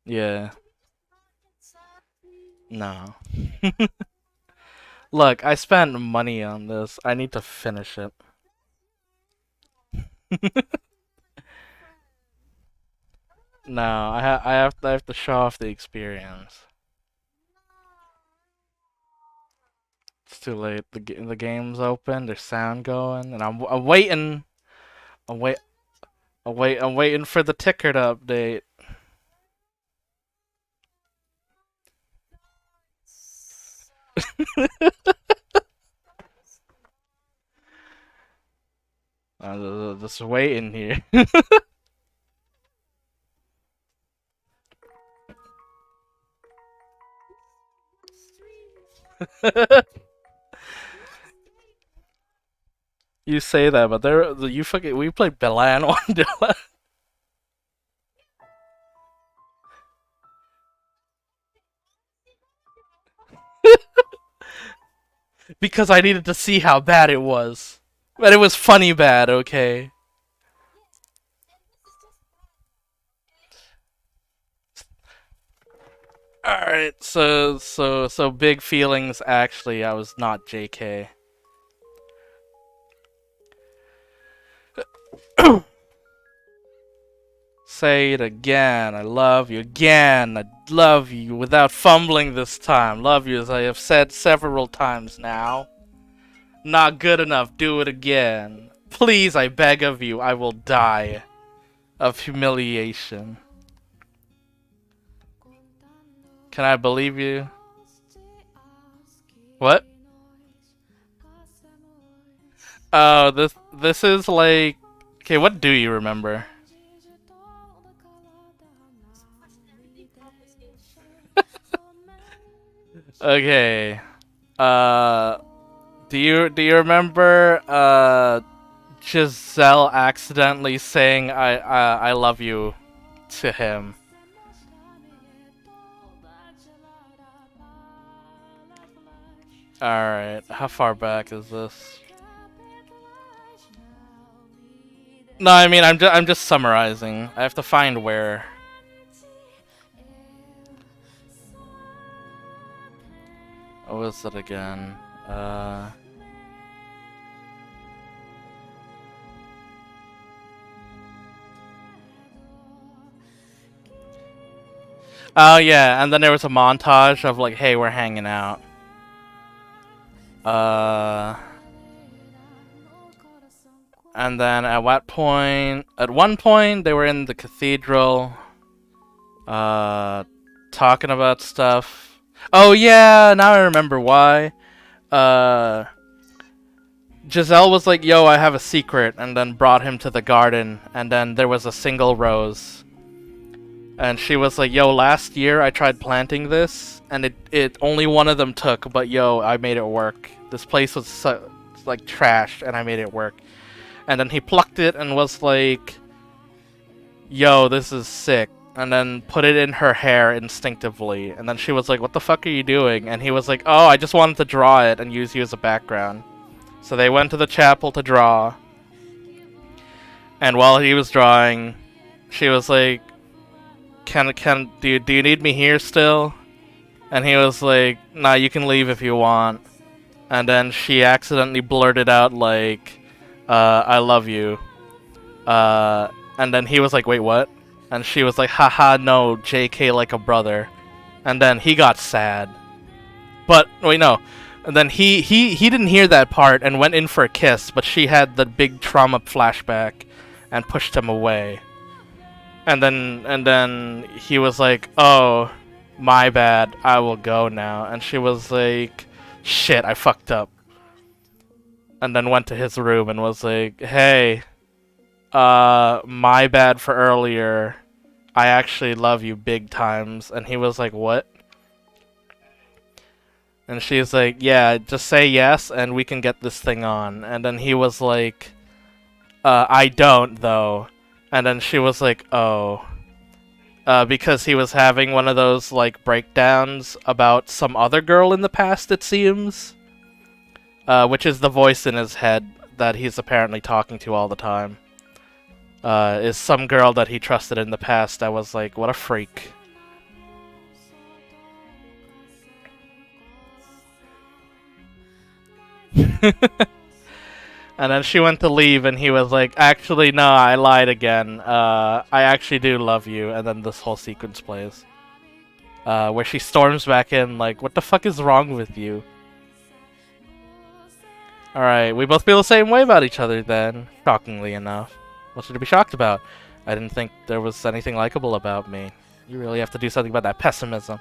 Yeah. No. Look, I spent money on this. I need to finish it. No, I have to show off the experience. It's too late. The game's open. There's sound going, and I'm waiting. I'm wait. I'm waiting for the ticker to update. Just waiting here. You say that, but you fucking we played Balan Wonderland. Because I needed to see how bad it was. But it was funny bad, okay? Alright, so big feelings actually I was not JK. Say it again. I love you again. I love you without fumbling this time. Love you as I have said several times now. Not good enough. Do it again. Please, I beg of you. I will die of humiliation. Can I believe you? What? Oh, this is like. Okay, what do you remember? Okay. Uh, do you remember Giselle accidentally saying I love you to him? All right. How far back is this? No, I mean I'm just summarizing. I have to find where. What was it again? Oh yeah, and then there was a montage of like, hey, we're hanging out. Uh, and then at what point? At one point, they were in the cathedral, talking about stuff. Oh yeah, now I remember why. Uh, Giselle was like, "Yo, I have a secret," and then brought him to the garden, and then there was a single rose. And she was like, "Yo, last year I tried planting this, and it only one of them took, but yo, I made it work. This place was like trash, and I made it work." And then he plucked it and was like, "Yo, this is sick." And then put it in her hair instinctively. And then she was like, "What the fuck are you doing?" And he was like, "Oh, I just wanted to draw it and use you as a background." So they went to the chapel to draw. And while he was drawing, she was like, do you need me here still?" And he was like, "Nah, you can leave if you want." And then she accidentally blurted out like, "I love you." And then he was like, "Wait, what?" And she was like, "Haha, no, JK like a brother." And then he got sad. But wait, no. And then he didn't hear that part and went in for a kiss, but she had the big trauma flashback and pushed him away. And then he was like, "Oh, my bad. I will go now." And she was like, "Shit, I fucked up." And then went to his room and was like, "Hey, my bad for earlier. I actually love you big times." And he was like, "What?" And she's like, "Yeah, just say yes and we can get this thing on." And then he was like, "I don't though." And then she was like, "Oh." Because he was having one of those like breakdowns about some other girl in the past, it seems. which is the voice in his head that he's apparently talking to all the time. Is some girl that he trusted in the past that was like, what a freak. And then she went to leave, and he was like, actually, no, I lied again. I actually do love you. And then this whole sequence plays. Where she storms back in, like, what the fuck is wrong with you? Alright, we both feel the same way about each other then, shockingly enough. What's there to be shocked about? I didn't think there was anything likable about me. You really have to do something about that pessimism.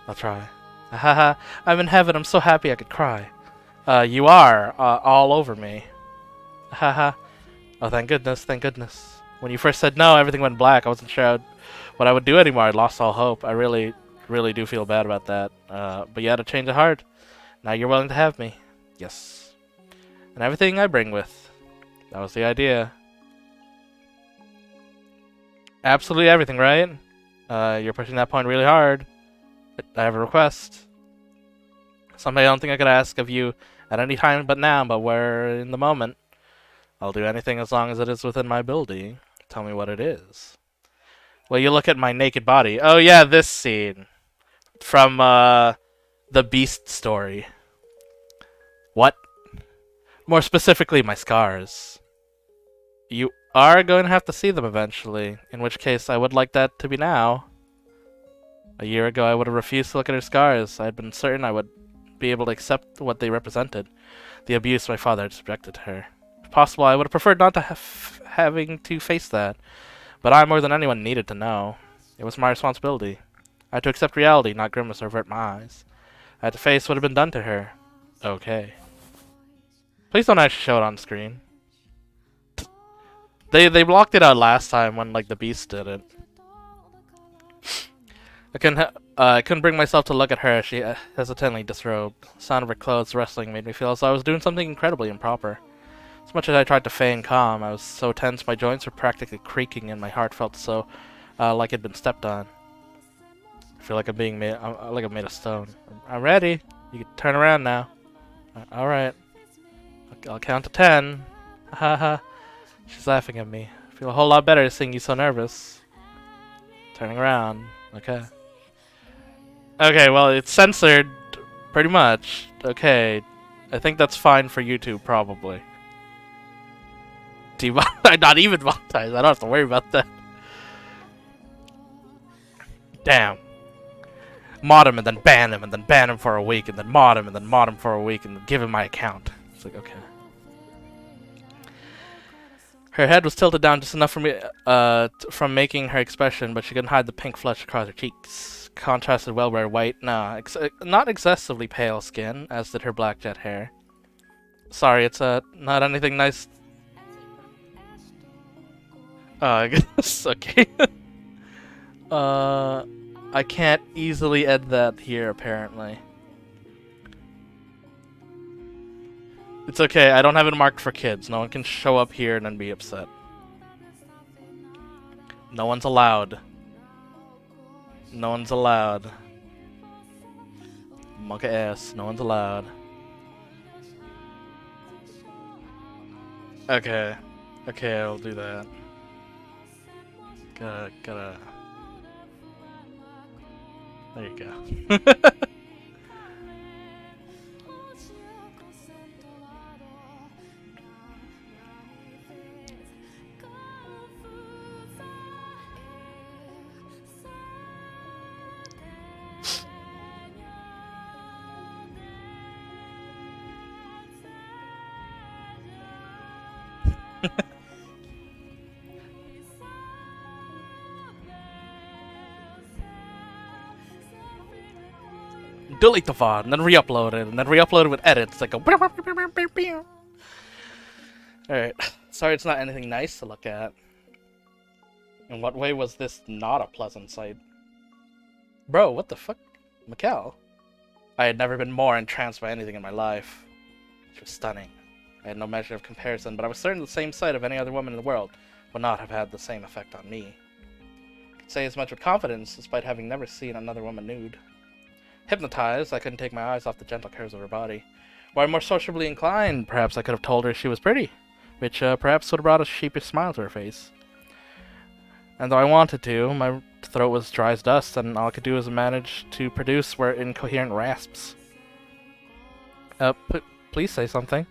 I'll try. Haha, I'm in heaven, I'm so happy I could cry. You are, all over me. Haha. Oh, thank goodness, thank goodness. When you first said no, everything went black. I wasn't sure what I would do anymore. I lost all hope. I really do feel bad about that. But you had a change of heart. Now you're willing to have me. Yes. And everything I bring with. That was the idea. Absolutely everything, right? You're pushing that point really hard. I have a request. Something I don't think I could ask of you at any time but now, but we're in the moment. I'll do anything as long as it is within my ability. Tell me what it is. Well, you look at my naked body. Oh yeah, this scene. From, the Beast story. What? More specifically, my scars. You are going to have to see them eventually, in which case I would like that to be now. A year ago, I would have refused to look at her scars. I had been certain I would be able to accept what they represented. The abuse my father had subjected to her. If possible, I would have preferred not to having to face that. But I, more than anyone, needed to know. It was my responsibility. I had to accept reality, not grimace or avert my eyes. I had to face what had been done to her. Okay. Please don't actually show it on screen. They blocked it out last time when, like, the Beast did it. I couldn't bring myself to look at her as she hesitantly disrobed. The sound of her clothes rustling made me feel as though I was doing something incredibly improper. As much as I tried to feign calm, I was so tense my joints were practically creaking and my heart felt so like it had been stepped on. I feel like I'm being made, like I'm made of stone. I'm ready. You can turn around now. Alright. I'll count to 10. Haha. She's laughing at me. I feel a whole lot better seeing you so nervous. Turning around. Okay. Okay, well, it's censored, pretty much. Okay. I think that's fine for YouTube, probably. Not even monetized. I don't have to worry about that. Damn. Mod him and then ban him and then ban him for a week and then mod him and then mod him for a week and then give him my account. It's like, okay. Her head was tilted down just enough for me from making her expression, but she couldn't hide the pink flush across her cheeks. Contrasted well with her white, not excessively pale skin, as did her black jet hair. Sorry, it's not anything nice. I guess, okay. I can't easily end that here, apparently. It's okay, I don't have it marked for kids. No one can show up here and then be upset. No one's allowed. No one's allowed. Monkey ass, no one's allowed. Okay. Okay, I'll do that. Gotta... There you go. Delete the VOD, and then re-upload it, and then re-upload it with edits. Like a... Alright. Sorry it's not anything nice to look at. In what way was this not a pleasant sight? Bro, what the fuck? Mikkel? I had never been more entranced by anything in my life. She was stunning. I had no measure of comparison, but I was certain the same sight of any other woman in the world would not have had the same effect on me. I could say as much with confidence, despite having never seen another woman nude. Hypnotized, I couldn't take my eyes off the gentle curves of her body. Why more sociably inclined? Perhaps I could have told her she was pretty, which perhaps would have brought a sheepish smile to her face. And though I wanted to, my throat was dry as dust, and all I could do was manage to produce were incoherent rasps. Please say something.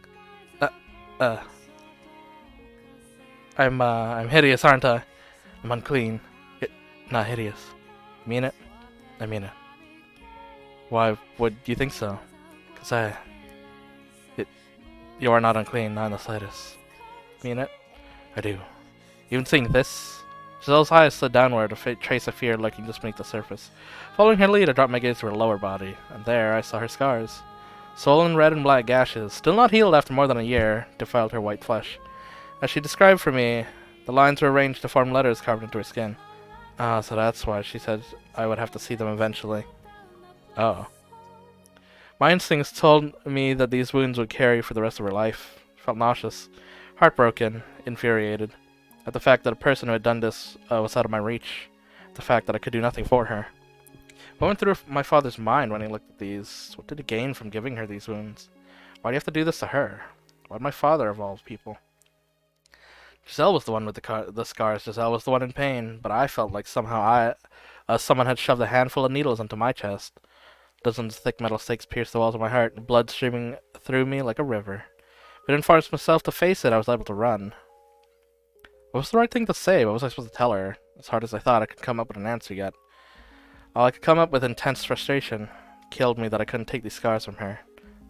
I'm hideous, aren't I? I'm unclean. Not hideous. Mean it? I mean it. Why would you think so? 'Cause you are not unclean, not in the slightest. Mean it? I do. Even seeing this? Giselle's eyes slid downward, a trace of fear lurking just beneath the surface. Following her lead, I dropped my gaze to her lower body, and there I saw her scars. Swollen red and black gashes, still not healed after more than a year, defiled her white flesh. As she described for me, the lines were arranged to form letters carved into her skin. Ah, so that's why she said I would have to see them eventually. Oh. My instincts told me that these wounds would carry for the rest of her life. I felt nauseous, heartbroken, infuriated, at the fact that a person who had done this was out of my reach, the fact that I could do nothing for her. What went through my father's mind when he looked at these? What did he gain from giving her these wounds? Why do you have to do this to her? Why did my father, of all people? Giselle was the one with the scars. Giselle was the one in pain, but I felt like somehow someone had shoved a handful of needles into my chest. Dozens of thick metal stakes pierced the walls of my heart, and blood streaming through me like a river. If I didn't force myself to face it, I was able to run. What was the right thing to say? What was I supposed to tell her? As hard as I thought, I could come up with an answer yet. All I could come up with intense frustration. Killed me that I couldn't take these scars from her.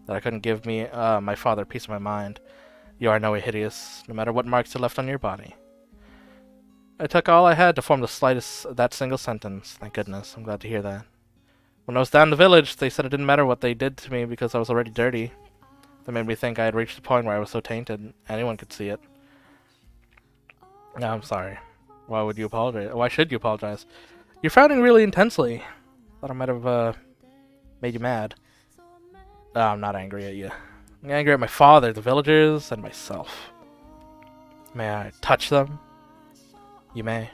That I couldn't give me, my father, peace of my mind. You are no way hideous, no matter what marks you left on your body. I took all I had to form the slightest of that single sentence. Thank goodness. I'm glad to hear that. When I was down in the village, they said it didn't matter what they did to me because I was already dirty. That made me think I had reached the point where I was so tainted, anyone could see it. No, I'm sorry. Why would you apologize? Why should you apologize? You're frowning really intensely. Thought I might have, made you mad. Oh, I'm not angry at you. I'm angry at my father, the villagers, and myself. May I touch them? You may.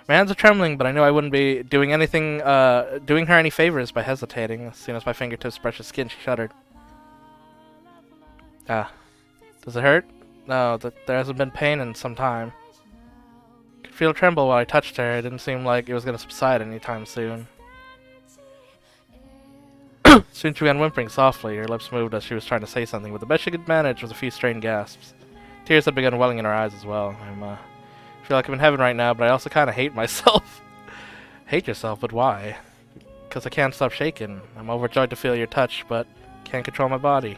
My hands are trembling, but I knew I wouldn't be doing her any favors by hesitating. As soon as my fingertips brushed her skin, she shuddered. Ah. Does it hurt? No, there hasn't been pain in some time. I could feel it tremble while I touched her. It didn't seem like it was going to subside anytime soon. Soon she began whimpering softly. Her lips moved as she was trying to say something, but the best she could manage was a few strained gasps. Tears had begun welling in her eyes as well. I feel like I'm in heaven right now, but I also kind of hate myself. Hate yourself, but why? Because I can't stop shaking. I'm overjoyed to feel your touch, but can't control my body.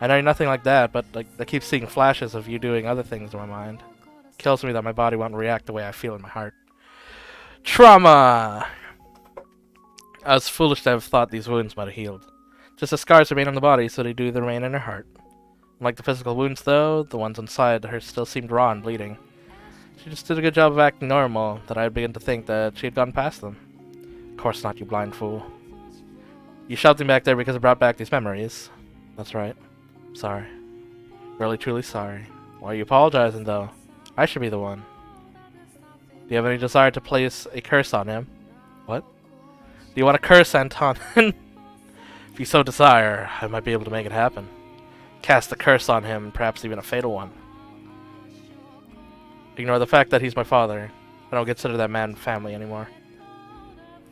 I know you're nothing like that, but I keep seeing flashes of you doing other things in my mind. It kills me that my body won't react the way I feel in my heart. Trauma! I was foolish to have thought these wounds might have healed. Just the scars remain on the body, so they do remain in her heart. Unlike the physical wounds, though, the ones inside her still seemed raw and bleeding. She just did a good job of acting normal, that I had begun to think that she had gone past them. Of course not, you blind fool. You shoved me back there because it brought back these memories. That's right. Sorry. Really, truly sorry. Why are you apologizing, though? I should be the one. Do you have any desire to place a curse on him? What? Do you want a curse, Anton? If you so desire, I might be able to make it happen. Cast a curse on him, perhaps even a fatal one. Ignore the fact that he's my father. I don't consider that man family anymore.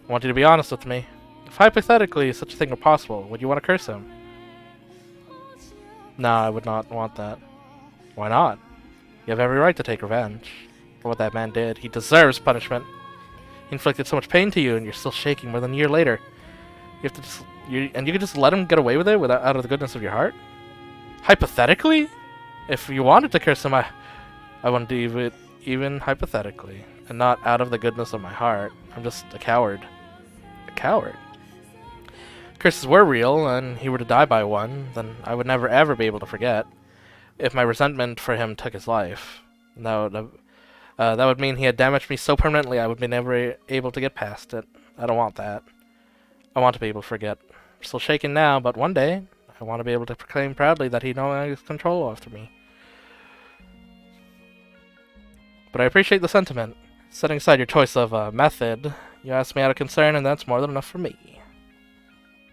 I want you to be honest with me. If hypothetically such a thing were possible, would you want to curse him? No, I would not want that. Why not? You have every right to take revenge for what that man did. He deserves punishment. He inflicted so much pain to you, and you're still shaking more than a year later. You have to just, you can just let him get away with it out of the goodness of your heart? Hypothetically? If you wanted to curse him, I wouldn't do it even hypothetically, and not out of the goodness of my heart. I'm just a coward. A coward? Curses were real, and he were to die by one, then I would never ever be able to forget. If my resentment for him took his life, that would mean he had damaged me so permanently I would be never able to get past it. I don't want that. I want to be able to forget. I'm still shaking now, but one day, I want to be able to proclaim proudly that he no longer has control after me. But I appreciate the sentiment. Setting aside your choice of method, you asked me out of concern, and that's more than enough for me.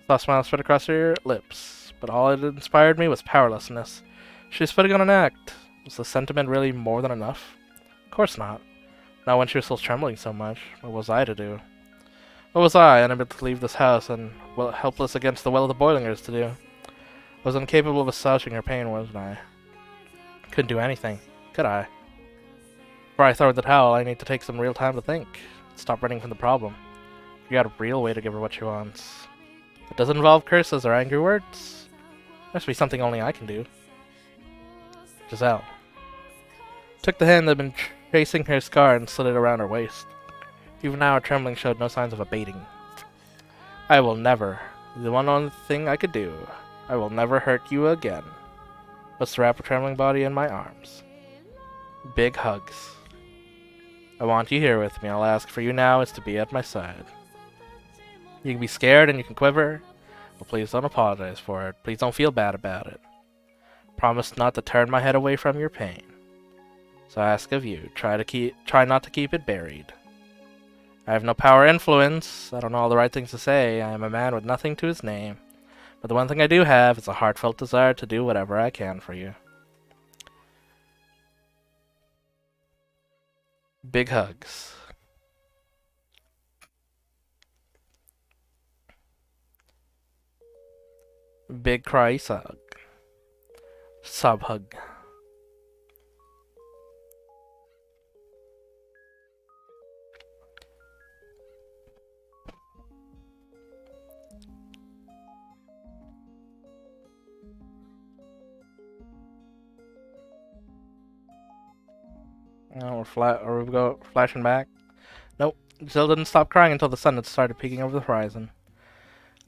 Soft smile spread across her lips. but all it inspired me was powerlessness. She was putting on an act. Was the sentiment really more than enough? Of course not. Not when she was still trembling so much. What was I to do? What was I, unable to leave this house and helpless against the will of the Boilingers to do? I was incapable of assuaging her pain, wasn't I? Couldn't do anything, could I? Before I throw in the towel, I need to take some real time to think. Stop running from the problem. You got a real way to give her what she wants. It doesn't involve curses or angry words. Must be something only I can do. Giselle took the hand that had been tracing her scar and slid it around her waist. Even now, her trembling showed no signs of abating. I will never. The one only thing I could do. I will never hurt you again. Let's wrap her trembling body in my arms. Big hugs. I want you here with me. All I ask for you now is to be at my side. You can be scared and you can quiver, but please don't apologize for it. Please don't feel bad about it. Promise not to turn my head away from your pain. So I ask of you, try not to keep it buried. I have no power or influence. I don't know all the right things to say. I am a man with nothing to his name. But the one thing I do have is a heartfelt desire to do whatever I can for you. Big hugs. Big cry hug. Sob hug. Oh, we go flashing back. Nope. Jill didn't stop crying until the sun had started peeking over the horizon.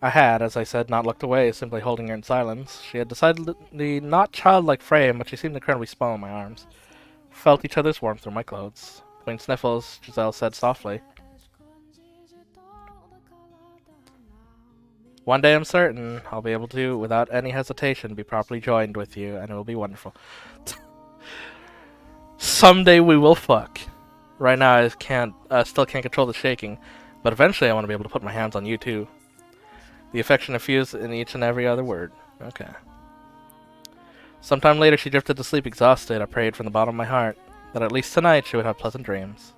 I had, as I said, not looked away, simply holding her in silence. She had decidedly not childlike frame, but she seemed incredibly small in my arms. Felt each other's warmth through my clothes. Between sniffles, Giselle said softly, "One day I'm certain I'll be able to, without any hesitation, be properly joined with you, and it will be wonderful." Someday we will fuck. Right now I still can't control the shaking, but eventually I want to be able to put my hands on you too. The affection infused in each and every other word. Okay. Sometime later she drifted to sleep exhausted. I prayed from the bottom of my heart that at least tonight she would have pleasant dreams.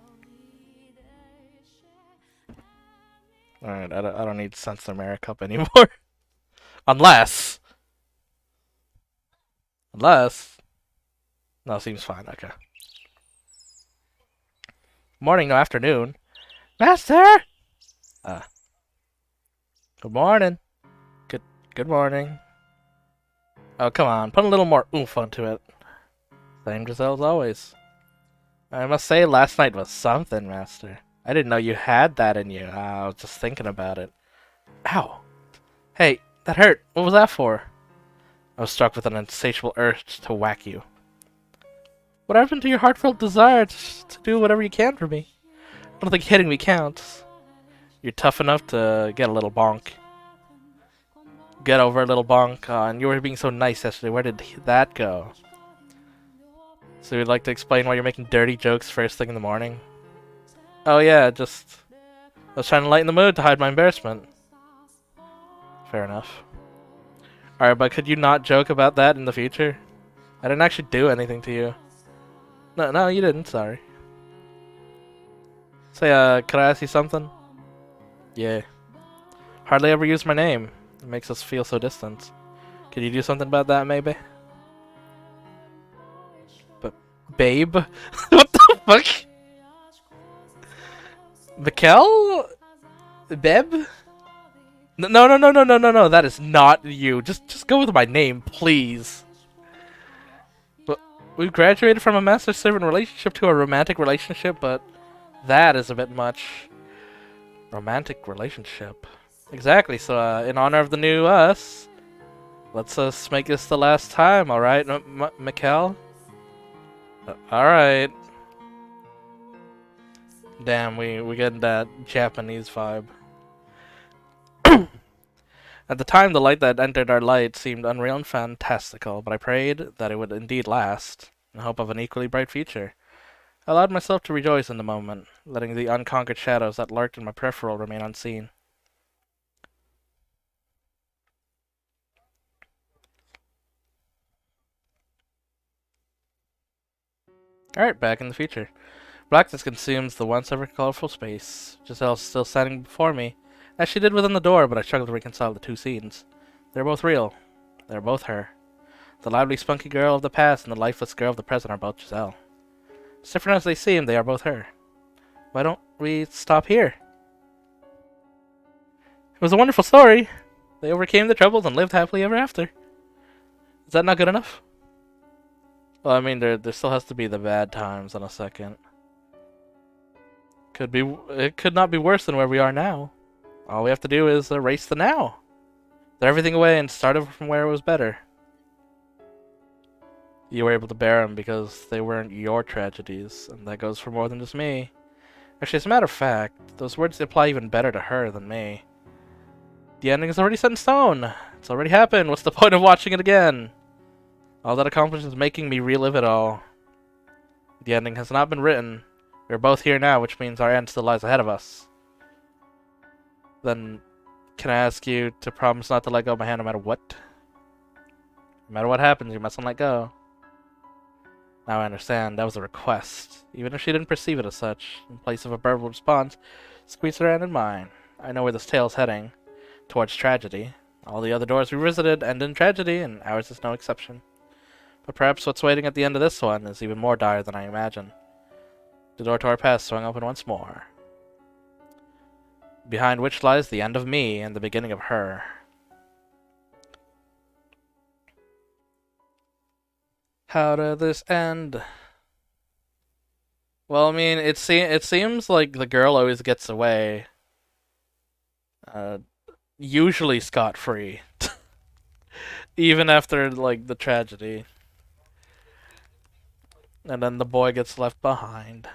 Alright, I don't need Sensor Marikup anymore. Unless... No, seems fine, okay. Morning, no afternoon. Master! Good morning. Good morning. Oh, come on. Put a little more oomph onto it. Same Giselle as always. I must say, last night was something, Master. I didn't know you had that in you. I was just thinking about it. Ow. Hey, that hurt. What was that for? I was struck with an insatiable urge to whack you. What happened to your heartfelt desire to do whatever you can for me? I don't think hitting me counts. You're tough enough to get a little bonk. Get over a little bonk. And you were being so nice yesterday. Where did that go? So you'd like to explain why you're making dirty jokes first thing in the morning? Oh yeah, I was trying to lighten the mood to hide my embarrassment. Fair enough. Alright, but could you not joke about that in the future? I didn't actually do anything to you. No, you didn't, sorry. Say, could I ask you something? Yeah. Hardly ever use my name. It makes us feel so distant. Could you do something about that, maybe? But, babe? What the fuck? Mikkel? Beb? No, that is not you. Just go with my name, please. We've graduated from a master-servant relationship to a romantic relationship, but that is a bit much. Romantic relationship. Exactly, so in honor of the new us, let's make this the last time, alright, Mikkel? Alright. Damn, we get that Japanese vibe. At the time, the light that entered our light seemed unreal and fantastical, but I prayed that it would indeed last, in hope of an equally bright future. I allowed myself to rejoice in the moment, letting the unconquered shadows that lurked in my peripheral remain unseen. Alright, back in the future. Blackness consumes the once ever colorful space. Giselle's still standing before me, as she did within the door, but I struggle to reconcile the two scenes. They're both real. They're both her. The lively, spunky girl of the past and the lifeless girl of the present are both Giselle. As different as they seem, they are both her. Why don't we stop here? It was a wonderful story. They overcame the troubles and lived happily ever after. Is that not good enough? Well, I mean, there still has to be the bad times on a second. It could not be worse than where we are now. All we have to do is erase the now. Throw everything away and start over from where it was better. You were able to bear them because they weren't your tragedies, and that goes for more than just me. Actually, as a matter of fact, those words apply even better to her than me. The ending is already set in stone. It's already happened. What's the point of watching it again? All that accomplishes is making me relive it all. The ending has not been written. We're both here now, which means our end still lies ahead of us. Then, can I ask you to promise not to let go of my hand no matter what? No matter what happens, you mustn't let go. Now I understand. That was a request. Even if she didn't perceive it as such, in place of a verbal response, squeezed her hand in mine. I know where this tale is heading. Towards tragedy. All the other doors we visited end in tragedy, and ours is no exception. But perhaps what's waiting at the end of this one is even more dire than I imagine. The door to our past swung open once more, behind which lies the end of me and the beginning of her. How did this end? Well, I mean, it seems like the girl always gets away. Usually scot-free. Even after, like, the tragedy. And then the boy gets left behind.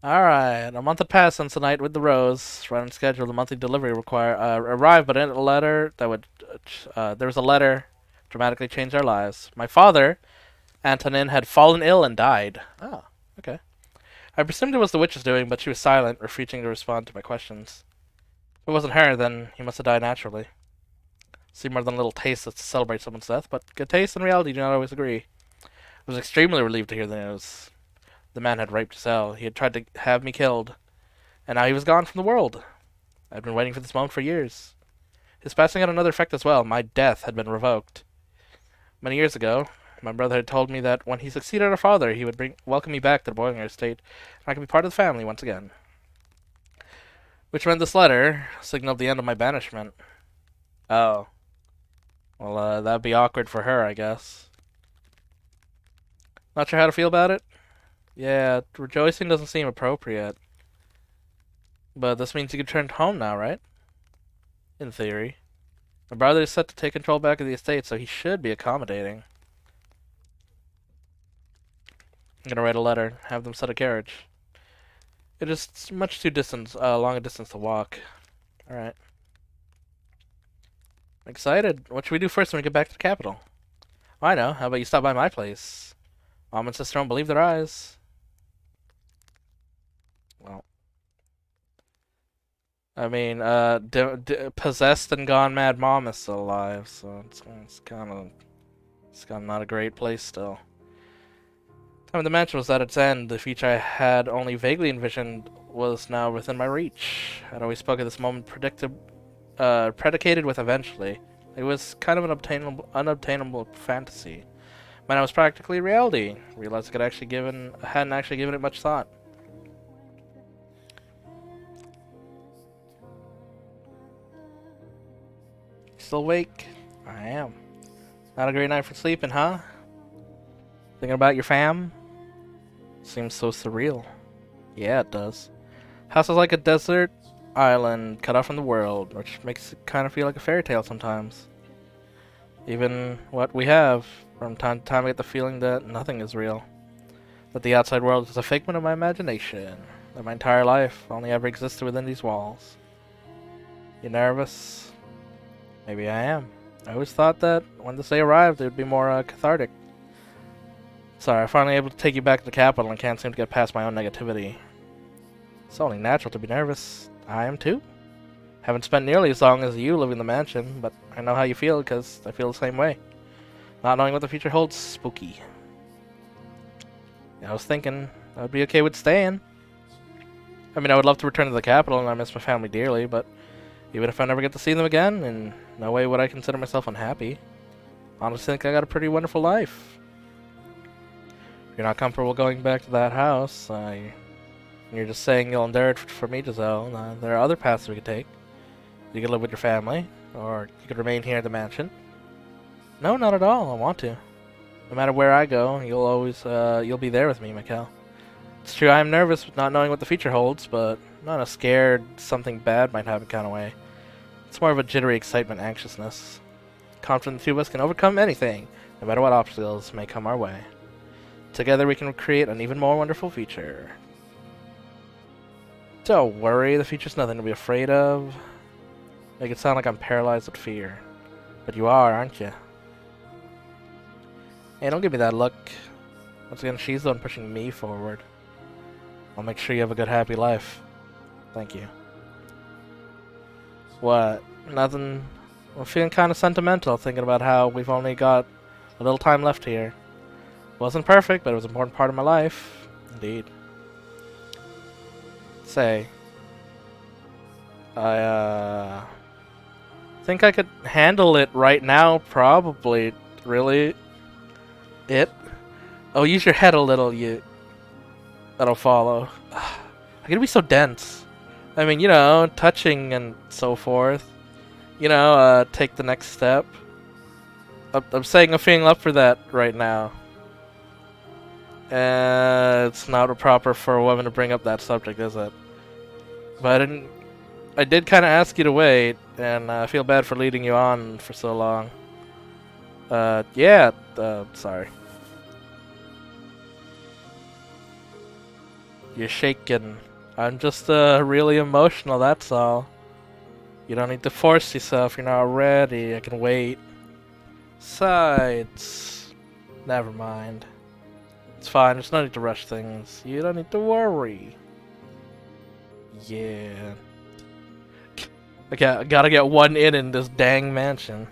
Alright, a month had passed since the night with the rose. Right on schedule, the monthly delivery arrived, but in a letter that would... there was a letter dramatically changed our lives. My father, Antonin, had fallen ill and died. Oh, okay. I presumed it was the witch's doing, but she was silent, refusing to respond to my questions. If it wasn't her, then he must have died naturally. See more than a little taste to celebrate someone's death, but good taste and reality do not always agree. I was extremely relieved to hear the news. The man had raped Giselle. He had tried to have me killed, and now he was gone from the world. I'd been waiting for this moment for years. His passing had another effect as well. My death had been revoked. Many years ago, my brother had told me that when he succeeded our father, he would welcome me back to the Boinger estate, and I could be part of the family once again. Which meant this letter signaled the end of my banishment. Oh. Well, that'd be awkward for her, I guess. Not sure how to feel about it? Yeah, rejoicing doesn't seem appropriate. But this means you can return home now, right? In theory. My brother is set to take control back of the estate, so he should be accommodating. I'm gonna write a letter, have them set a carriage. It is much too long a distance to walk. Alright. I'm excited. What should we do first when we get back to the capital? Oh, I know. How about you stop by my place? Mom and sister don't believe their eyes. Well. I mean, possessed and gone mad mom is still alive, so it's kind of not a great place still. The time of the mansion was at its end. The future I had only vaguely envisioned was now within my reach. I'd always spoken of this moment predicated with eventually. It was kind of an unobtainable fantasy. When I was practically reality. Realized I hadn't actually given it much thought. Still awake? I am. Not a great night for sleeping, huh? Thinking about your fam? Seems so surreal. Yeah, it does. House is like a desert island cut off from the world, which makes it kind of feel like a fairy tale sometimes. Even what we have, from time to time I get the feeling that nothing is real. That the outside world is a figment of my imagination. That my entire life only ever existed within these walls. You nervous? Maybe I am. I always thought that when this day arrived it would be more cathartic. Sorry, I'm finally able to take you back to the capital and can't seem to get past my own negativity. It's only natural to be nervous. I am too. Haven't spent nearly as long as you living in the mansion, but I know how you feel because I feel the same way. Not knowing what the future holds, spooky. I was thinking I would be okay with staying. I mean, I would love to return to the capital, and I miss my family dearly, but even if I never get to see them again, in no way would I consider myself unhappy. Honestly, I think I got a pretty wonderful life. If you're not comfortable going back to that house, you're just saying you'll endure it for me, Giselle. There are other paths we could take. You could live with your family, or you could remain here at the mansion. No, not at all. I want to. No matter where I go, you'll be there with me, Mikkel. It's true, I am nervous with not knowing what the future holds, but not a scared something bad might happen kind of way. It's more of a jittery excitement, anxiousness. Confident the two of us can overcome anything, no matter what obstacles may come our way. Together we can create an even more wonderful future. Don't worry, the future's nothing to be afraid of. Make it sound like I'm paralyzed with fear. But you are, aren't you? Hey, don't give me that look. Once again, she's the one pushing me forward. I'll make sure you have a good, happy life. Thank you. What? Nothing? I'm feeling kind of sentimental, thinking about how we've only got a little time left here. Wasn't perfect, but it was an important part of my life. Indeed. Say, I think I could handle it right now, probably. Really? Oh, use your head a little, that'll follow. I'm gonna be so dense. I mean, you know, touching and so forth. You know, take the next step. I'm saying I'm feeling up for that right now. It's not proper for a woman to bring up that subject, is it? But I did kind of ask you to wait, and I feel bad for leading you on for so long. Yeah, sorry. You're shaking. I'm just, really emotional, that's all. You don't need to force yourself, you're not ready, I can wait. Besides, never mind. It's fine, there's no need to rush things. You don't need to worry. Yeah. Okay, I gotta get one in this dang mansion.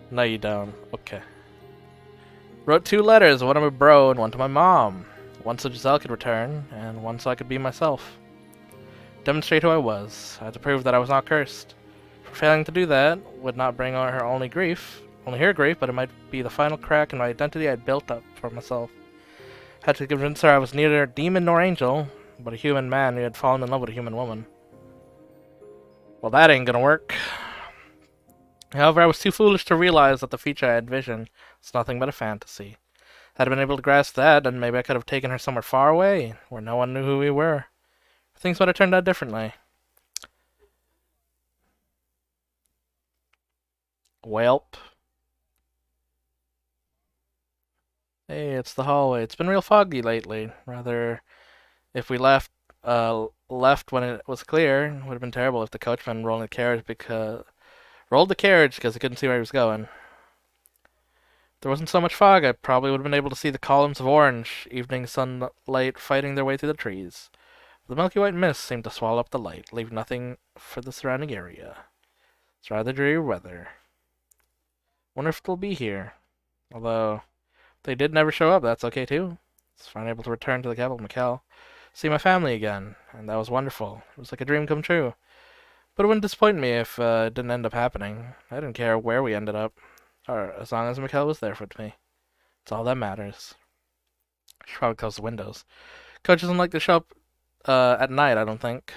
No, you don't. Okay. Wrote 2 letters, one to my bro and one to my mom. One so Giselle could return, and one so I could be myself. Demonstrate who I was. I had to prove that I was not cursed. For failing to do that would not bring on her only her grief, but it might be the final crack in my identity I'd built up for myself. Had to convince her I was neither demon nor angel, but a human man who had fallen in love with a human woman. Well, that ain't gonna work. However, I was too foolish to realize that the future I had envisioned was nothing but a fantasy. Had I been able to grasp that, then maybe I could have taken her somewhere far away, where no one knew who we were. Things would have turned out differently. Welp. Hey, it's the hallway. It's been real foggy lately. Rather, if we left when it was clear, it would have been terrible if the coachman rolled the carriage because he couldn't see where he was going. If there wasn't so much fog, I probably would have been able to see the columns of orange evening sunlight fighting their way through the trees. The milky white mist seemed to swallow up the light, leaving nothing for the surrounding area. It's rather dreary weather. Wonder if they'll be here. Although, if they did never show up, that's okay too. It's finally able to return to the capital, Mikkel. See my family again, and that was wonderful. It was like a dream come true. But it wouldn't disappoint me if it didn't end up happening. I didn't care where we ended up. Or as long as Mikkel was there with me. It's all that matters. She probably closed the windows. Coach doesn't like to show up at night, I don't think.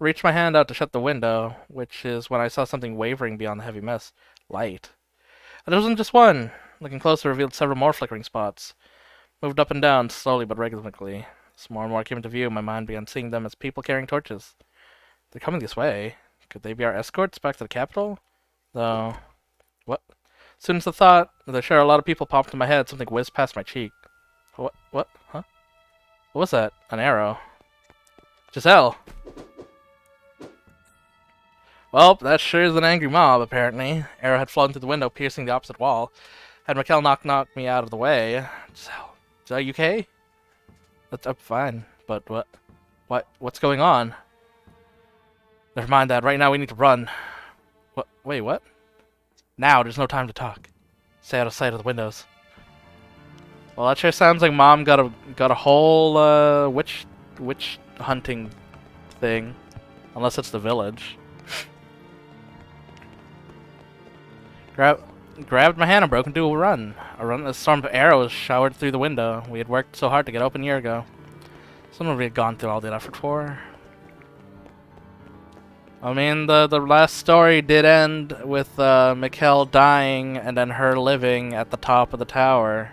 Reached my hand out to shut the window, which is when I saw something wavering beyond the heavy mist. Light. And it wasn't just one. Looking closer revealed several more flickering spots. Moved up and down, slowly but regularly. As more and more came into view, my mind began seeing them as people carrying torches. They're coming this way. Could they be our escorts back to the capital? Though... What? As soon as the thought that sure a lot of people popped in my head, something whizzed past my cheek. What? Huh? What was that? An arrow. Giselle! Well, that sure is an angry mob, apparently. Arrow had flown through the window, piercing the opposite wall. Had Mikkel knocked me out of the way. Giselle, you okay? I'm fine, but what's going on? Never mind that, right now we need to run. What? Wait, what? Now, there's no time to talk. Stay out of sight of the windows. Well, that sure sounds like Mom got a whole witch hunting thing, unless it's the village. Grabbed my hand and broke into a run. A storm of arrows showered through the window. We had worked so hard to get open a year ago. Something we had gone through all that effort for. I mean, the last story did end with Mikkel dying and then her living at the top of the tower.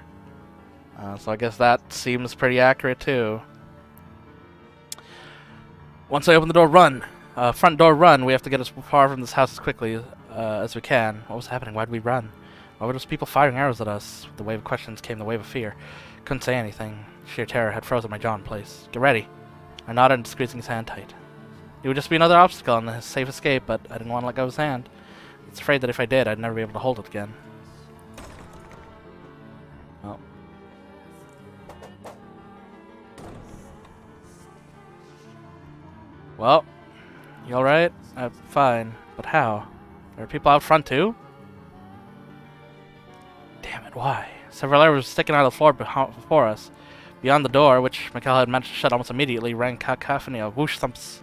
So I guess that seems pretty accurate too. Once I open the door, run! Front door, run! We have to get as far from this house as quickly as we can. What was happening? Why did we run? Why were those people firing arrows at us? With the wave of questions came the wave of fear. Couldn't say anything. Sheer terror had frozen my jaw in place. Get ready! I nodded, squeezing his hand tight. It would just be another obstacle and a safe escape, but I didn't want to let go of his hand. I was afraid that if I did, I'd never be able to hold it again. Well. Well, you alright? Fine. But how? There are people out front too? Damn it, why? Several arrows were sticking out of the floor before us. Beyond the door, which Mikkel had managed to shut almost immediately, rang cacophony of whoosh thumps.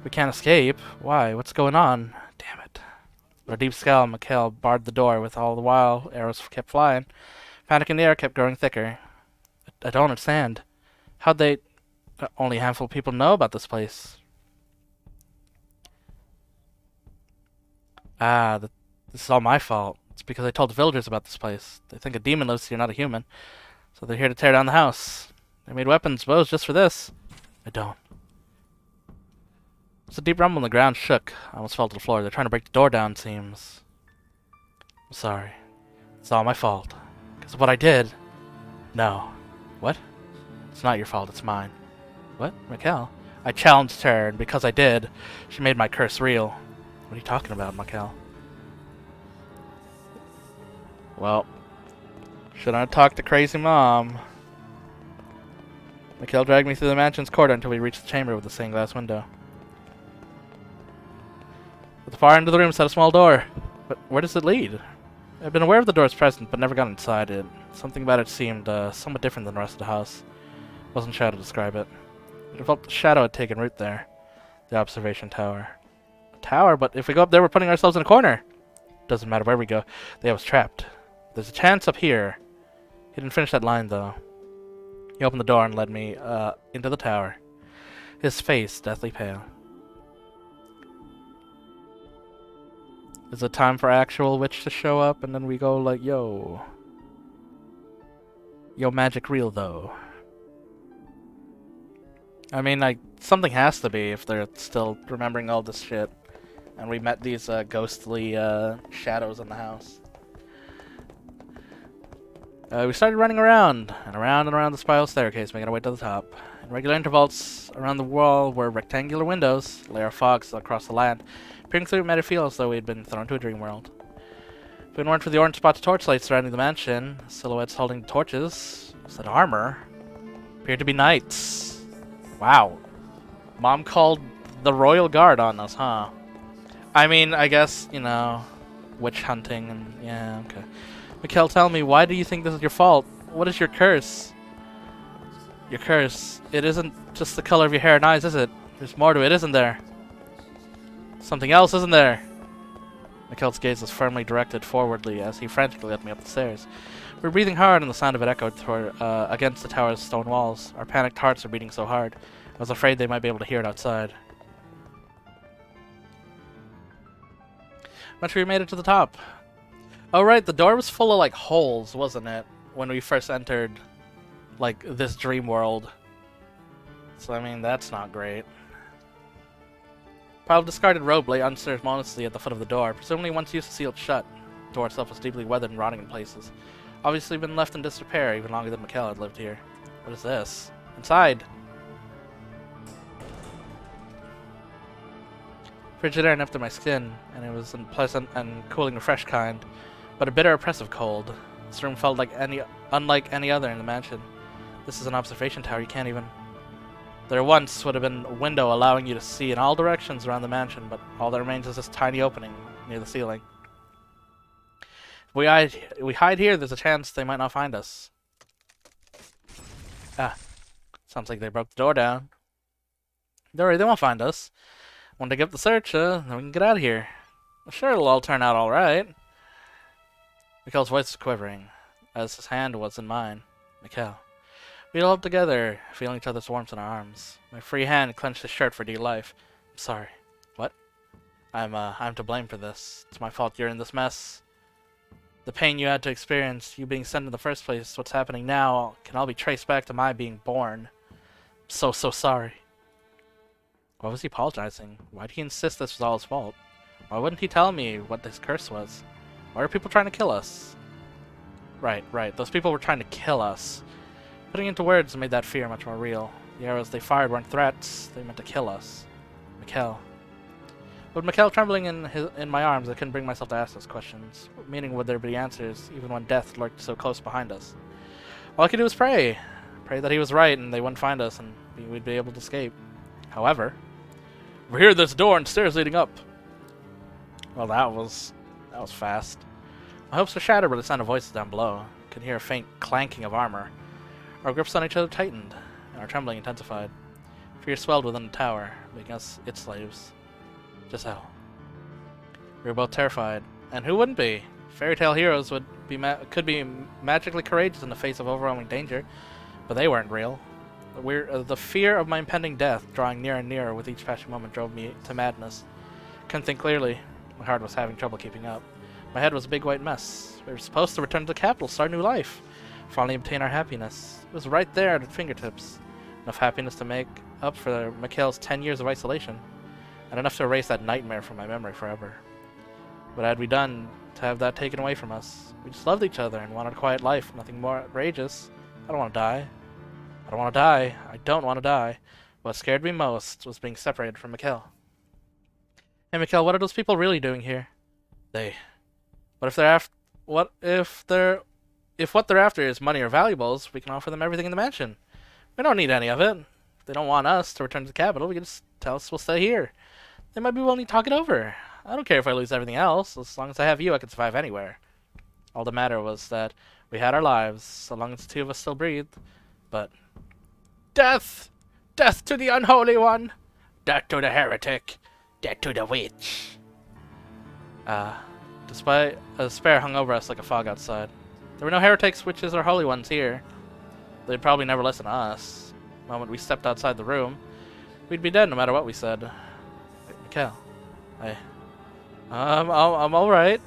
We can't escape. Why? What's going on? Damn it. With a deep scowl, Mikkel barred the door, with all the while arrows kept flying. Panic in the air kept growing thicker. I don't understand. How'd they... only a handful of people know about this place. This is all my fault. It's because I told the villagers about this place. They think a demon lives here, not a human. So they're here to tear down the house. They made weapons, bows, just for this. I don't. It's a deep rumble and the ground shook. I almost fell to the floor. They're trying to break the door down, seems. I'm sorry. It's all my fault. Because of what I did. No. What? It's not your fault, it's mine. What? Mikkel? I challenged her, and because I did, she made my curse real. What are you talking about, Mikkel? Well, should I talk to crazy Mom? Mikkel dragged me through the mansion's corridor until we reached the chamber with the stained glass window. At the far end of the room sat a small door. But where does it lead? I've been aware of the door's presence, but never got inside it. Something about it seemed somewhat different than the rest of the house. Wasn't sure how to describe it. It felt the shadow had taken root there. The observation tower. A tower? But if we go up there, we're putting ourselves in a corner. Doesn't matter where we go. They have us trapped. There's a chance up here. He didn't finish that line, though. He opened the door and led me into the tower. His face deathly pale. Is it time for actual witch to show up? And then we go like, yo. Yo, magic real, though. I mean, like, something has to be if they're still remembering all this shit. And we met these ghostly shadows in the house. We started running around and around the spiral staircase, making our way to the top. In regular intervals around the wall were rectangular windows, layer of fogs across the land. Peering through, it made it feel as though we had been thrown to a dream world. If it weren't for the orange spots of torchlight surrounding the mansion, silhouettes holding torches, said armor, appeared to be knights. Wow. Mom called the royal guard on us, huh? I mean, I guess, you know, witch hunting and yeah, okay. Mikkel, tell me, why do you think this is your fault? What is your curse? Your curse. It isn't just the color of your hair and eyes, is it? There's more to it, isn't there? Something else, isn't there? Mikkel's gaze was firmly directed forwardly as he frantically led me up the stairs. We were breathing hard and the sound of it echoed through, against the tower's stone walls. Our panicked hearts were beating so hard. I was afraid they might be able to hear it outside. Eventually we made it to the top. Oh right, the door was full of like holes, wasn't it? When we first entered like this dream world. So I mean, that's not great. Pile of discarded robe lay unceremoniously at the foot of the door, presumably once used to sealed shut. The door itself was deeply weathered and rotting in places. Obviously been left in disrepair even longer than Mikkel had lived here. What is this? Inside! Frigid air nipped at my skin, and it was unpleasant and cooling the fresh kind, but a bitter, oppressive cold. This room felt like unlike any other in the mansion. This is an observation tower, you can't even... There once would have been a window allowing you to see in all directions around the mansion, but all that remains is this tiny opening near the ceiling. We hide here, there's a chance they might not find us. Ah, sounds like they broke the door down. Don't worry, they won't find us. When they give up the search, then we can get out of here. Sure, it'll all turn out alright. Mikhail's voice was quivering, as his hand was in mine. Mikhail. We all up together, feeling each other's warmth in our arms. My free hand clenched his shirt for dear life. I'm sorry. What? I'm to blame for this. It's my fault you're in this mess. The pain you had to experience, you being sent in the first place, what's happening now, can all be traced back to my being born. I'm so sorry. Why was he apologizing? Why did he insist this was all his fault? Why wouldn't he tell me what this curse was? Why were people trying to kill us? Right. Those people were trying to kill us. Putting into words made that fear much more real. The arrows they fired weren't threats. They meant to kill us. Mikhail. With Mikhail trembling in my arms, I couldn't bring myself to ask those questions. What meaning would there be answers, even when death lurked so close behind us? All I could do was pray. Pray that he was right and they wouldn't find us and we'd be able to escape. However, over here there's a door and stairs leading up. Well, that was fast. My hopes were shattered by the sound of voices down below. I could hear a faint clanking of armor. Our grips on each other tightened, and our trembling intensified. Fear swelled within the tower, making us its slaves. Giselle. We were both terrified, and who wouldn't be? Fairy tale heroes could be magically courageous in the face of overwhelming danger, but they weren't real. The fear of my impending death, drawing nearer and nearer with each passing moment, drove me to madness. Couldn't think clearly. My heart was having trouble keeping up. My head was a big white mess. We were supposed to return to the capital, start a new life. Finally obtain our happiness. It was right there at our fingertips. Enough happiness to make up for Mikhail's 10 years of isolation, and enough to erase that nightmare from my memory forever. What had we done to have that taken away from us? We just loved each other and wanted a quiet life, nothing more outrageous. I don't want to die. I don't want to die. What scared me most was being separated from Mikhail. Hey Mikhail, what are those people really doing here? What if what they're after is money or valuables, we can offer them everything in the mansion. We don't need any of it. If they don't want us to return to the capital, we can just tell us we'll stay here. They might be willing to talk it over. I don't care if I lose everything else. As long as I have you, I can survive anywhere. All that mattered was that we had our lives, so long as the two of us still breathed. But death! Death to the unholy one! Death to the heretic! Death to the witch! Despite a despair hung over us like a fog outside. There were no heretics, witches, or holy ones here. They'd probably never listen to us. The moment we stepped outside the room, we'd be dead no matter what we said. Mikhail, I'm alright.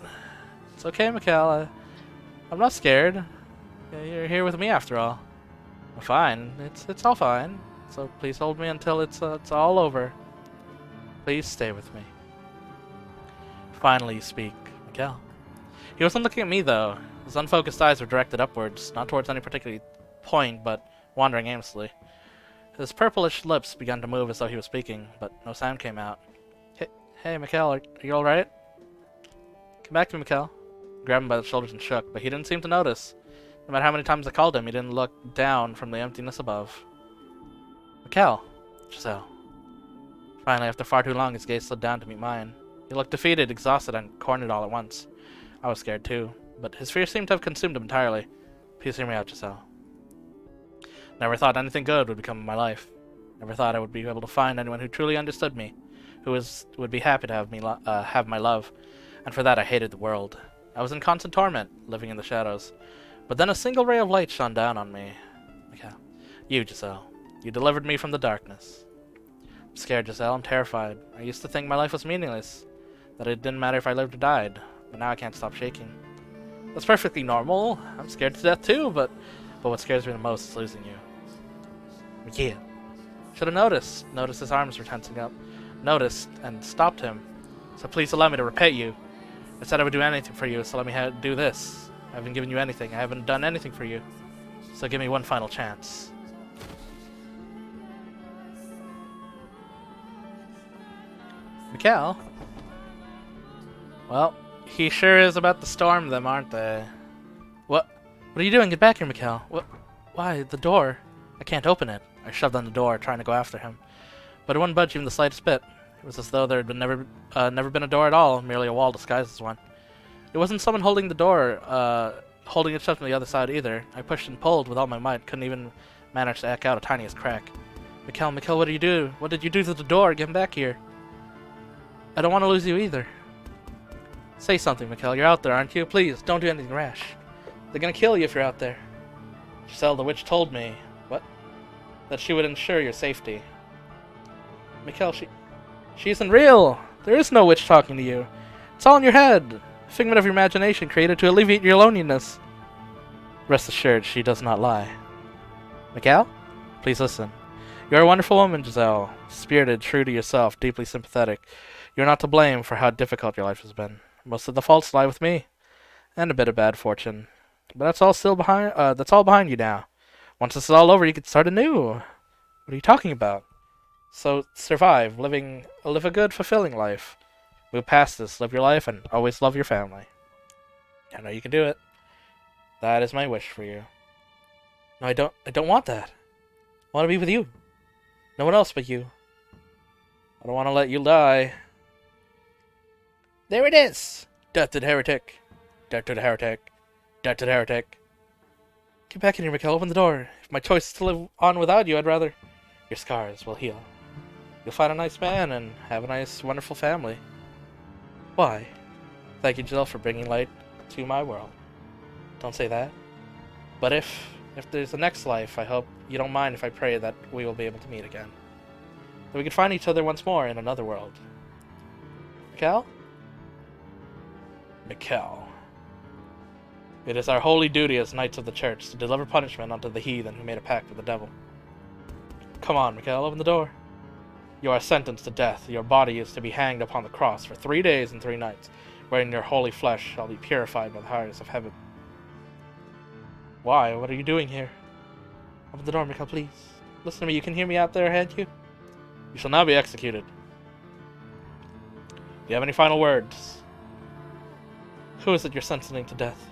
It's okay, Mikhail. I'm not scared. You're here with me after all. I'm fine. It's all fine. So please hold me until it's all over. Please stay with me. Finally you speak, Mikhail. He wasn't looking at me though. His unfocused eyes were directed upwards, not towards any particular point, but wandering aimlessly. His purplish lips began to move as though he was speaking, but no sound came out. Hey, Mikhail, are you alright? Come back to me, Mikhail. I grabbed him by the shoulders and shook, but he didn't seem to notice. No matter how many times I called him, he didn't look down from the emptiness above. Mikhail. Giselle. Finally, after far too long, his gaze slid down to meet mine. He looked defeated, exhausted, and cornered all at once. I was scared too, but his fear seemed to have consumed him entirely. Please hear me out, Giselle. Never thought anything good would become of my life. Never thought I would be able to find anyone who truly understood me, would be happy to have me have my love, and for that I hated the world. I was in constant torment, living in the shadows. But then a single ray of light shone down on me. Mikhail. You, Giselle. You delivered me from the darkness. I'm scared, Giselle. I'm terrified. I used to think my life was meaningless, that it didn't matter if I lived or died, but now I can't stop shaking. That's perfectly normal. I'm scared to death too, but what scares me the most is losing you. Mikhail. Should have noticed. Noticed his arms were tensing up. Noticed and stopped him. So please allow me to repay you. I said I would do anything for you, so let me do this. I haven't given you anything. I haven't done anything for you. So give me one final chance. Mikhail? Well, he sure is about to storm them, aren't they? What are you doing? Get back here, Mikhail. What? Why? The door. I can't open it. I shoved on the door, trying to go after him. But it wouldn't budge even the slightest bit. It was as though there had never been a door at all, merely a wall disguised as one. It wasn't someone holding the door, holding it shut from the other side either. I pushed and pulled with all my might, couldn't even manage to eke out a tiniest crack. Mikhail, what did you do? What did you do to the door? Get him back here. I don't want to lose you either. Say something, Mikhail. You're out there, aren't you? Please, don't do anything rash. They're gonna kill you if you're out there. Giselle, the witch, told me... What? That she would ensure your safety. Mikhail, she isn't real! There is no witch talking to you. It's all in your head. A figment of your imagination created to alleviate your loneliness. Rest assured, she does not lie. Mikhail? Please listen. You are a wonderful woman, Giselle. Spirited, true to yourself, deeply sympathetic. You're not to blame for how difficult your life has been. Most of the faults lie with me. And a bit of bad fortune. But that's all still behind that's all behind you now. Once this is all over, you can start anew. What are you talking about? So survive, live a good, fulfilling life. Move past this, live your life, and always love your family. I know you can do it. That is my wish for you. No, I don't want that. I want to be with you. No one else but you. I don't want to let you die. There it is! Death to the heretic. Death to the heretic. Death to the heretic. Get back in here, Mikhail. Open the door. If my choice is to live on without you, I'd rather... Your scars will heal. You'll find a nice man and have a nice, wonderful family. Why? Thank you, Jill, for bringing light to my world. Don't say that. But if there's a next life, I hope you don't mind if I pray that we will be able to meet again. That we can find each other once more in another world. Mikhail? Mikhail. It is our holy duty as knights of the church to deliver punishment unto the heathen who made a pact with the devil. Come on, Mikhail, open the door. You are sentenced to death. Your body is to be hanged upon the cross for 3 days and 3 nights, wherein your holy flesh shall be purified by the fires of heaven. Why? What are you doing here? Open the door, Mikhail, please. Listen to me. You can hear me out there, can't you? You shall now be executed. Do you have any final words? Who is it you're sentencing to death?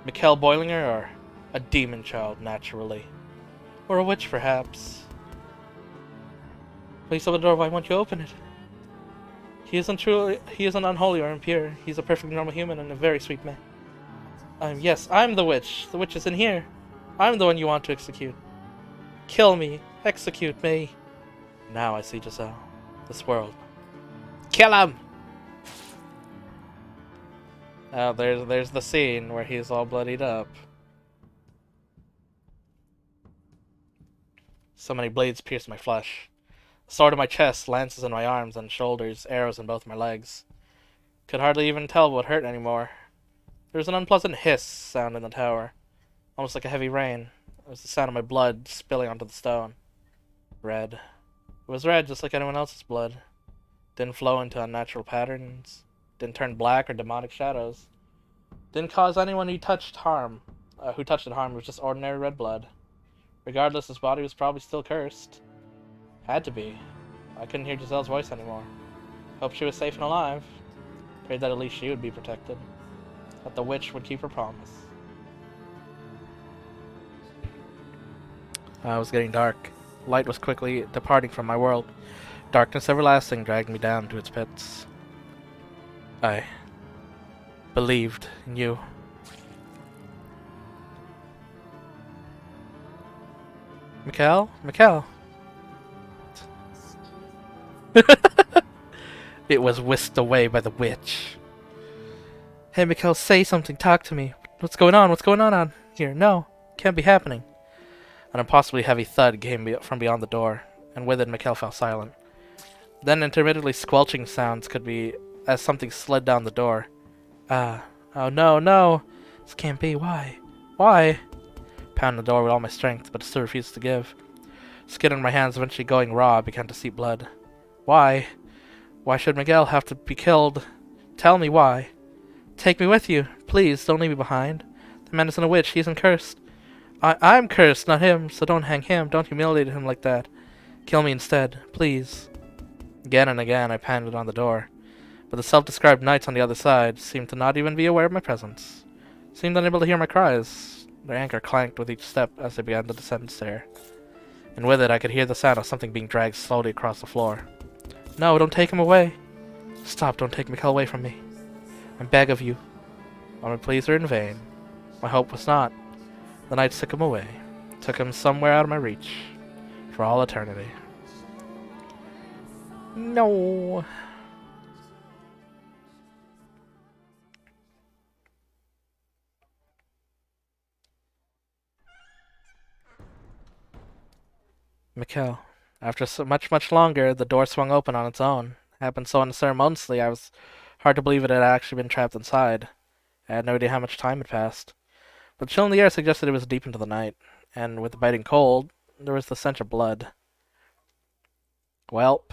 Mikhail Boilinger, or a demon child, naturally? Or a witch, perhaps? Please open the door. Why won't you open it? He isn't unholy or impure. He's a perfectly normal human and a very sweet man. Yes, I'm the witch. The witch is in here. I'm the one you want to execute. Kill me. Execute me. Now I see Giselle. This world. Kill him! Oh, there's the scene where he's all bloodied up. So many blades pierce my flesh. A sword in my chest, lances in my arms and shoulders, arrows in both my legs. Could hardly even tell what hurt anymore. There was an unpleasant hiss sound in the tower, almost like a heavy rain. It was the sound of my blood spilling onto the stone. Red. It was red just like anyone else's blood. Didn't flow into unnatural patterns. Didn't turn black or demonic shadows. Didn't cause anyone who touched it harm. It was just ordinary red blood. Regardless, his body was probably still cursed. Had to be. I couldn't hear Giselle's voice anymore. Hope she was safe and alive. Prayed that at least she would be protected. That the witch would keep her promise. It was getting dark. Light was quickly departing from my world. Darkness everlasting dragged me down to its pits. I believed in you. Mikhail? Mikhail? It was whisked away by the witch. Hey, Mikhail, say something. Talk to me. What's going on? What's going on here? No, can't be happening. An impossibly heavy thud came from beyond the door, and with it, Mikhail fell silent. Then intermittently squelching sounds could be as something slid down the door. Oh no, no! This can't be. Why? Why? Pounded the door with all my strength, but it still refused to give. Skin on my hands eventually going raw, began to seep blood. Why? Why should Miguel have to be killed? Tell me why. Take me with you. Please, don't leave me behind. The man isn't a witch. He isn't cursed. I'm cursed, not him, so don't hang him. Don't humiliate him like that. Kill me instead, please. Again and again I pounded on the door, but the self-described knights on the other side seemed to not even be aware of my presence. Seemed unable to hear my cries. Their anchor clanked with each step as they began to descend the stair. And with it I could hear the sound of something being dragged slowly across the floor. No, don't take him away. Stop, don't take Mikhail away from me. I beg of you. Want me to please her in vain? My hope was not. The nights took him away. Took him somewhere out of my reach. For all eternity. No. Mikkel. After so much longer, the door swung open on its own. It happened so unceremoniously, I was hard to believe it had actually been trapped inside. I had no idea how much time had passed. But the chill in the air suggested it was deep into the night, and with the biting cold, there was the stench of blood. Welp.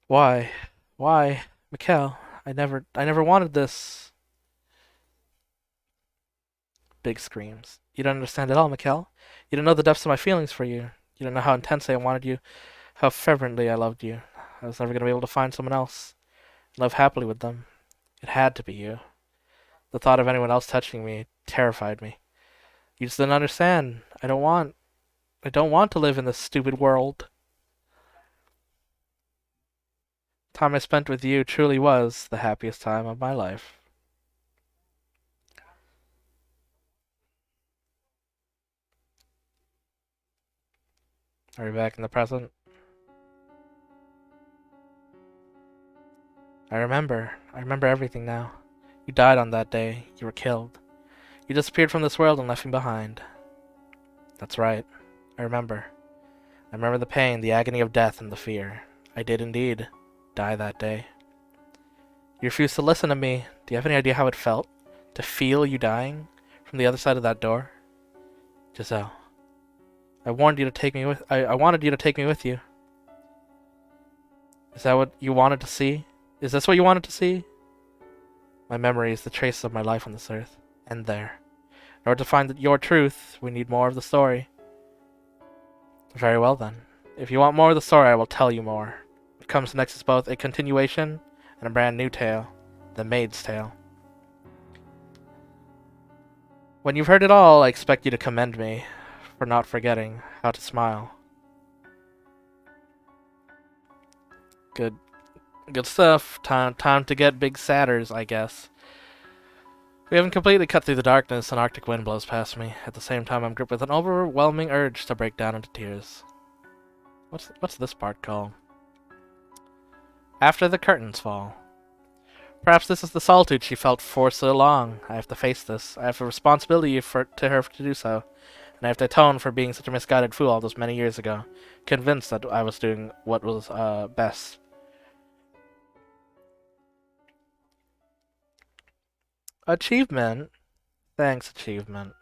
Why? Why? Mikkel, I never wanted this. Big screams. You don't understand at all, Mikkel. You don't know the depths of my feelings for you. You don't know how intensely I wanted you, how fervently I loved you. I was never going to be able to find someone else, and live happily with them. It had to be you. The thought of anyone else touching me terrified me. You just didn't understand. I don't want to live in this stupid world. The time I spent with you truly was the happiest time of my life. Are we back in the present? I remember everything now. You died on that day. You were killed. You disappeared from this world and left me behind. That's right. I remember. I remember the pain, the agony of death, and the fear. I did indeed die that day. You refused to listen to me. Do you have any idea how it felt? To feel you dying from the other side of that door? Giselle. I wanted you to take me with you. Is that what you wanted to see? Is this what you wanted to see? My memory is the traces of my life on this earth. End there. In order to find your truth, we need more of the story. Very well then. If you want more of the story, I will tell you more. What comes next is both a continuation and a brand new tale. The Maid's Tale. When you've heard it all, I expect you to commend me for not forgetting how to smile. Good stuff. Time to get big satyrs, I guess. We haven't completely cut through the darkness. An arctic wind blows past me. At the same time, I'm gripped with an overwhelming urge to break down into tears. What's this part called? After the curtains fall. Perhaps this is the solitude she felt for so long. I have to face this. I have a responsibility to her to do so. And I have to atone for being such a misguided fool all those many years ago. Convinced that I was doing what was best. Achievement? Thanks, achievement.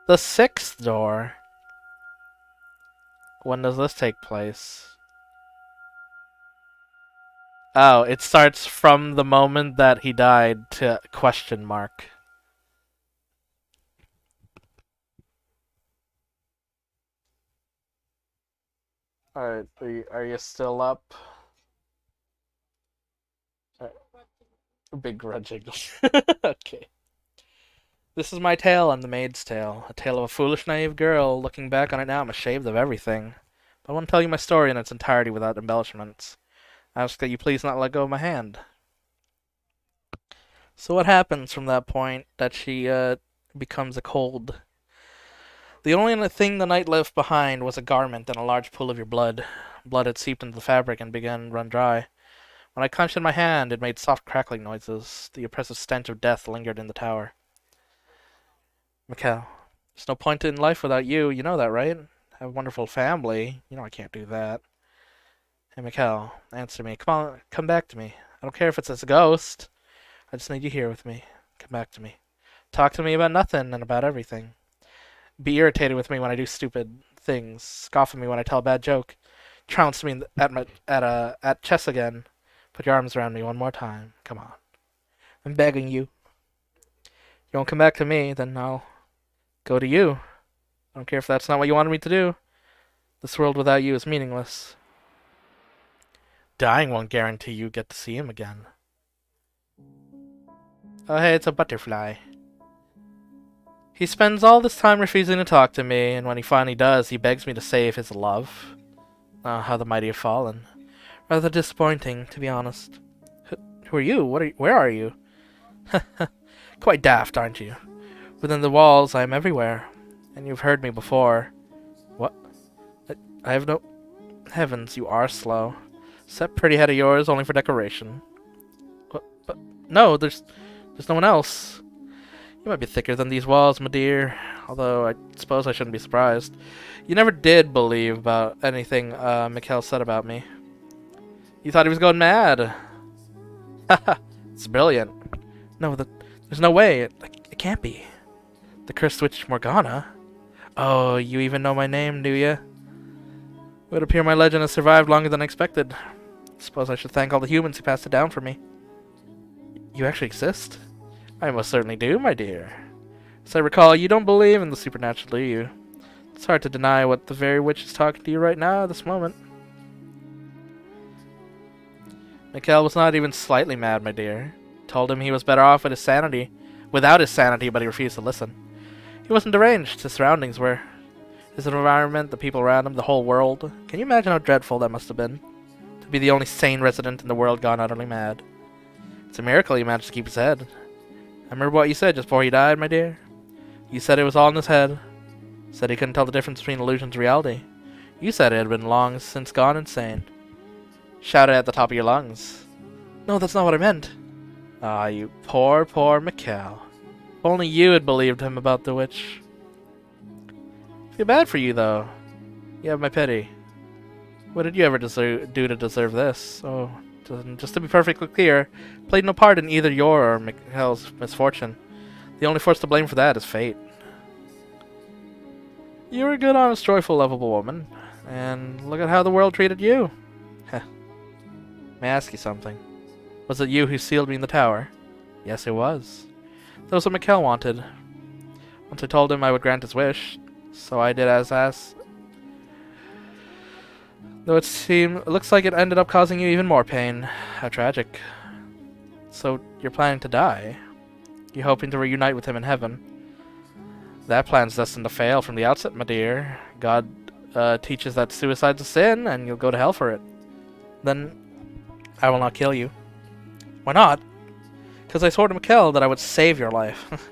The 6th door? When does this take place? Oh, it starts from the moment that he died to question mark. Alright, are you still up? Begrudging. Okay. This is my tale and the Maid's Tale. A tale of a foolish, naive girl. Looking back on it now, I'm ashamed of everything. But I want to tell you my story in its entirety without embellishments. I ask that you please not let go of my hand. So what happens from that point that she becomes a cold? The only thing the night left behind was a garment and a large pool of your blood. Blood had seeped into the fabric and began to run dry. When I clenched in my hand, it made soft crackling noises. The oppressive stench of death lingered in the tower. Mikkel, there's no point in life without you. You know that, right? Have a wonderful family. You know I can't do that. Hey, Mikkel, answer me. Come on, come back to me. I don't care if it's as a ghost. I just need you here with me. Come back to me. Talk to me about nothing and about everything. Be irritated with me when I do stupid things. Scoff at me when I tell a bad joke. Trounce me at chess again. Put your arms around me one more time. Come on. I'm begging you. You won't come back to me, then I'll go to you. I don't care if that's not what you wanted me to do. This world without you is meaningless. Dying won't guarantee you get to see him again. Oh hey, it's a butterfly. He spends all this time refusing to talk to me, and when he finally does, he begs me to save his love. Oh, how the mighty have fallen. Rather disappointing, to be honest. Who are you? Where are you? Quite daft, aren't you? Within the walls, I am everywhere. And you've heard me before. What? I have no... Heavens, you are slow. Is that pretty head of yours only for decoration? What? But no, there's no one else. You might be thicker than these walls, my dear. Although I suppose I shouldn't be surprised. You never did believe about anything Mikhail said about me. You thought he was going mad. Haha, it's brilliant. No, there's no way. It can't be. The cursed witch Morgana? Oh, you even know my name, do you? It would appear my legend has survived longer than expected. Suppose I should thank all the humans who passed it down for me. You actually exist? I most certainly do, my dear. As I recall, you don't believe in the supernatural, do you? It's hard to deny what the very witch is talking to you right now at this moment. Mikhail was not even slightly mad, my dear. Told him he was better off without his sanity, but he refused to listen. He wasn't deranged, his surroundings were. His environment, the people around him, the whole world. Can you imagine how dreadful that must have been? To be the only sane resident in the world gone utterly mad. It's a miracle he managed to keep his head. I remember what you said just before he died, my dear. You said it was all in his head. Said he couldn't tell the difference between illusions and reality. You said it had been long since gone insane. Shouted at the top of your lungs. No, that's not what I meant. Ah, you poor, poor Mikhail. If only you had believed him about the witch. Feel bad for you, though. You have my pity. What did you ever do to deserve this? Oh, just to be perfectly clear, played no part in either your or Mikhail's misfortune. The only force to blame for that is fate. You were a good, honest, joyful, lovable woman. And look at how the world treated you. Heh. May I ask you something? Was it you who sealed me in the tower? Yes, it was. That was what Mikhail wanted. Once I told him I would grant his wish, so I did as asked. Though it looks like it ended up causing you even more pain. How tragic. So, you're planning to die? You're hoping to reunite with him in heaven? That plan's destined to fail from the outset, my dear. God teaches that suicide's a sin, and you'll go to hell for it. Then, I will not kill you. Why not? Because I swore to Mikhail that I would save your life.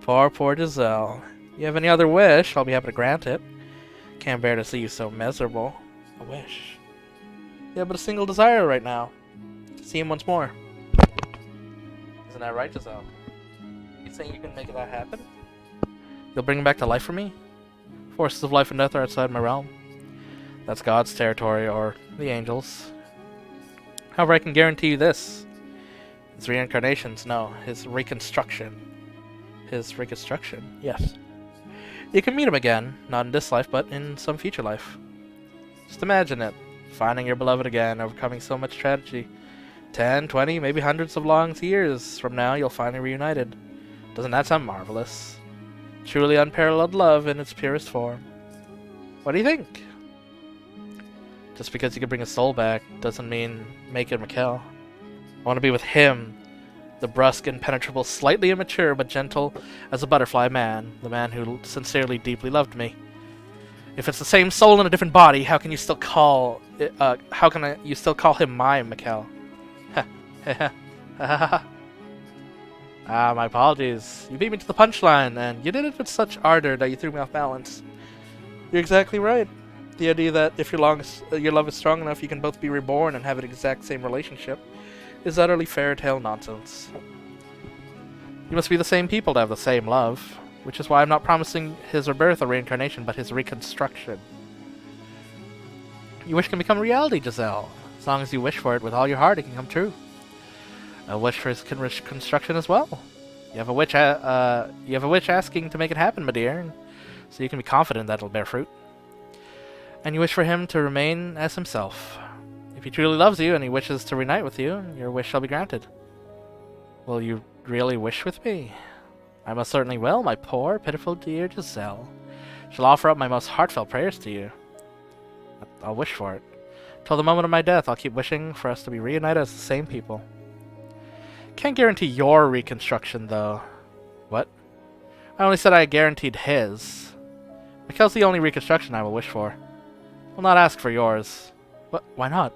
Poor, poor Giselle. You have any other wish, I'll be happy to grant it. Can't bear to see you so miserable. A wish. You have but a single desire right now. To see him once more. Isn't that right, Giselle? You think you can make that happen? You'll bring him back to life for me? Forces of life and death are outside my realm. That's God's territory, or the angels. However, I can guarantee you this. His reincarnations, no. His reconstruction. His reconstruction, yes. You can meet him again, not in this life, but in some future life. Just imagine it. Finding your beloved again, overcoming so much tragedy. 10, 20, maybe hundreds of long years from now, you'll finally reunited. Doesn't that sound marvelous? Truly unparalleled love in its purest form. What do you think? Just because you can bring his soul back doesn't mean make it Mikhail. I want to be with him, the brusque, impenetrable, slightly immature, but gentle as a butterfly man, the man who sincerely, deeply loved me. If it's the same soul in a different body, how can you still call you still call him my Mikhail? My apologies. You beat me to the punchline, and you did it with such ardor that you threw me off balance. You're exactly right. The idea that if your love is strong enough, you can both be reborn and have an exact same relationship is utterly fairy tale nonsense. You must be the same people to have the same love, which is why I'm not promising his rebirth or reincarnation, but his reconstruction. Your wish can become reality, Giselle. As long as you wish for it with all your heart, it can come true. A wish for his reconstruction as well. You have a wish asking to make it happen, my dear, so you can be confident that it'll bear fruit. And you wish for him to remain as himself. If he truly loves you and he wishes to reunite with you, your wish shall be granted. Will you really wish with me? I most certainly will, my poor, pitiful dear Giselle. Shall offer up my most heartfelt prayers to you. I'll wish for it. Till the moment of my death, I'll keep wishing for us to be reunited as the same people. Can't guarantee your reconstruction, though. What? I only said I guaranteed his. Mikhail's the only reconstruction I will wish for. Will not ask for yours. What? Why not?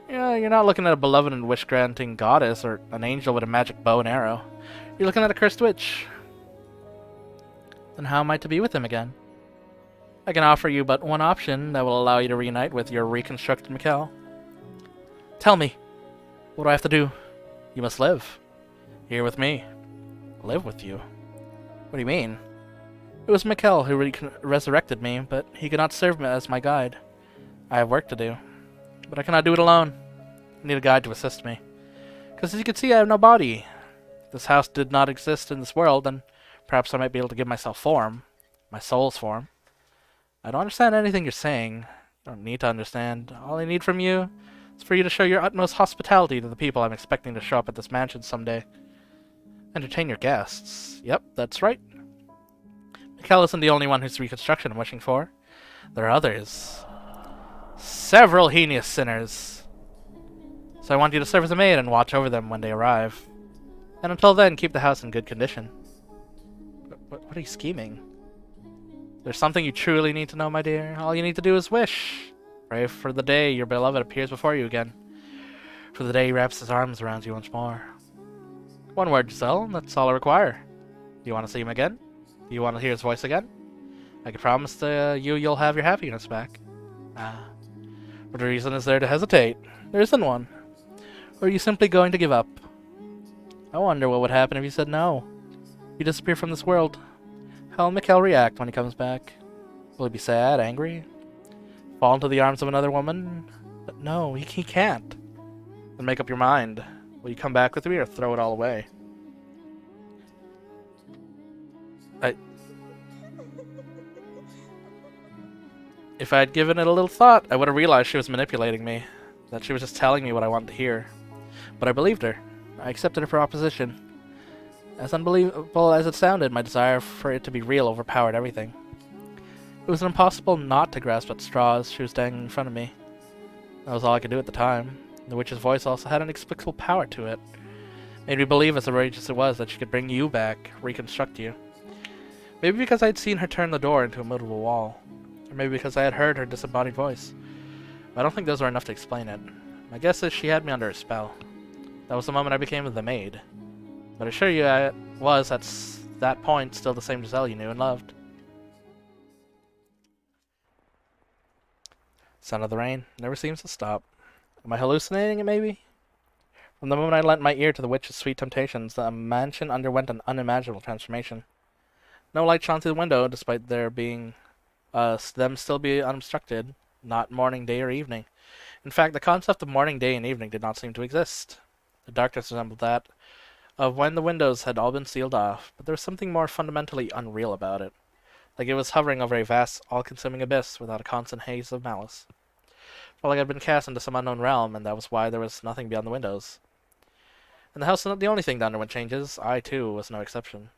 Yeah, you're not looking at a beloved and wish-granting goddess or an angel with a magic bow and arrow. You're looking at a cursed witch. Then how am I to be with him again? I can offer you but one option that will allow you to reunite with your reconstructed Mikkel. Tell me, what do I have to do? You must live. Here with me. Live with you? What do you mean? It was Mikkel who resurrected me, but he could not serve me as my guide. I have work to do, but I cannot do it alone. I need a guide to assist me. Because as you can see, I have no body. If this house did not exist in this world, then perhaps I might be able to give myself form. My soul's form. I don't understand anything you're saying. I don't need to understand. All I need from you is for you to show your utmost hospitality to the people I'm expecting to show up at this mansion someday. Entertain your guests. Yep, that's right. Mikkel isn't the only one whose reconstruction I'm wishing for. There are others. Several heinous sinners. So I want you to serve as a maid and watch over them when they arrive. And until then, keep the house in good condition. What are you scheming? There's something you truly need to know, my dear. All you need to do is wish. Pray for the day your beloved appears before you again. For the day he wraps his arms around you once more. One word, Giselle. That's all I require. Do you want to see him again? Do you want to hear his voice again? I can promise you'll have your happiness back. Ah. What reason is there to hesitate? There isn't one. Or are you simply going to give up? I wonder what would happen if you said no. You disappear from this world. How will Mikkel react when he comes back? Will he be sad, angry? Fall into the arms of another woman? But no, he can't. Then make up your mind. Will you come back with me or throw it all away? If I had given it a little thought, I would have realized she was manipulating me. That she was just telling me what I wanted to hear. But I believed her. I accepted her proposition. As unbelievable as it sounded, my desire for it to be real overpowered everything. It was impossible not to grasp at straws she was dangling in front of me. That was all I could do at the time. The witch's voice also had an inexplicable power to it. Made me believe, as outrageous as it was, that she could bring you back, reconstruct you. Maybe because I had seen her turn the door into a movable wall. Or maybe because I had heard her disembodied voice. But I don't think those were enough to explain it. My guess is she had me under a spell. That was the moment I became the maid. But I assure you I was, at that point, still the same Giselle you knew and loved. Sound of the rain never seems to stop. Am I hallucinating it, maybe? From the moment I lent my ear to the witch's sweet temptations, the mansion underwent an unimaginable transformation. No light shone through the window, despite there being them still be unobstructed, not morning, day, or evening. In fact, the concept of morning, day, and evening did not seem to exist. The darkness resembled that of when the windows had all been sealed off, but there was something more fundamentally unreal about it, like it was hovering over a vast, all-consuming abyss without a constant haze of malice. Felt like I'd been cast into some unknown realm, and that was why there was nothing beyond the windows. And the house was not the only thing that underwent changes. I, too, was no exception.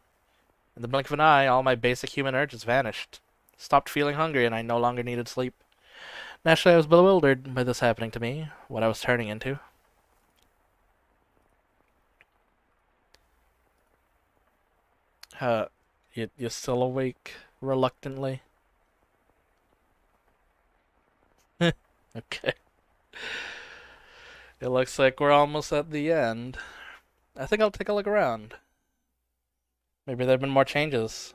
In the blink of an eye, all my basic human urges vanished. Stopped feeling hungry, and I no longer needed sleep. Naturally, I was bewildered by this happening to me, what I was turning into. You're still awake, reluctantly? Okay. It looks like we're almost at the end. I think I'll take a look around. Maybe there have been more changes.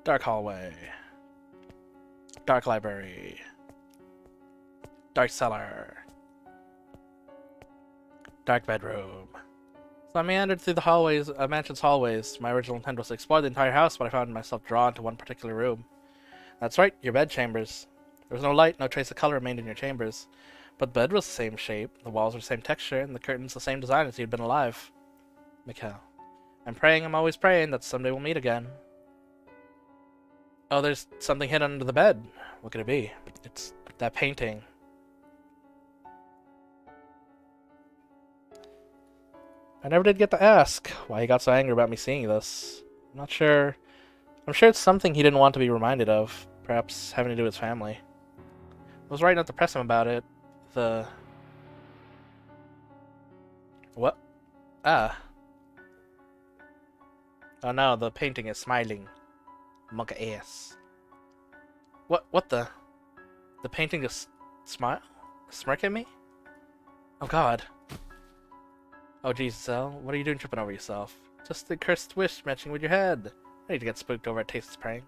Dark hallway. Dark library. Dark cellar. Dark bedroom. So I meandered through the hallways, mansion's hallways. My original intent was to explore the entire house, but I found myself drawn to one particular room. That's right, your bed chambers. There was no light, no trace of color remained in your chambers. But the bed was the same shape, the walls were the same texture, and the curtains the same design as you'd been alive. Mikkel. I'm always praying that someday we'll meet again. Oh, there's something hidden under the bed. What could it be? It's that painting. I never did get to ask why he got so angry about me seeing this. I'm not sure. I'm sure it's something he didn't want to be reminded of. Perhaps having to do with his family. I was right not to press him about it. What? Ah. Oh no, the painting is smiling. Monka ass. What the? The painting just Smile? Smirk at me? Oh god. Oh Jesus, El. What are you doing tripping over yourself? Just the cursed wish matching with your head. I need to get spooked over at Taste's prank.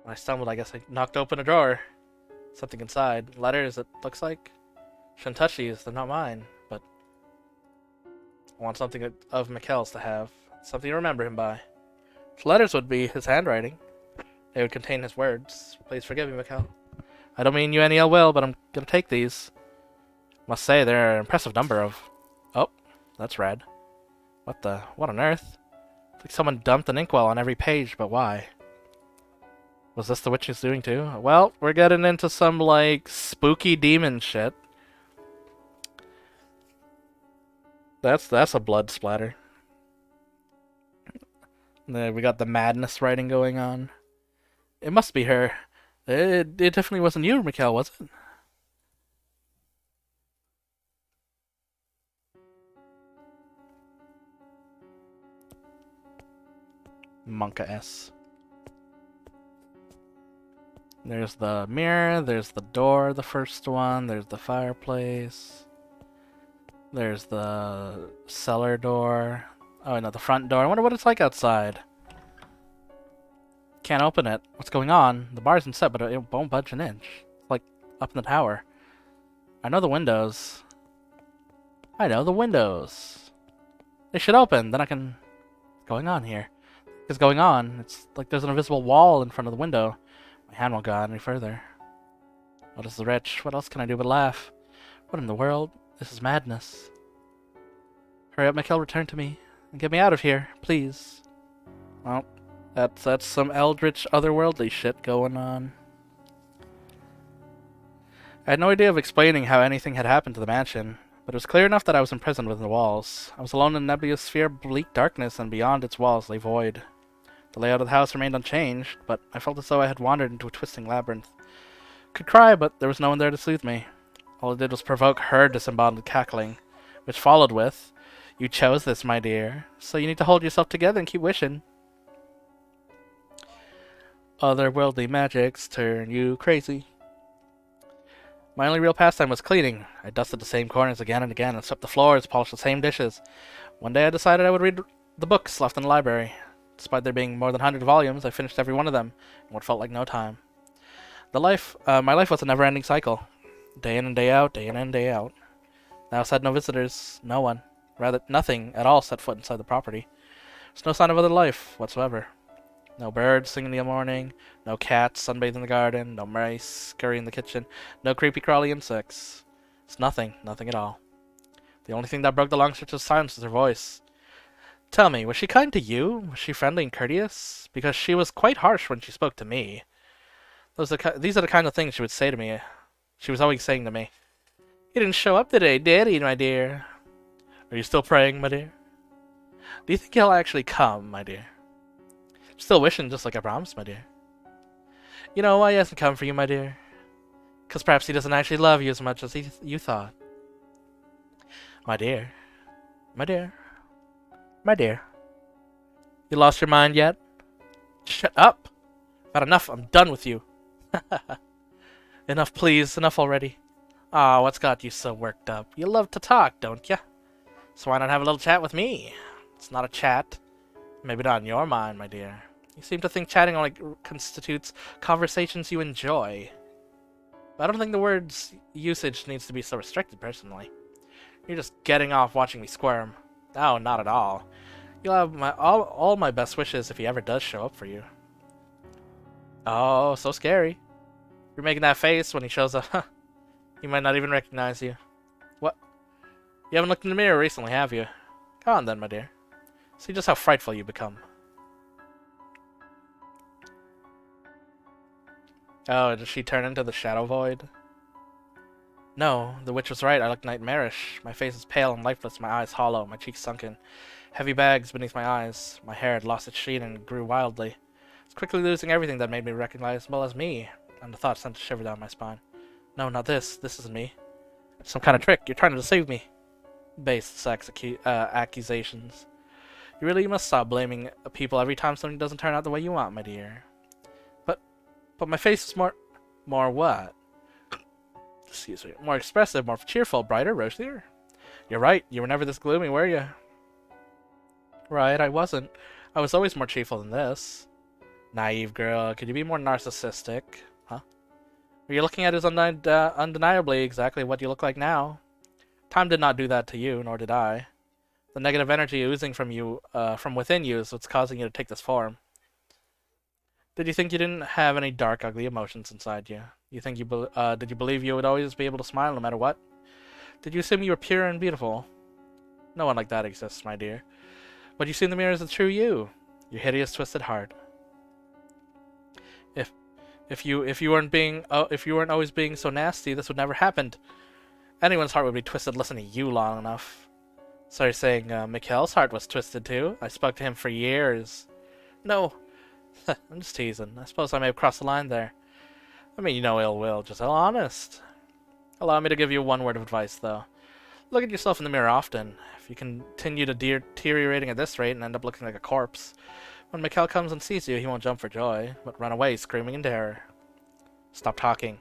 When I stumbled, I guess I knocked open a drawer. Something inside. Letters, it looks like. Shouldn't touch these, they're not mine. But I want something of Mikhail's to have. Something to remember him by. The letters would be his handwriting. They would contain his words. Please forgive me, Mikhail. I don't mean you any ill will, but I'm gonna take these. Must say, they're an impressive number of... Oh, that's red. What on earth? It's like someone dumped an inkwell on every page, but why? Was this the witch is doing too? Well, we're getting into some, like, spooky demon shit. That's a blood splatter. There, we got the madness writing going on. It must be her. It definitely wasn't you, Mikhail, was it? Monka S. There's the mirror, there's the door, the first one, there's the fireplace. There's the cellar door. Oh, no, the front door. I wonder what it's like outside. Can't open it. What's going on? The bar isn't set, but it won't budge an inch. It's like up in the tower. I know the windows. I know the windows. They should open. Then I can... What's going on here? What's going on? It's like there's an invisible wall in front of the window. My hand won't go out any further. What is the rich? What else can I do but laugh? What in the world? This is madness. Hurry up, Mikhail, return to me. And get me out of here, please. Well, that's some eldritch, otherworldly shit going on. I had no idea of explaining how anything had happened to the mansion, but it was clear enough that I was imprisoned within the walls. I was alone in a nebulous sphere of bleak darkness, and beyond its walls lay void. The layout of the house remained unchanged, but I felt as though I had wandered into a twisting labyrinth. Could cry, but there was no one there to soothe me. All it did was provoke her disembodied cackling, which followed with, "You chose this, my dear, so you need to hold yourself together and keep wishing." Otherworldly magics turn you crazy. My only real pastime was cleaning. I dusted the same corners again and again and swept the floors, polished the same dishes. One day I decided I would read the books left in the library. Despite there being more than 100 volumes, I finished every one of them in what felt like no time. My life was a never-ending cycle. Day in and day out, day in and day out. The house had no visitors, no one. Rather, nothing at all set foot inside the property. There's no sign of other life whatsoever. No birds singing in the morning, no cats sunbathing in the garden, no mice scurrying in the kitchen, no creepy crawly insects. It's nothing at all. The only thing that broke the long stretch of silence was her voice. Tell me, was she kind to you? Was she friendly and courteous? Because she was quite harsh when she spoke to me. These are the kind of things she would say to me. She was always saying to me, "You didn't show up today, did he, my dear? Are you still praying, my dear? Do you think he'll actually come, my dear? Still wishing just like I promised, my dear. You know why he hasn't come for you, my dear? Because perhaps he doesn't actually love you as much as you thought. My dear. My dear. My dear. You lost your mind yet? Shut up! I've had enough. I'm done with you. Enough, please. Enough already. Aw, what's got you so worked up? You love to talk, don't ya? So why not have a little chat with me? It's not a chat. Maybe not in your mind, my dear. You seem to think chatting only constitutes conversations you enjoy. But I don't think the word's usage needs to be so restricted, personally. You're just getting off watching me squirm. No, not at all. You'll have all my best wishes if he ever does show up for you. Oh, so scary. You're making that face when he shows up. He might not even recognize you. What? You haven't looked in the mirror recently, have you? Come on then, my dear. See just how frightful you become. Oh, does she turn into the Shadow Void? No, the witch was right. I look nightmarish. My face is pale and lifeless, my eyes hollow, my cheeks sunken. Heavy bags beneath my eyes. My hair had lost its sheen and grew wildly. I was quickly losing everything that made me recognizable as me, and the thought sent a shiver down my spine. No, not this. This isn't me. It's some kind of trick. You're trying to deceive me. Base accusations. You really must stop blaming people every time something doesn't turn out the way you want, my dear. But my face is more what? excuse me, more expressive, more cheerful, brighter, rosier. You're right. You were never this gloomy, were you? Right, I wasn't. I was always more cheerful than this. Naive girl, could you be more narcissistic? Huh? What you're looking at is undeniably exactly what you look like now. Time did not do that to you, nor did I. The negative energy oozing from you, from within you, is what's causing you to take this form. Did you think you didn't have any dark, ugly emotions inside you? Did you believe you would always be able to smile no matter what? Did you assume you were pure and beautiful? No one like that exists, my dear. What you see in the mirror is the true you. Your hideous, twisted heart. If you weren't always being so nasty, this would never happen. Anyone's heart would be twisted listening to you long enough. Sorry, saying Mikhail's heart was twisted too. I spoke to him for years. No, I'm just teasing. I suppose I may have crossed the line there. I mean, you know ill will, just honest. Allow me to give you one word of advice, though. Look at yourself in the mirror often. If you continue to deteriorating at this rate and end up looking like a corpse, when Mikhail comes and sees you, he won't jump for joy, but run away screaming in terror. Stop talking.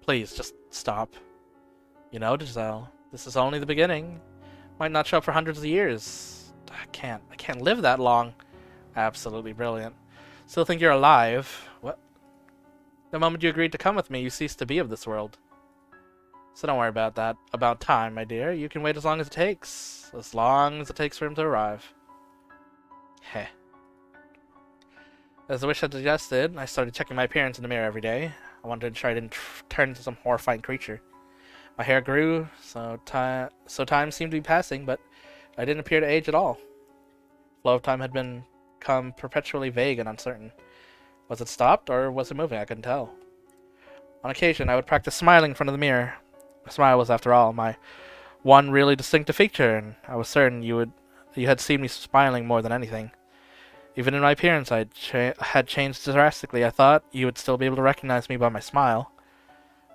Please, just stop. You know, Giselle, this is only the beginning. Might not show up for hundreds of years. I can't live that long. Absolutely brilliant. Still think you're alive. What? The moment you agreed to come with me, you ceased to be of this world. So don't worry about that. About time, my dear. You can wait as long as it takes. As long as it takes for him to arrive. Heh. As the wish had suggested, I started checking my appearance in the mirror every day. I wanted to ensure I didn't turn into some horrifying creature. My hair grew, so time seemed to be passing, but I didn't appear to age at all. The flow of time had become perpetually vague and uncertain. Was it stopped, or was it moving? I couldn't tell. On occasion, I would practice smiling in front of the mirror. A smile was, after all, my one really distinctive feature, and I was certain you had seen me smiling more than anything. Even in my appearance, I had changed drastically. I thought you would still be able to recognize me by my smile.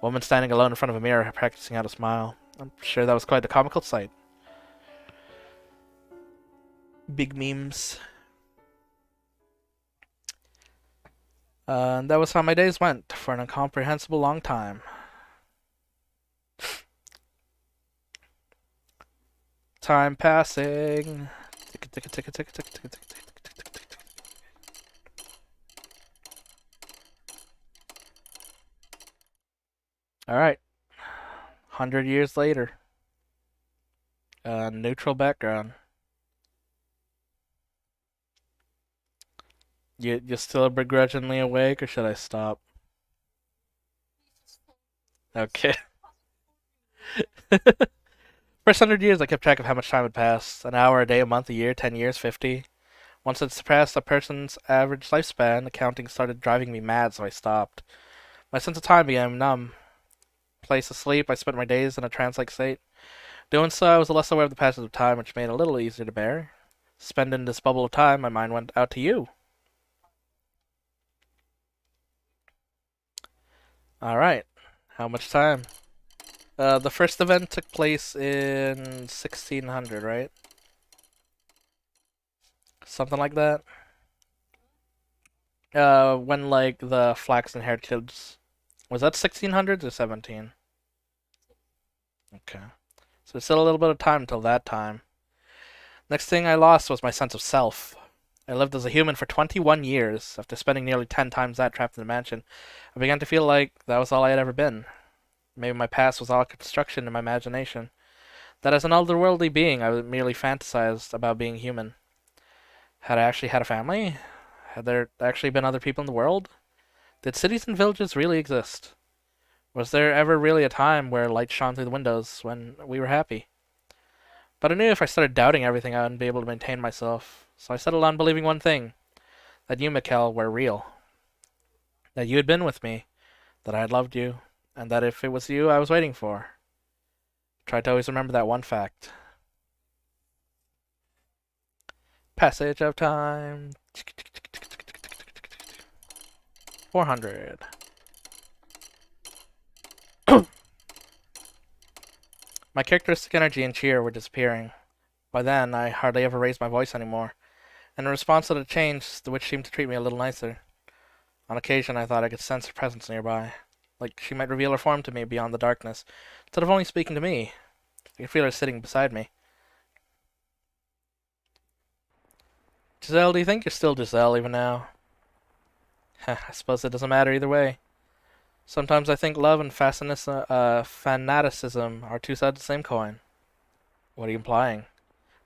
A woman standing alone in front of a mirror practicing how to smile. I'm sure that was quite a comical sight. Big memes. And that was how my days went for an incomprehensible long time. Time passing. Tick, tick, tick, tick, tick, tick, tick, tick. Alright. 100 years later. Neutral background. You're still begrudgingly awake, or should I stop? Okay. First 100 years, I kept track of how much time had passed. An hour, a day, a month, a year, 10 years, 50. Once it surpassed a person's average lifespan, the counting started driving me mad, so I stopped. My sense of time became numb. Place asleep, I spent my days in a trance-like state. Doing so, I was less aware of the passage of time, which made it a little easier to bear. Suspended in this bubble of time, my mind went out to you. Alright. How much time? The first event took place in 1600, right? Something like that. When, like, the flaxen-haired kids... Was that 1600s or 17? Okay. So there's still a little bit of time until that time. Next thing I lost was my sense of self. I lived as a human for 21 years. After spending nearly 10 times that trapped in the mansion, I began to feel like that was all I had ever been. Maybe my past was all a construction in my imagination. That as an otherworldly being, I merely fantasized about being human. Had I actually had a family? Had there actually been other people in the world? Did cities and villages really exist? Was there ever really a time where light shone through the windows when we were happy? But I knew if I started doubting everything, I wouldn't be able to maintain myself. So I settled on believing one thing. That you, Mikhail, were real. That you had been with me. That I had loved you. And that if it was you I was waiting for. Tried to always remember that one fact. Passage of time. 400. My characteristic energy and cheer were disappearing. By then, I hardly ever raised my voice anymore, and in response to the change, the witch seemed to treat me a little nicer. On occasion, I thought I could sense her presence nearby. Like she might reveal her form to me beyond the darkness, instead of only speaking to me. I can feel her sitting beside me. Giselle, do you think you're still Giselle even now? I suppose it doesn't matter either way. Sometimes I think love and fanaticism are two sides of the same coin. What are you implying?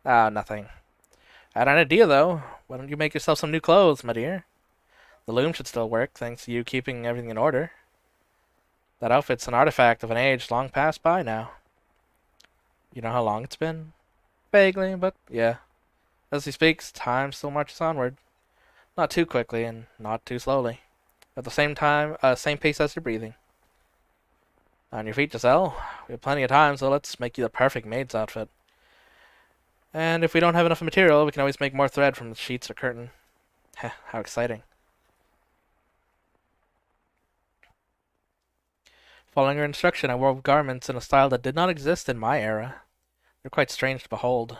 Ah, nothing. I had an idea, though. Why don't you make yourself some new clothes, my dear? The loom should still work, thanks to you keeping everything in order. That outfit's an artifact of an age long past by now. You know how long it's been? Vaguely, but yeah. As he speaks, time still marches onward. Not too quickly and not too slowly. At the same time, same pace as you're breathing. On your feet, Giselle. We have plenty of time, so let's make you the perfect maid's outfit. And if we don't have enough material, we can always make more thread from the sheets or curtain. Heh, how exciting. Following her instruction, I wove garments in a style that did not exist in my era. They're quite strange to behold.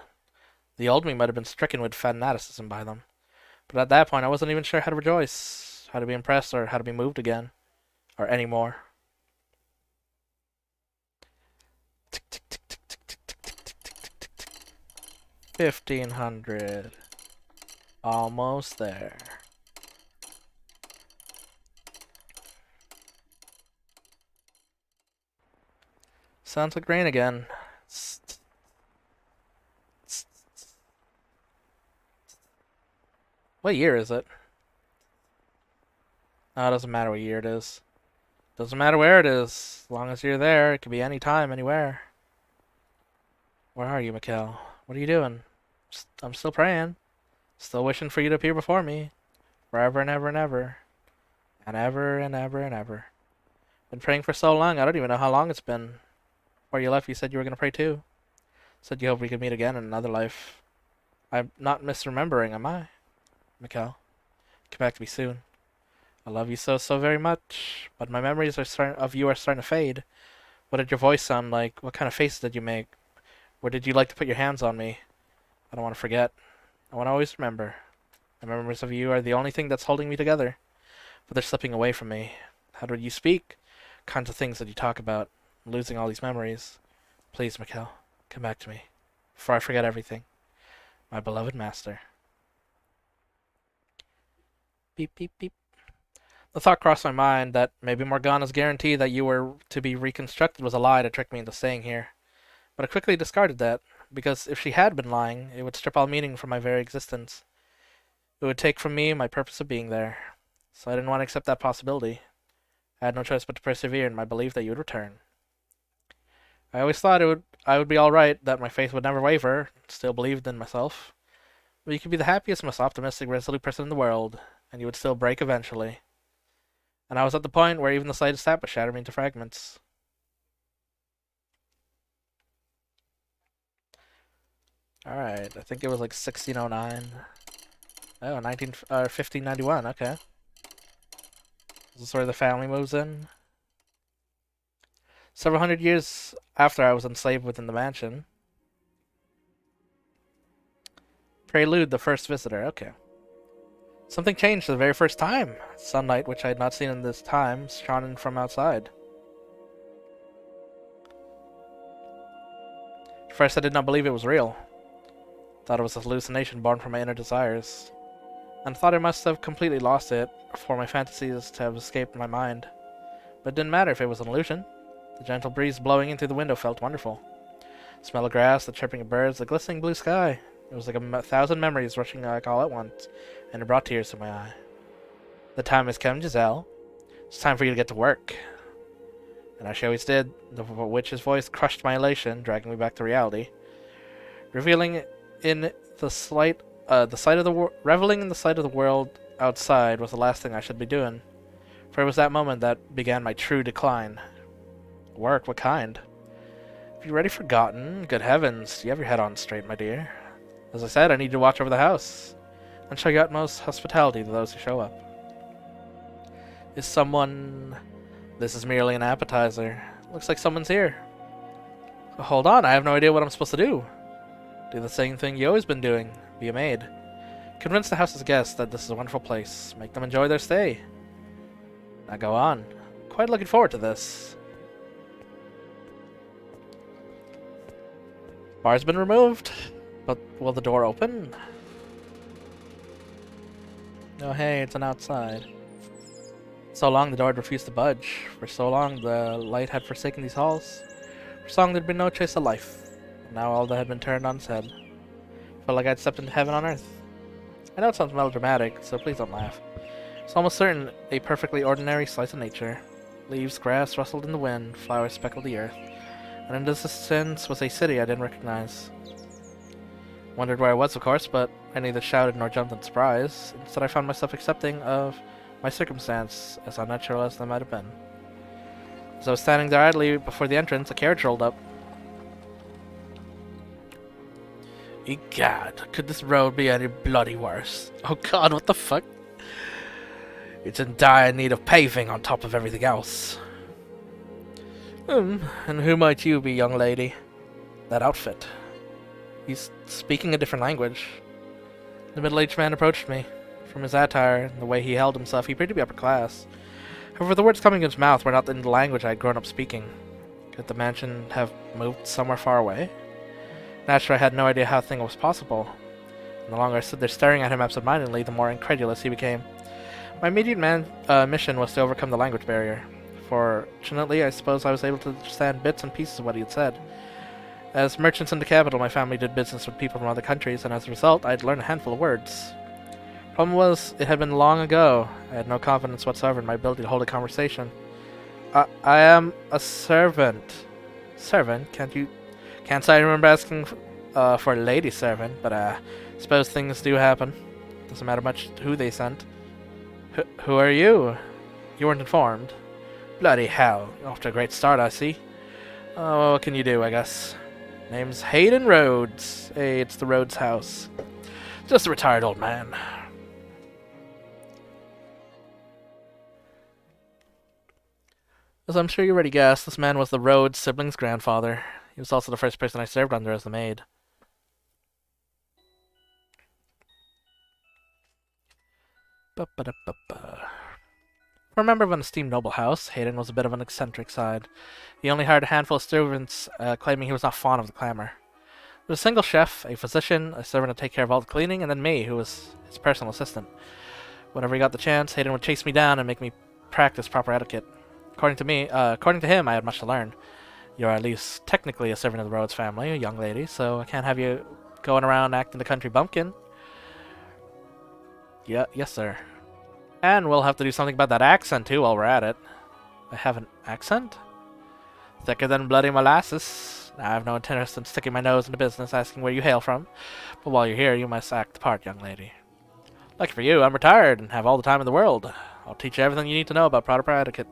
The old me might have been stricken with fanaticism by them. But at that point, I wasn't even sure how to rejoice, how to be impressed, or how to be moved again. Or anymore. 1500. Almost there. Sounds like rain again. What year is it? Oh, it doesn't matter what year it is. Doesn't matter where it is. As long as you're there, it could be any time, anywhere. Where are you, Mikkel? What are you doing? I'm still praying. Still wishing for you to appear before me. Forever and ever and ever. And ever and ever and ever. Been praying for so long, I don't even know how long it's been. Before you left, you said you were going to pray too. Said you hope we could meet again in another life. I'm not misremembering, am I? Mikkel, come back to me soon. I love you so, so very much, but my memories of you are starting to fade. What did your voice sound like? What kind of faces did you make? Where did you like to put your hands on me? I don't want to forget. I want to always remember. The memories of you are the only thing that's holding me together, but they're slipping away from me. How do you speak? Kinds of things that you talk about. I'm losing all these memories. Please, Mikkel, come back to me, before I forget everything. My beloved master. Beep, beep, beep. The thought crossed my mind that maybe Morgana's guarantee that you were to be reconstructed was a lie to trick me into staying here. But I quickly discarded that, because if she had been lying, it would strip all meaning from my very existence. It would take from me my purpose of being there. So I didn't want to accept that possibility. I had no choice but to persevere in my belief that you would return. I always thought I would be alright, that my faith would never waver, still believed in myself. But you could be the happiest, most optimistic, resolute person in the world, and you would still break eventually. And I was at the point where even the slightest step would shatter me into fragments. Alright, I think it was like 1609. Oh, 1591, okay. This is where the family moves in. Several hundred years after I was enslaved within the mansion. Prelude, the first visitor, okay. Something changed for the very first time. Sunlight, which I had not seen in this time, shone in from outside. At first I did not believe it was real. Thought it was a hallucination born from my inner desires. And thought I must have completely lost it, for my fantasies to have escaped my mind. But it didn't matter if it was an illusion. The gentle breeze blowing in through the window felt wonderful. The smell of grass, the chirping of birds, the glistening blue sky. It was like a thousand memories rushing like all at once, and it brought tears to my eye. The time has come, Giselle. It's time for you to get to work. And as she always did, the witch's voice crushed my elation, dragging me back to reality. Reveling in the sight of reveling in the sight of the world outside was the last thing I should be doing, for it was that moment that began my true decline. Work? What kind? Have you already forgotten? Good heavens, you have your head on straight, my dear. As I said, I need you to watch over the house, and show your utmost hospitality to those who show up. Is someone... This is merely an appetizer. Looks like someone's here. Hold on, I have no idea what I'm supposed to do. Do the same thing you always been doing. Be a maid. Convince the house's guests that this is a wonderful place. Make them enjoy their stay. Now go on. quite looking forward to this. Bar's been removed, but will the door open? Oh hey, it's an outside. So long the door had refused to budge. For so long the light had forsaken these halls. For so long there'd been no trace of life. Now all that had been turned on its head. Felt like I'd stepped into heaven on earth. I know it sounds melodramatic, so please don't laugh. It's almost certain a perfectly ordinary slice of nature. Leaves, grass rustled in the wind, flowers speckled the earth. And in this distance was a city I didn't recognize. Wondered where I was, of course, but I neither shouted nor jumped in surprise. Instead, I found myself accepting of my circumstance, as unnatural as they might have been. As I was standing there idly before the entrance, a carriage rolled up. Egad, could this road be any bloody worse? Oh god, what the fuck? It's in dire need of paving on top of everything else. And who might you be, young lady? That outfit. He's speaking a different language. The middle-aged man approached me. From his attire and the way he held himself, he appeared to be upper class. However, the words coming in his mouth were not in the language I had grown up speaking. Could the mansion have moved somewhere far away? Naturally, I had no idea how a thing was possible. And the longer I stood there staring at him absent-mindedly, the more incredulous he became. My immediate mission was to overcome the language barrier. Fortunately, I suppose I was able to understand bits and pieces of what he had said. As merchants in the capital, my family did business with people from other countries, and as a result, I had learned a handful of words. Problem was, it had been long ago. I had no confidence whatsoever in my ability to hold a conversation. I am a servant. Servant? Can't say I remember asking for a lady servant, but suppose things do happen. Doesn't matter much who they sent. Who are you? You weren't informed. Bloody hell. Off to a great start, I see. Oh, what can you do, I guess? Name's Hayden Rhodes. Hey, it's the Rhodes house. Just a retired old man. As I'm sure you already guessed, this man was the Rhodes siblings' grandfather. He was also the first person I served under as the maid. Ba-ba-da-ba-ba. For a member of an esteemed noble house, Hayden was a bit of an eccentric side. He only hired a handful of servants, claiming he was not fond of the clamor. There was a single chef, a physician, a servant to take care of all the cleaning, and then me, who was his personal assistant. Whenever he got the chance, Hayden would chase me down and make me practice proper etiquette. According to him, I had much to learn. You're at least technically a servant of the Rhodes family, a young lady, so I can't have you going around acting the country bumpkin. Yeah, yes, sir. And we'll have to do something about that accent, too, while we're at it. I have an accent? Thicker than bloody molasses. I have no interest in sticking my nose into business asking where you hail from, but while you're here, you must act the part, young lady. Lucky for you, I'm retired and have all the time in the world. I'll teach you everything you need to know about proper etiquette.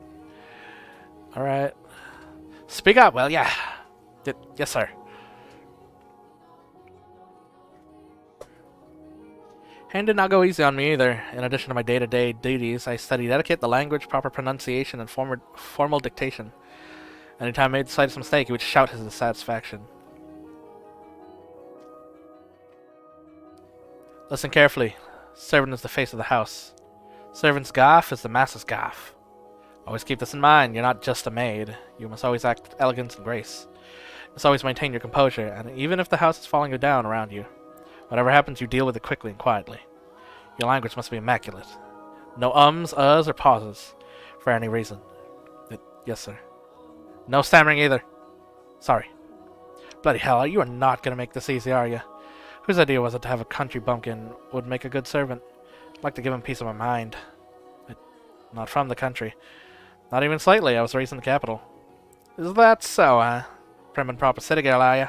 Alright. Speak up, well, yeah. Yes, sir. Hayden did not go easy on me either. In addition to my day-to-day duties, I studied etiquette, the language, proper pronunciation, and formal dictation. Anytime I made the slightest mistake, he would shout his dissatisfaction. Listen carefully. Servant is the face of the house. Servant's gaff is the master's gaff. Always keep this in mind. You're not just a maid. You must always act with elegance and grace. You must always maintain your composure, and even if the house is falling down around you, whatever happens, you deal with it quickly and quietly. Your language must be immaculate. No ums, uhs, or pauses for any reason. Yes, sir. No stammering either. Sorry. Bloody hell, you are not going to make this easy, are you? Whose idea was it to have a country bumpkin would make a good servant? I'd like to give him peace of my mind. But not from the country. Not even slightly. I was raised in the capital. Is that so, huh? Prim and proper city girl, are you?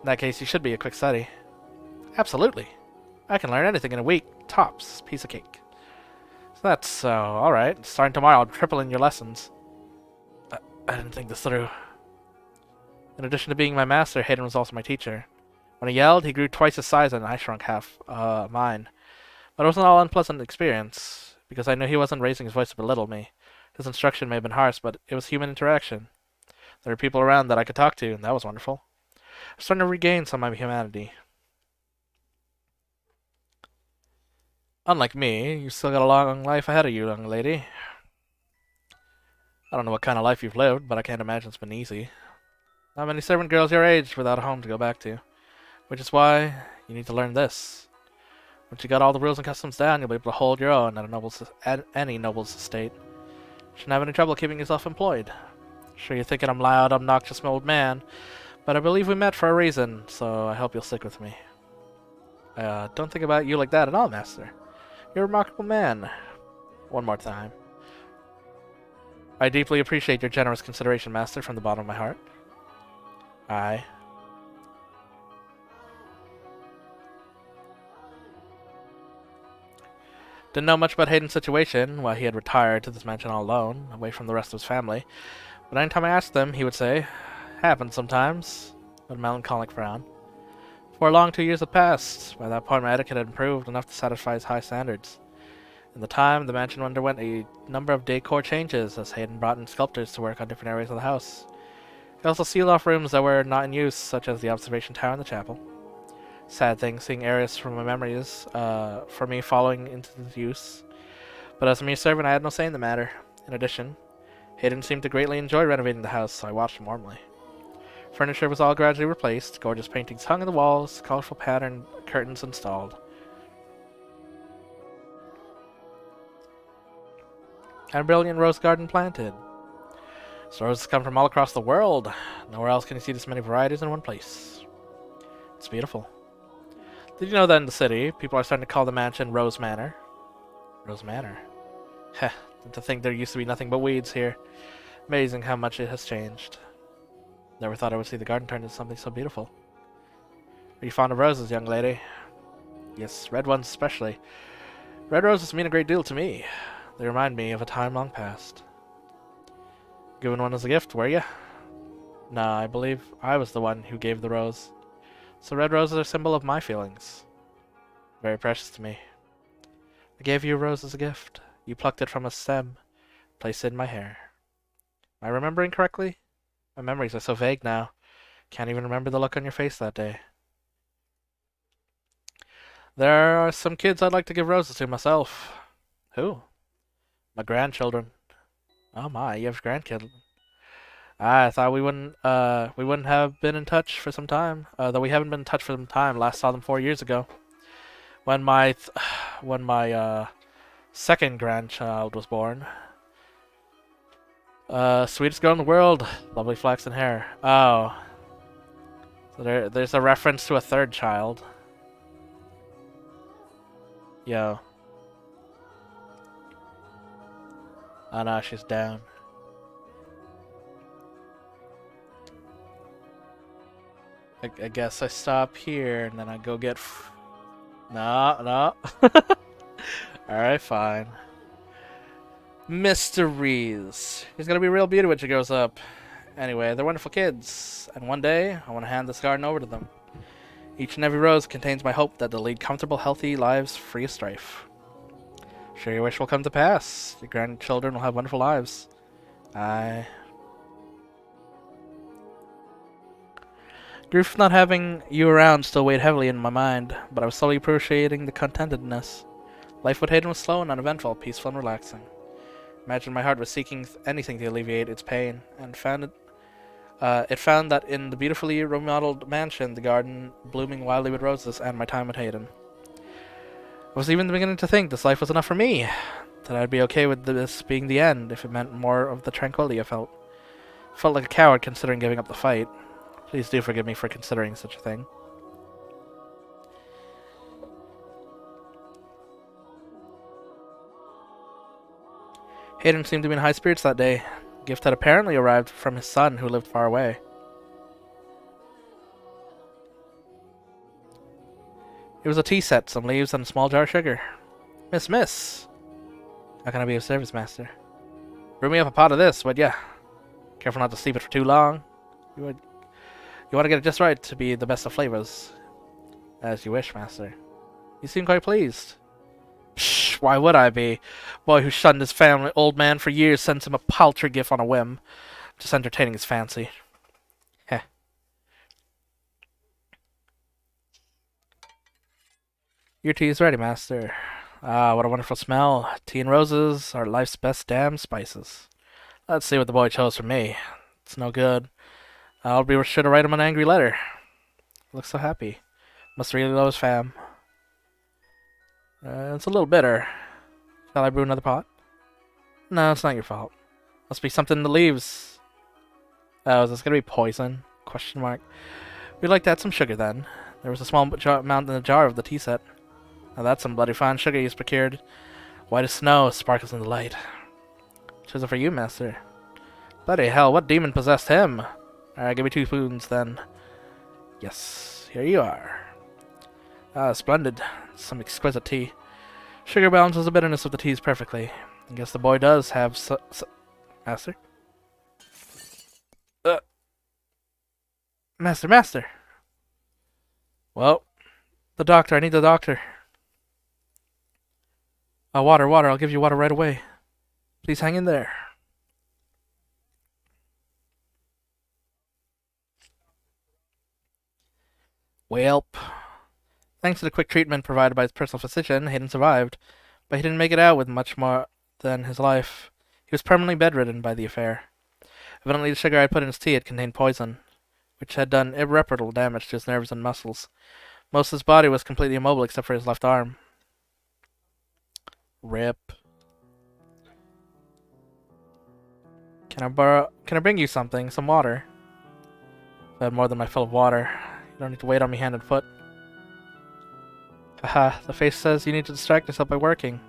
In that case, you should be a quick study. Absolutely. I can learn anything in a week. Tops. Piece of cake. So that's so. Alright. Starting tomorrow, I'll triple in your lessons. I didn't think this through. In addition to being my master, Hayden was also my teacher. When he yelled, he grew twice his size and I shrunk half mine. But it wasn't all unpleasant experience, because I knew he wasn't raising his voice to belittle me. His instruction may have been harsh, but it was human interaction. There were people around that I could talk to, and that was wonderful. I was starting to regain some of my humanity. Unlike me, you still got a long life ahead of you, young lady. I don't know what kind of life you've lived, but I can't imagine it's been easy. Not many servant girls your age without a home to go back to. Which is why you need to learn this. Once you got all the rules and customs down, you'll be able to hold your own at any noble's estate. Shouldn't have any trouble keeping yourself employed. Sure, you're thinking I'm loud, obnoxious old man, but I believe we met for a reason, so I hope you'll stick with me. Don't think about you like that at all, Master. You're a remarkable man. One more time. I deeply appreciate your generous consideration, Master, from the bottom of my heart. Aye. Didn't know much about Hayden's situation, why he had retired to this mansion all alone, away from the rest of his family. But anytime I asked him, he would say, happens sometimes, with a melancholic frown. For long 2 years had passed. By that point, my etiquette had improved enough to satisfy his high standards. In the time, the mansion underwent a number of decor changes, as Hayden brought in sculptors to work on different areas of the house. He also sealed off rooms that were not in use, such as the observation tower and the chapel. Sad thing, seeing areas from my memories, for me falling into use. But as a mere servant, I had no say in the matter. In addition, Hayden seemed to greatly enjoy renovating the house, so I watched him warmly. Furniture was all gradually replaced, gorgeous paintings hung on the walls, colorful patterned curtains installed. And a brilliant rose garden planted. So roses come from all across the world. Nowhere else can you see this many varieties in one place. It's beautiful. Did you know that in the city, people are starting to call the mansion Rose Manor? Rose Manor? Heh, to think there used to be nothing but weeds here. Amazing how much it has changed. Never thought I would see the garden turn into something so beautiful. Are you fond of roses, young lady? Yes, red ones especially. Red roses mean a great deal to me. They remind me of a time long past. Given one as a gift, were you? Nah, I believe I was the one who gave the rose. So red roses are a symbol of my feelings. Very precious to me. I gave you a rose as a gift. You plucked it from a stem, placed it in my hair. Am I remembering correctly? My memories are so vague now. Can't even remember the look on your face that day. There are some kids I'd like to give roses to myself. Who? My grandchildren. Oh my, you have grandkids. I thought we wouldn't have been in touch for some time. Though we haven't been in touch for some time. Last saw them 4 years ago, when my second grandchild was born. Sweetest girl in the world, lovely flaxen hair. Oh, so there's a reference to a third child. Yo. Oh no, she's down. I guess I stop here and then I go get. No. Alright, fine. Mysteries. He's gonna be a real beauty when she grows up. Anyway, they're wonderful kids, and one day I want to hand this garden over to them. Each and every rose contains my hope that they'll lead comfortable, healthy lives free of strife. Sure your wish will come to pass. Your grandchildren will have wonderful lives. Grief of not having you around still weighed heavily in my mind, but I was slowly appreciating the contentedness. Life with Hayden was slow and uneventful, peaceful and relaxing. Imagine my heart was seeking anything to alleviate its pain, and found that in the beautifully remodeled mansion, the garden blooming wildly with roses, and my time with Hayden. I was even beginning to think this life was enough for me, that I'd be okay with this being the end if it meant more of the tranquility I felt. I felt like a coward considering giving up the fight. Please do forgive me for considering such a thing. Hayden seemed to be in high spirits that day. The gift had apparently arrived from his son, who lived far away. It was a tea set, some leaves, and a small jar of sugar. Miss! How can I be of service, master? Brew me up a pot of this, would ya? Careful not to steep it for too long. You want to get it just right to be the best of flavors. As you wish, master. You seem quite pleased. Psh, why would I be? Boy who shunned his family, old man for years, sends him a paltry gift on a whim. Just entertaining his fancy. Heh. Your tea is ready, master. Ah, what a wonderful smell. Tea and roses are life's best damn spices. Let's see what the boy chose for me. It's no good. I'll be sure to write him an angry letter. He looks so happy. Must really love his fam. It's a little bitter. Shall I brew another pot? No, it's not your fault. Must be something in the leaves. Oh, is this gonna be poison? Question mark. We'd like to add some sugar then. There was a small amount in the jar of the tea set. Now that's some bloody fine sugar he's procured. White as snow, sparkles in the light. Choose it for you, master. Bloody hell, what demon possessed him? Alright, give me 2 spoons then. Yes, here you are. Ah, splendid. Some exquisite tea. Sugar balances the bitterness of the teas perfectly. I guess the boy does have Master? Master! Well, the doctor, I need the doctor. Water, I'll give you water right away. Please hang in there. Welp. Thanks to the quick treatment provided by his personal physician, Hayden survived, but he didn't make it out with much more than his life. He was permanently bedridden by the affair. Evidently the sugar I put in his tea had contained poison, which had done irreparable damage to his nerves and muscles. Most of his body was completely immobile except for his left arm. Rip. Can I bring you something? Some water? If I had more than my fill of water. You don't need to wait on me hand and foot. Haha, the face says you need to distract yourself by working.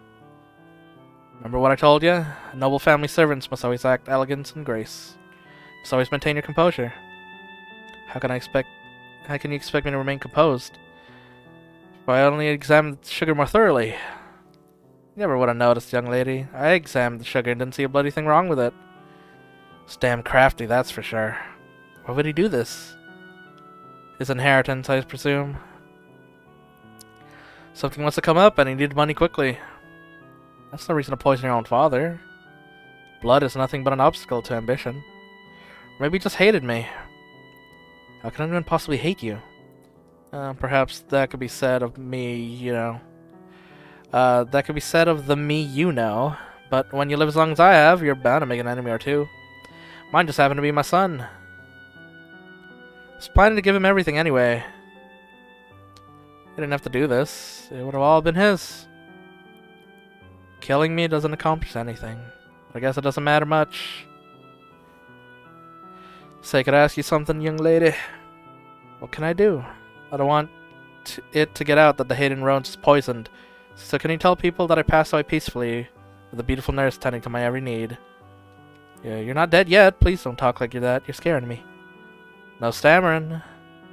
Remember what I told you? Noble family servants must always act elegance and grace. Must always maintain your composure. How can you expect me to remain composed? If I only examined the sugar more thoroughly. You never would have noticed, young lady. I examined the sugar and didn't see a bloody thing wrong with it. It's damn crafty, that's for sure. Why would he do this? His inheritance, I presume. Something must have come up and he needed money quickly. That's no reason to poison your own father. Blood is nothing but an obstacle to ambition. Or maybe he just hated me. How can anyone possibly hate you? Perhaps that could be said of me, you know. That could be said of the me you know. But when you live as long as I have, you're bound to make an enemy or two. Mine just happened to be my son. I was planning to give him everything anyway. He didn't have to do this. It would have all been his. Killing me doesn't accomplish anything. I guess it doesn't matter much. Say, could I ask you something, young lady? What can I do? I don't want it to get out that the Hayden Roans is poisoned. So can you tell people that I passed away peacefully with a beautiful nurse tending to my every need? Yeah, you're not dead yet. Please don't talk like you're that. You're scaring me. No stammering.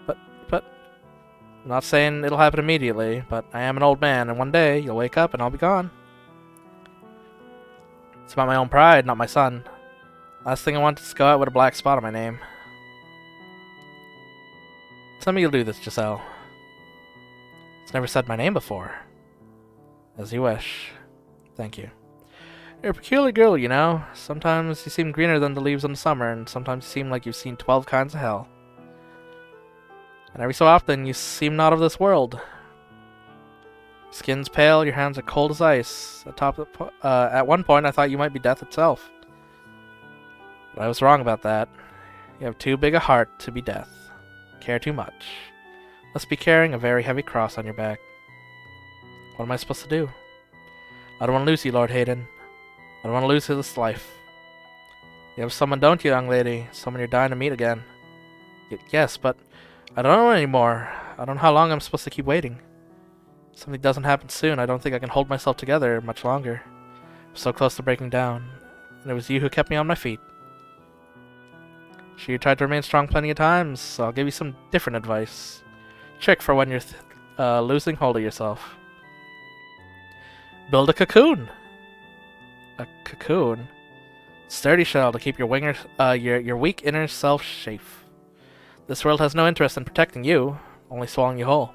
But... I'm not saying it'll happen immediately, but I am an old man, and one day you'll wake up and I'll be gone. It's about my own pride, not my son. Last thing I want is to go out with a black spot on my name. Tell me you'll do this, Giselle. It's never said my name before. As you wish. Thank you. You're a peculiar girl, you know. Sometimes you seem greener than the leaves in the summer, and sometimes you seem like you've seen 12 kinds of hell. And every so often, you seem not of this world. Skin's pale, your hands are cold as ice. At one point, I thought you might be death itself. But I was wrong about that. You have too big a heart to be death. Care too much. Must be carrying a very heavy cross on your back. What am I supposed to do? I don't want to lose you, Lord Hayden. I don't want to lose this life. You have someone, don't you, young lady? Someone you're dying to meet again. Yes, but I don't know anymore. I don't know how long I'm supposed to keep waiting. If something doesn't happen soon, I don't think I can hold myself together much longer. I'm so close to breaking down. And it was you who kept me on my feet. Sure, you tried to remain strong plenty of times, so I'll give you some different advice. Trick for when you're losing hold of yourself. Build a cocoon. A cocoon? Sturdy shell to keep your weak inner self safe. This world has no interest in protecting you, only swallowing you whole.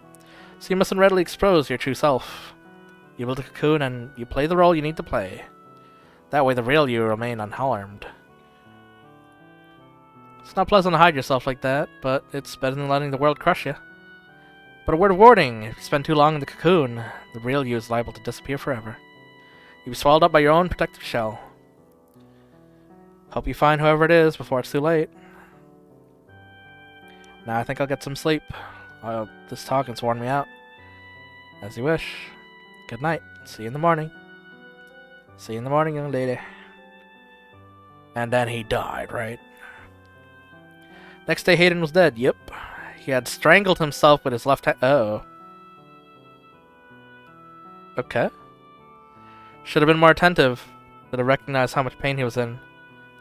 So you mustn't readily expose your true self. You build a cocoon and you play the role you need to play. That way the real you remain unharmed. It's not pleasant to hide yourself like that, but it's better than letting the world crush you. But a word of warning, if you spend too long in the cocoon, the real you is liable to disappear forever. You'll be swallowed up by your own protective shell. Hope you find whoever it is before it's too late. Now I think I'll get some sleep. This talking's worn me out. As you wish. Good night. See you in the morning. See you in the morning, young lady. And then he died, right? Next day, Hayden was dead. Yep. He had strangled himself with his left hand. Oh. Okay. Should have been more attentive. Should have recognized how much pain he was in.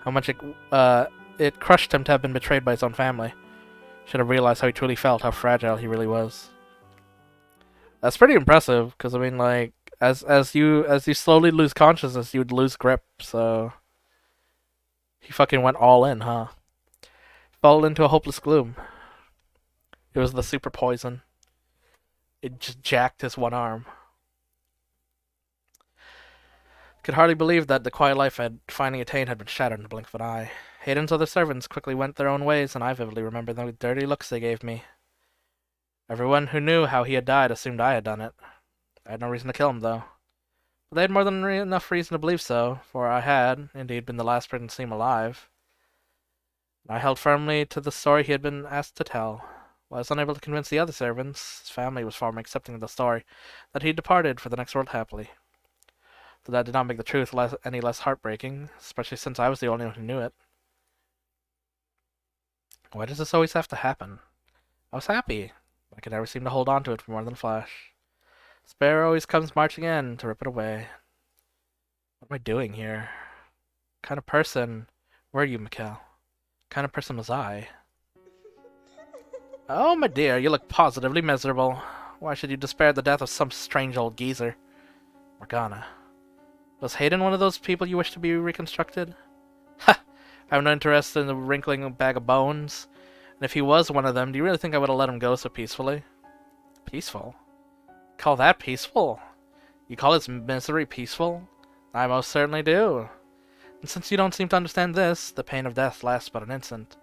How much it crushed him to have been betrayed by his own family. Should have realized how he truly felt, how fragile he really was. That's pretty impressive, because I mean, like, as you slowly lose consciousness, you would lose grip. So he fucking went all in, huh? Fell into a hopeless gloom. It was the super poison. It just jacked his one arm. Could hardly believe that the quiet life I had finally attained had been shattered in the blink of an eye. Hayden's other servants quickly went their own ways, and I vividly remember the dirty looks they gave me. Everyone who knew how he had died assumed I had done it. I had no reason to kill him, though. But they had more than enough reason to believe so, for I had, indeed, been the last person to see him alive. I held firmly to the story he had been asked to tell. While I was unable to convince the other servants, his family was far more accepting of the story, that he departed for the next world happily. Though that did not make the truth any less heartbreaking, especially since I was the only one who knew it. Why does this always have to happen? I was happy. I could never seem to hold on to it for more than a flash. Despair always comes marching in to rip it away. What am I doing here? What kind of person were you, Mikkel? What kind of person was I? Oh, my dear, you look positively miserable. Why should you despair at the death of some strange old geezer? Morgana. Was Hayden one of those people you wish to be reconstructed? Ha! I'm not interested in the wrinkling bag of bones. And if he was one of them, do you really think I would have let him go so peacefully? Peaceful? Call that peaceful? You call his misery peaceful? I most certainly do. And since you don't seem to understand this, the pain of death lasts but an instant.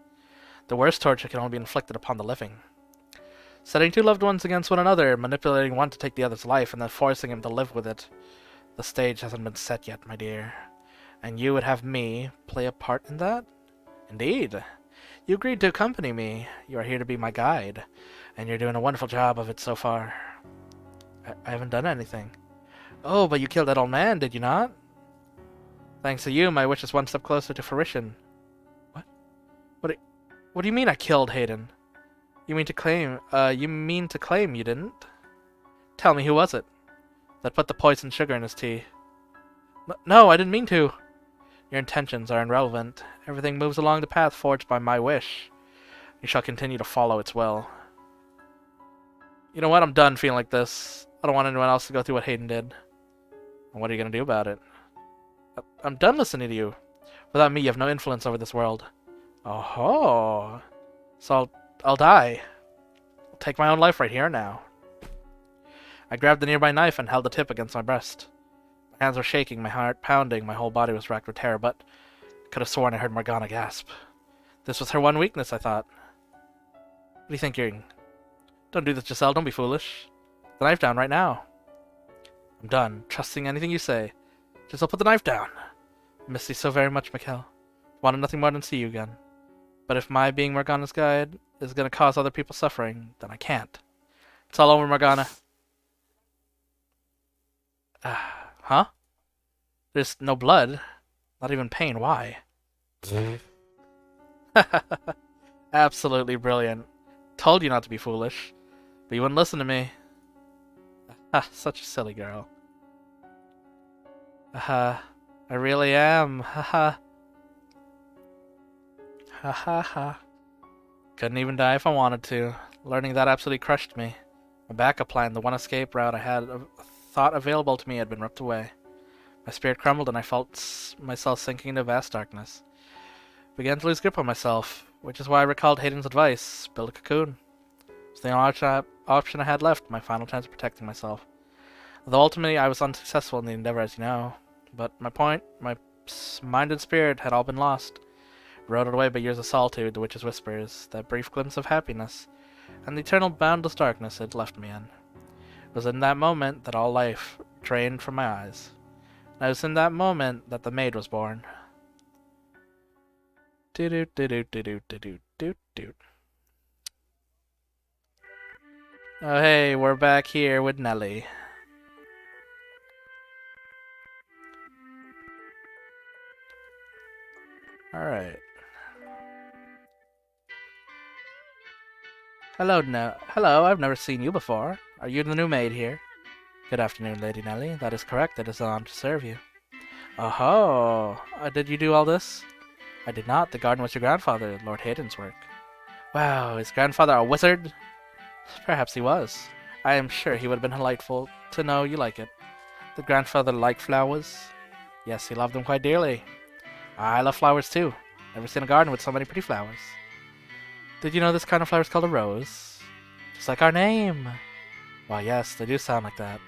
The worst torture can only be inflicted upon the living. Setting two loved ones against one another, manipulating one to take the other's life, and then forcing him to live with it. The stage hasn't been set yet, my dear. And you would have me play a part in that? Indeed. You agreed to accompany me. You are here to be my guide. And you're doing a wonderful job of it so far. I haven't done anything. Oh, but you killed that old man, did you not? Thanks to you, my wish is one step closer to fruition. What? What do you mean I killed Hayden? You mean to claim you didn't? Tell me, who was it? That put the poisoned sugar in his tea. No, I didn't mean to. Your intentions are irrelevant. Everything moves along the path forged by my wish. You shall continue to follow its will. You know what? I'm done feeling like this. I don't want anyone else to go through what Hayden did. And what are you going to do about it? I'm done listening to you. Without me, you have no influence over this world. Oh-ho. So I'll die. I'll take my own life right here now. I grabbed the nearby knife and held the tip against my breast. My hands were shaking, my heart pounding, my whole body was racked with terror, but I could have sworn I heard Morgana gasp. This was her one weakness, I thought. What do you think you're doing? Don't do this, Giselle. Don't be foolish. Put the knife down right now. I'm done trusting anything you say. Giselle, put the knife down. I miss you so very much, Mikkel. Wanted nothing more than to see you again. But if my being Morgana's guide is going to cause other people suffering, then I can't. It's all over, Morgana. Huh? There's no blood. Not even pain. Why? Absolutely brilliant. Told you not to be foolish. But you wouldn't listen to me. Such a silly girl. I really am. Ha ha. Couldn't even die if I wanted to. Learning that absolutely crushed me. My backup plan, the one escape route I had thought available to me, had been ripped away. My spirit crumbled and I felt myself sinking into vast darkness. I began to lose grip on myself, which is why I recalled Hayden's advice, build a cocoon. It was the only option I had left, my final chance of protecting myself. Though ultimately I was unsuccessful in the endeavor, as you know. But my mind and spirit had all been lost, eroded away by years of solitude, the witch's whispers, that brief glimpse of happiness, and the eternal boundless darkness it left me in. It was in that moment that all life drained from my eyes. And it was in that moment that the maid was born. Do do do do do do do do do. Oh hey, we're back here with Nelly. Alright. Hello, I've never seen you before. Are you the new maid here? Good afternoon, Lady Nelly. That is correct. It is an honor to serve you. Oh, did you do all this? I did not. The garden was your grandfather, Lord Hayden's work. Wow, is grandfather a wizard? Perhaps he was. I am sure he would have been delightful to know you like it. Did grandfather like flowers? Yes, he loved them quite dearly. I love flowers too. Never seen a garden with so many pretty flowers. Did you know this kind of flower is called a rose? Just like our name. Why, yes, they do sound like that.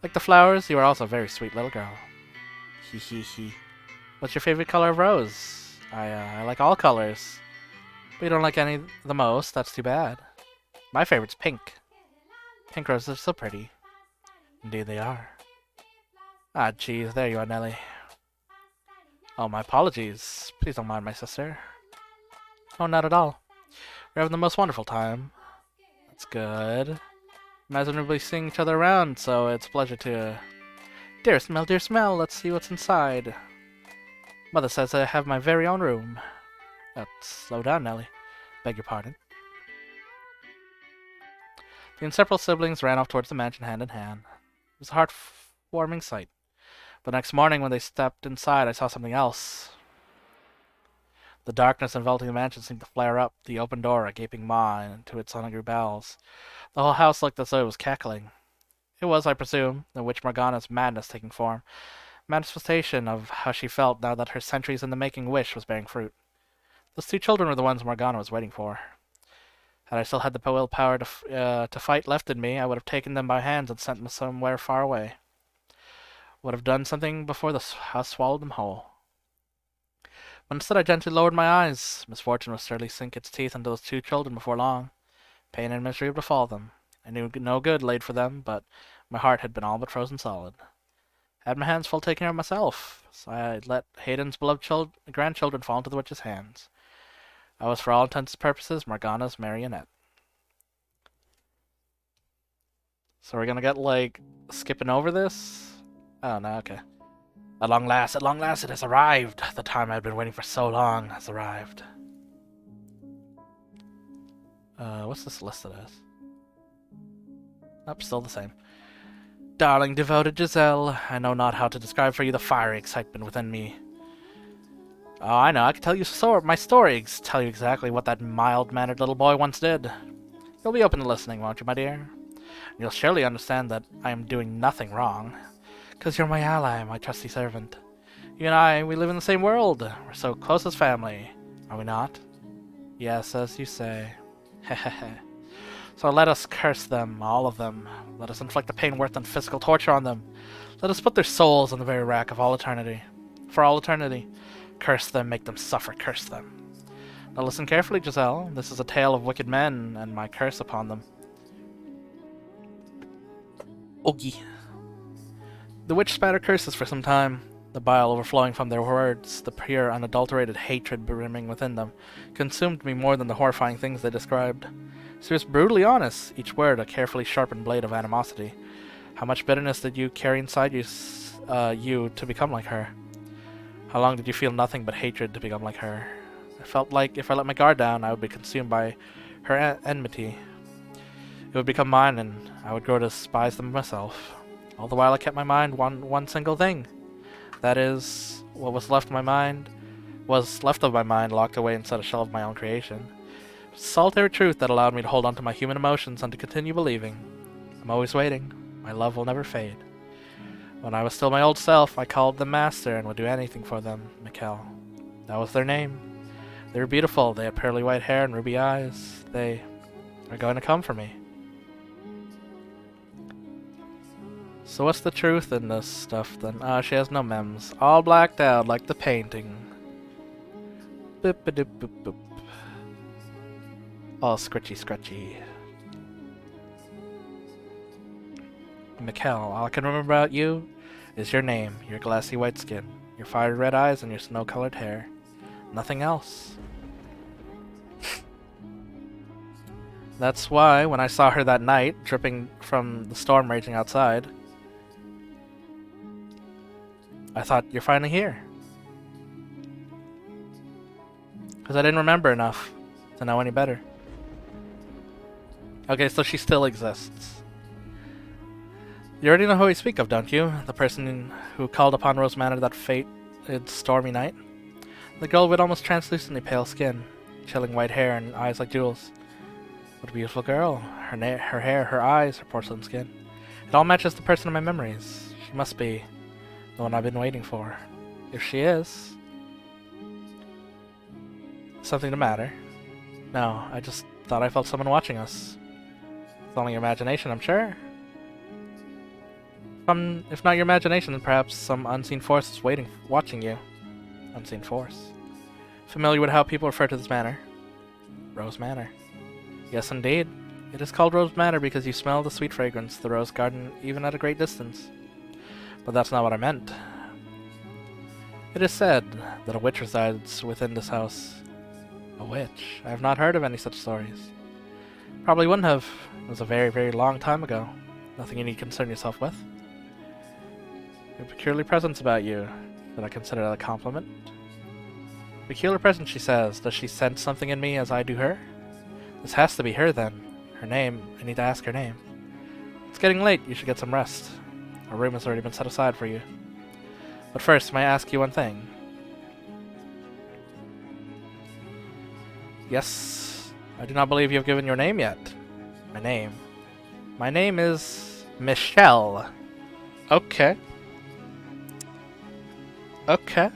Like the flowers, you are also a very sweet little girl. Hee hee hee. What's your favorite color of rose? I like all colors. But you don't like any the most, that's too bad. My favorite's pink. Pink roses are so pretty. Indeed they are. Ah, geez, there you are, Nelly. Oh, my apologies. Please don't mind my sister. Oh, not at all. We're having the most wonderful time. That's good. Imagine we'll be seeing each other around, so it's a pleasure to... Dear smell, let's see what's inside. Mother says I have my very own room. Slow down, Nelly. Beg your pardon. The inseparable siblings ran off towards the mansion hand in hand. It was a heart-warming sight. But next morning, when they stepped inside, I saw something else. The darkness enveloping the mansion seemed to flare up, the open door a gaping maw into its hungry bowels. The whole house looked as though it was cackling. It was, I presume, the witch Morgana's madness taking form. Manifestation of how she felt now that her centuries in the making wish was bearing fruit. Those two children were the ones Morgana was waiting for. Had I still had the willpower to fight left in me, I would have taken them by hands and sent them somewhere far away. Would have done something before the house swallowed them whole. But instead I gently lowered my eyes. Misfortune would surely sink its teeth into those two children before long. Pain and misery would befall them. I knew no good laid for them, but my heart had been all but frozen solid. I had my hands full taking care of myself, so I let Hayden's beloved grandchildren fall into the witch's hands. I was, for all intents and purposes, Morgana's marionette. So we're gonna get, like, skipping over this? Oh, no, okay. At long last, it has arrived. The time I had been waiting for so long has arrived. What's this listed as? Nope, still the same. Darling, devoted Giselle, I know not how to describe for you the fiery excitement within me. Oh, I know, I can tell you my stories, tell you exactly what that mild-mannered little boy once did. You'll be open to listening, won't you, my dear? You'll surely understand that I am doing nothing wrong. 'Cause you're my ally, my trusty servant. You and I, we live in the same world. We're so close as family, are we not? Yes, as you say. Hehehe. So let us curse them, all of them. Let us inflict the pain worse than physical torture on them. Let us put their souls on the very rack of all eternity. For all eternity. Curse them, make them suffer, curse them. Now listen carefully, Giselle. This is a tale of wicked men, and my curse upon them. Oogie. The witch spat her curses for some time, the bile overflowing from their words, the pure, unadulterated hatred brimming within them, consumed me more than the horrifying things they described. She was brutally honest, each word a carefully sharpened blade of animosity. How much bitterness did you carry inside you to become like her? How long did you feel nothing but hatred to become like her? I felt like if I let my guard down, I would be consumed by her enmity. It would become mine, and I would grow to despise them myself. All the while I kept my mind one single thing. That is, what was left of my mind locked away inside a shell of my own creation. Solitary truth that allowed me to hold on to my human emotions and to continue believing. I'm always waiting. My love will never fade. When I was still my old self, I called them master and would do anything for them, Mikkel. That was their name. They were beautiful. They had pearly white hair and ruby eyes. They are going to come for me. So what's the truth in this stuff then? She has no mems. All blacked out like the painting. Boop a doop boop boop. All scritchy scratchy. Mikkel, all I can remember about you is your name, your glassy white skin, your fiery red eyes, and your snow-colored hair. Nothing else. That's why, when I saw her that night, dripping from the storm raging outside, I thought, you're finally here. Because I didn't remember enough to know any better. Okay, so she still exists. You already know who I speak of, don't you? The person who called upon Rose Manor that fated stormy night? The girl with almost translucently pale skin, chilling white hair and eyes like jewels. What a beautiful girl. Her hair, her eyes, her porcelain skin. It all matches the person in my memories. She must be the one I've been waiting for. If she is... Something the matter? No, I just thought I felt someone watching us. It's only your imagination, I'm sure. If not your imagination, then perhaps some unseen force is watching you. Unseen force. Familiar with how people refer to this manor? Rose Manor. Yes, indeed. It is called Rose Manor because you smell the sweet fragrance of the rose garden even at a great distance. But that's not what I meant. It is said that a witch resides within this house. A witch? I have not heard of any such stories. Probably wouldn't have. It was a very, very long time ago. Nothing you need to concern yourself with. Your peculiar presence about you. Did I consider that a compliment? Peculiar presence, she says. Does she sense something in me as I do her? This has to be her then. Her name. I need to ask her name. It's getting late. You should get some rest. A room has already been set aside for you. But first, may I ask you one thing? Yes. I do not believe you have given your name yet. My name. My name is Michelle. Okay. Okay.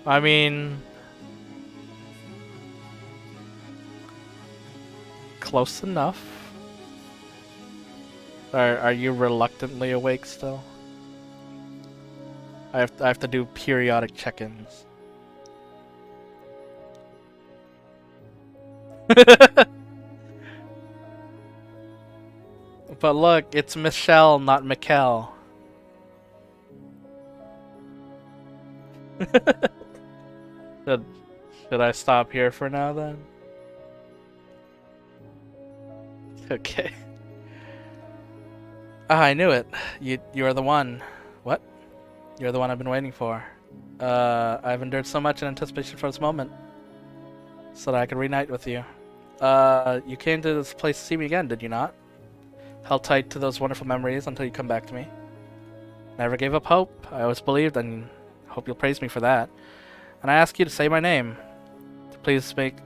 I mean... Close enough. Are you reluctantly awake still? I have to do periodic check-ins. But look, it's Michelle, not Mikkel. Should I stop here for now then? Okay. Ah, I knew it. You're the one. What? You're the one I've been waiting for. I've endured so much in anticipation for this moment, so that I could reunite with you. You came to this place to see me again, did you not? Held tight to those wonderful memories until you come back to me. Never gave up hope. I always believed, and hope you'll praise me for that. And I ask you to say my name. To please make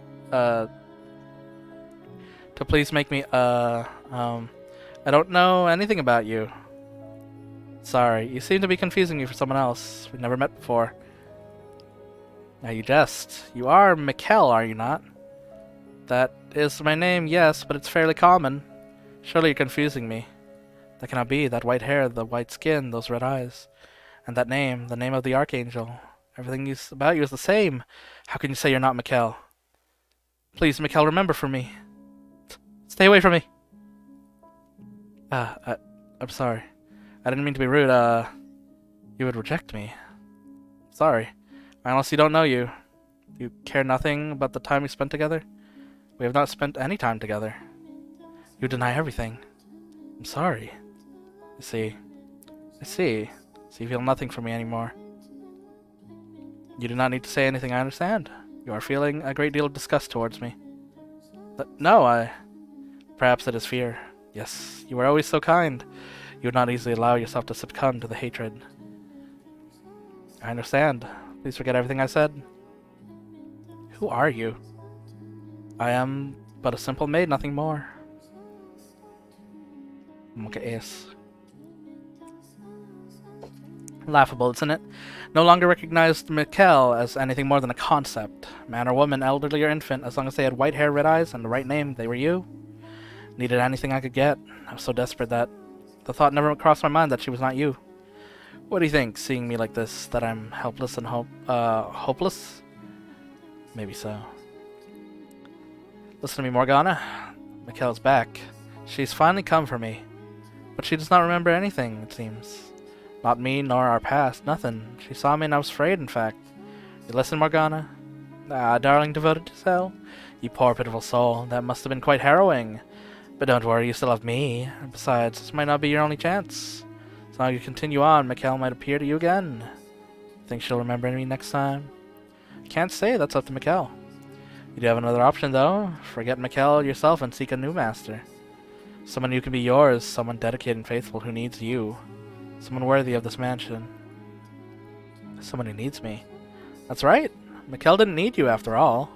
me, I don't know anything about you. Sorry, you seem to be confusing me for someone else. We've never met before. Now you jest. You are Mikkel, are you not? That is my name, yes, but it's fairly common. Surely you're confusing me. That cannot be. That white hair, the white skin, those red eyes. And that name, the name of the Archangel. Everything about you is the same. How can you say you're not Mikkel? Please, Mikkel, remember for me. Stay away from me. I'm sorry. I didn't mean to be rude. You would reject me. Sorry. I honestly don't know you. You care nothing about the time we spent together? We have not spent any time together. You deny everything. I'm sorry. I see. So you feel nothing for me anymore. You do not need to say anything, I understand. You are feeling a great deal of disgust towards me. But no, perhaps it is fear. Yes, you were always so kind. You would not easily allow yourself to succumb to the hatred. I understand. Please forget everything I said. Who are you? I am but a simple maid, nothing more. Yes. Laughable, isn't it? No longer recognized Mikkel as anything more than a concept. Man or woman, elderly or infant, as long as they had white hair, red eyes, and the right name, they were you. Needed anything I could get. I was so desperate that the thought never crossed my mind that she was not you. What do you think, seeing me like this, that I'm helpless and hopeless? Maybe so. Listen to me, Morgana. Mikkel's back. She's finally come for me. But she does not remember anything, it seems. Not me, nor our past, nothing. She saw me and I was afraid, in fact. You listen, Morgana? Ah, darling devoted Giselle? You poor pitiful soul, that must have been quite harrowing. But don't worry, you still have me. Besides, this might not be your only chance. As long as you continue on, Mikkel might appear to you again. Think she'll remember me next time? Can't say, that's up to Mikkel. You do have another option, though. Forget Mikkel yourself and seek a new master. Someone who can be yours, someone dedicated and faithful who needs you. Someone worthy of this mansion. Someone who needs me. That's right. Mikkel didn't need you after all.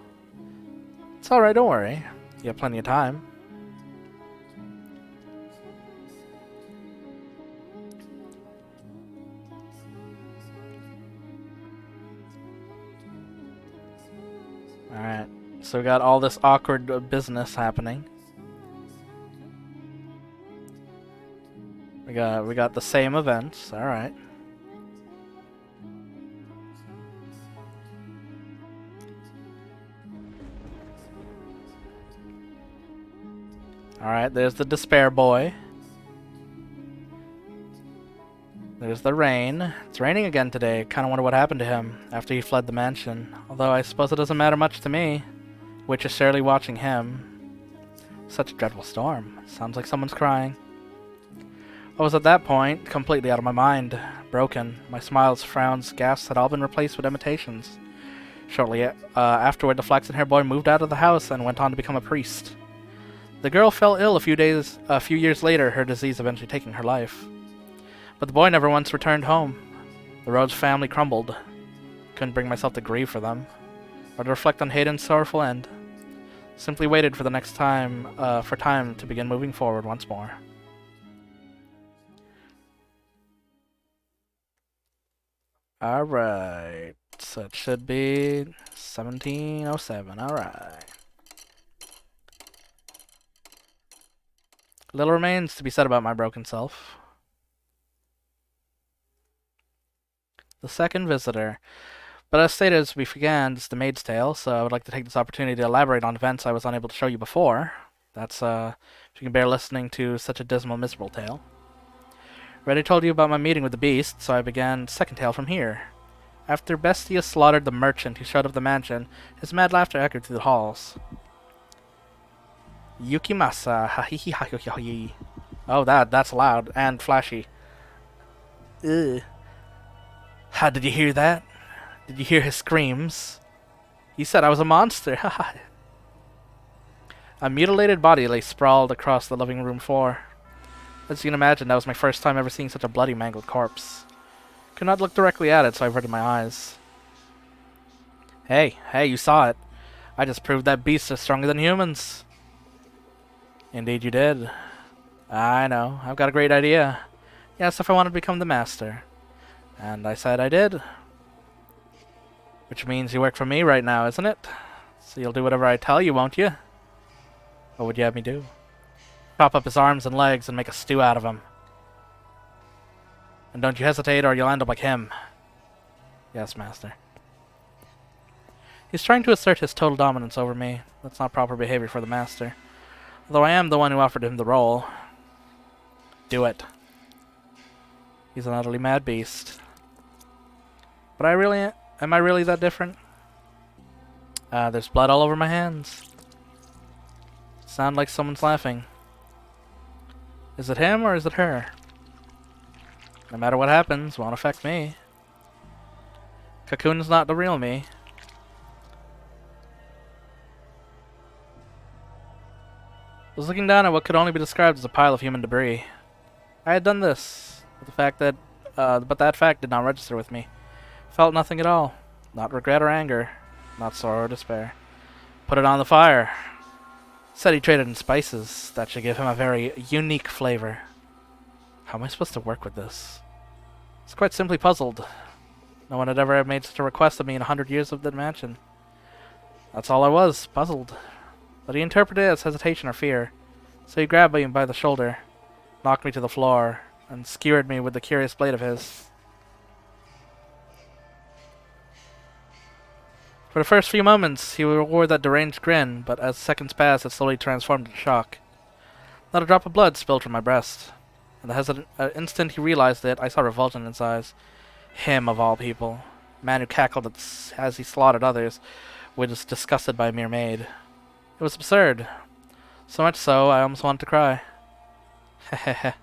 It's alright, don't worry. You have plenty of time. Alright, so we got all this awkward business happening. We got the same events, alright. Alright, there's the despair boy. There's the rain. It's raining again today. Kinda wonder what happened to him after he fled the mansion. Although I suppose it doesn't matter much to me. Witch is surely watching him. Such a dreadful storm. Sounds like someone's crying. I was at that point completely out of my mind. Broken. My smiles, frowns, gasps had all been replaced with imitations. Shortly afterward, the flaxen-haired boy moved out of the house and went on to become a priest. The girl fell ill a few years later, her disease eventually taking her life. But the boy never once returned home. The Rhodes family crumbled. Couldn't bring myself to grieve for them, or to reflect on Hayden's sorrowful end. Simply waited for the next time, for time to begin moving forward once more. Alright, so it should be 1707, alright. Little remains to be said about my broken self. The second visitor. But as stated as we began, it's the Maid's Tale, so I would like to take this opportunity to elaborate on events I was unable to show you before. That's, if you can bear listening to such a dismal, miserable tale. Already told you about my meeting with the beast, so I began the second tale from here. After Bestia slaughtered the merchant who showed up the mansion, his mad laughter echoed through the halls. Yukimasa, ha hee hee ha hee ha hee. Oh, that's loud and flashy. Ugh. How did you hear that? Did you hear his screams? He said I was a monster. Haha. A mutilated body lay sprawled across the living room floor. As you can imagine, that was my first time ever seeing such a bloody, mangled corpse. Could not look directly at it, so I averted my eyes. Hey, you saw it. I just proved that beasts are stronger than humans. Indeed you did. I know, I've got a great idea. Yes, if I wanted to become the master. And I said I did. Which means you work for me right now, isn't it? So you'll do whatever I tell you, won't you? What would you have me do? Chop up his arms and legs and make a stew out of him. And don't you hesitate or you'll end up like him. Yes, master. He's trying to assert his total dominance over me. That's not proper behavior for the master. Although I am the one who offered him the role. Do it. He's an utterly mad beast. But am I really that different? There's blood all over my hands. Sound like someone's laughing. Is it him or is it her? No matter what happens, won't affect me. Cocoon's not the real me. I was looking down at what could only be described as a pile of human debris. I had done this, but that fact did not register with me. Felt nothing at all. Not regret or anger. Not sorrow or despair. Put it on the fire. Said he traded in spices. That should give him a very unique flavor. How am I supposed to work with this? I was quite simply puzzled. No one had ever made such a request of me in 100 years of the mansion. That's all I was, puzzled. But he interpreted it as hesitation or fear. So he grabbed me by the shoulder, knocked me to the floor, and skewered me with the curious blade of his. For the first few moments, he wore that deranged grin, but as seconds passed, it slowly transformed into shock. Not a drop of blood spilled from my breast. In the hesitant instant he realized it, I saw revulsion in his eyes. Him, of all people. Man who cackled as he slaughtered others, was disgusted by a mere maid. It was absurd. So much so, I almost wanted to cry. Hehehe.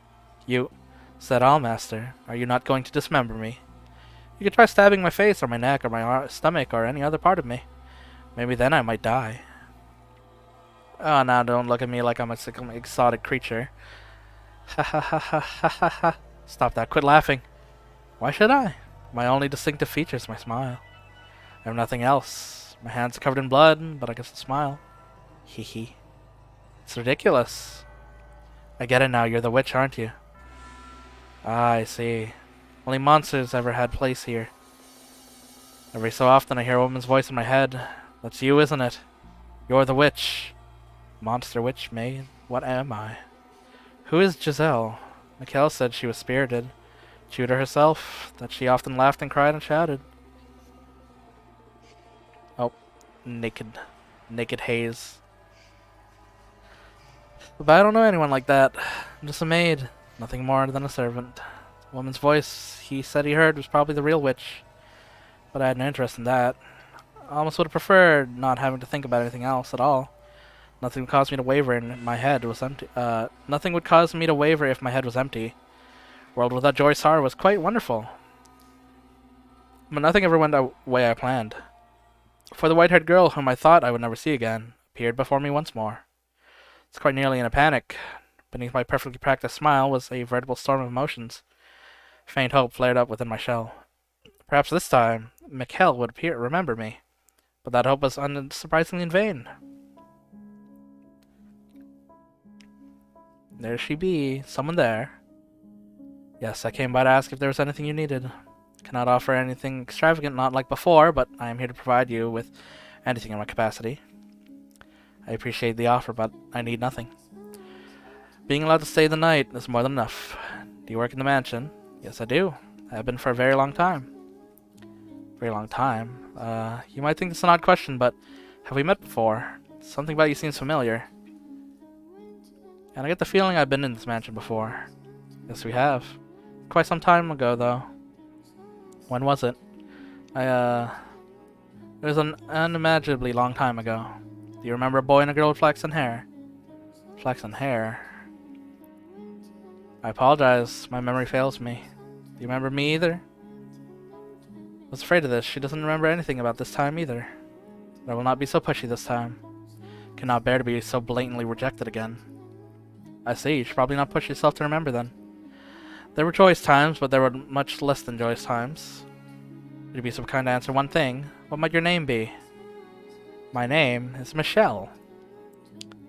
You said all, master. Are you not going to dismember me? You could try stabbing my face or my neck or my stomach or any other part of me. Maybe then I might die. Oh, now don't look at me like I'm a sick, exotic creature. Ha ha ha ha ha ha ha. Stop that. Quit laughing. Why should I? My only distinctive feature is my smile. I have nothing else. My hands are covered in blood, but I guess a smile. Hee hee. It's ridiculous. I get it now. You're the witch, aren't you? Ah, I see. Only monsters ever had place here. Every so often I hear a woman's voice in my head. That's you, isn't it? You're the witch. Monster witch maid. What am I? Who is Giselle? Mikhail said she was spirited. Tudor herself, that she often laughed and cried and shouted. Oh, naked haze. But I don't know anyone like that. I'm just a maid, nothing more than a servant. The woman's voice he said he heard was probably the real witch, but I had no interest in that. I almost would have preferred not having to think about anything else at all. Nothing would cause me to waver if my head was empty. Nothing would cause me to waver if my head was empty. World without joy, sorrow was quite wonderful. But nothing ever went the way I planned. For the white-haired girl, whom I thought I would never see again, appeared before me once more. I was quite nearly in a panic. Beneath my perfectly practiced smile was a veritable storm of emotions. Faint hope flared up within my shell. Perhaps this time, Mikhail would remember me. But that hope was unsurprisingly in vain. There she be, someone there. Yes, I came by to ask if there was anything you needed. Cannot offer anything extravagant, not like before, but I am here to provide you with anything in my capacity. I appreciate the offer, but I need nothing. Being allowed to stay the night is more than enough. Do you work in the mansion? Yes, I do. I have been for a very long time. Very long time? You might think this is an odd question, but have we met before? Something about you seems familiar. And I get the feeling I've been in this mansion before. Yes, we have. Quite some time ago, though. When was it? It was an unimaginably long time ago. Do you remember a boy and a girl with flaxen hair? Flaxen hair? I apologize. My memory fails me. Do you remember me either? I was afraid of this. She doesn't remember anything about this time either. But I will not be so pushy this time. Cannot bear to be so blatantly rejected again. I see. You should probably not push yourself to remember then. There were joyous times, but there were much less than joyous times. Would you be so kind to answer one thing? What might your name be? My name is Michelle.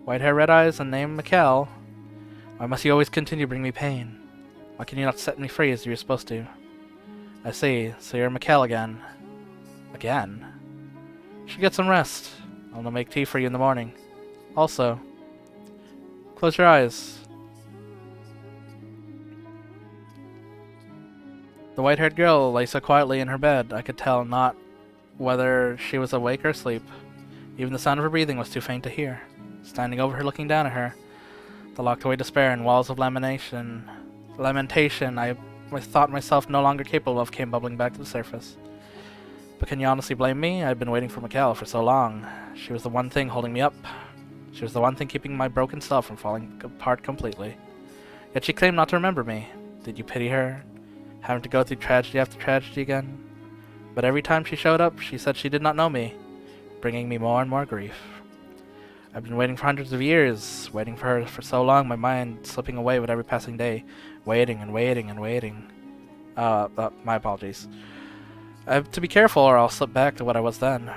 White hair, red eyes, and name Mikhail. Why must you always continue to bring me pain? Why can you not set me free as you were supposed to? I see. So you're Mikhail again. Again? You should get some rest. I'll make tea for you in the morning. Also, close your eyes. The white-haired girl lay so quietly in her bed, I could tell not whether she was awake or asleep. Even the sound of her breathing was too faint to hear. Standing over her, looking down at her, the locked-away despair and walls of lamentation I thought myself no longer capable of came bubbling back to the surface. But can you honestly blame me? I've been waiting for Mikhail for so long. She was the one thing holding me up. She was the one thing keeping my broken self from falling apart completely. Yet she claimed not to remember me. Did you pity her? Having to go through tragedy after tragedy again? But every time she showed up, she said she did not know me, bringing me more and more grief. I've been waiting for hundreds of years, waiting for her for so long, my mind slipping away with every passing day, waiting and waiting and waiting. My apologies. I have to be careful or I'll slip back to what I was then.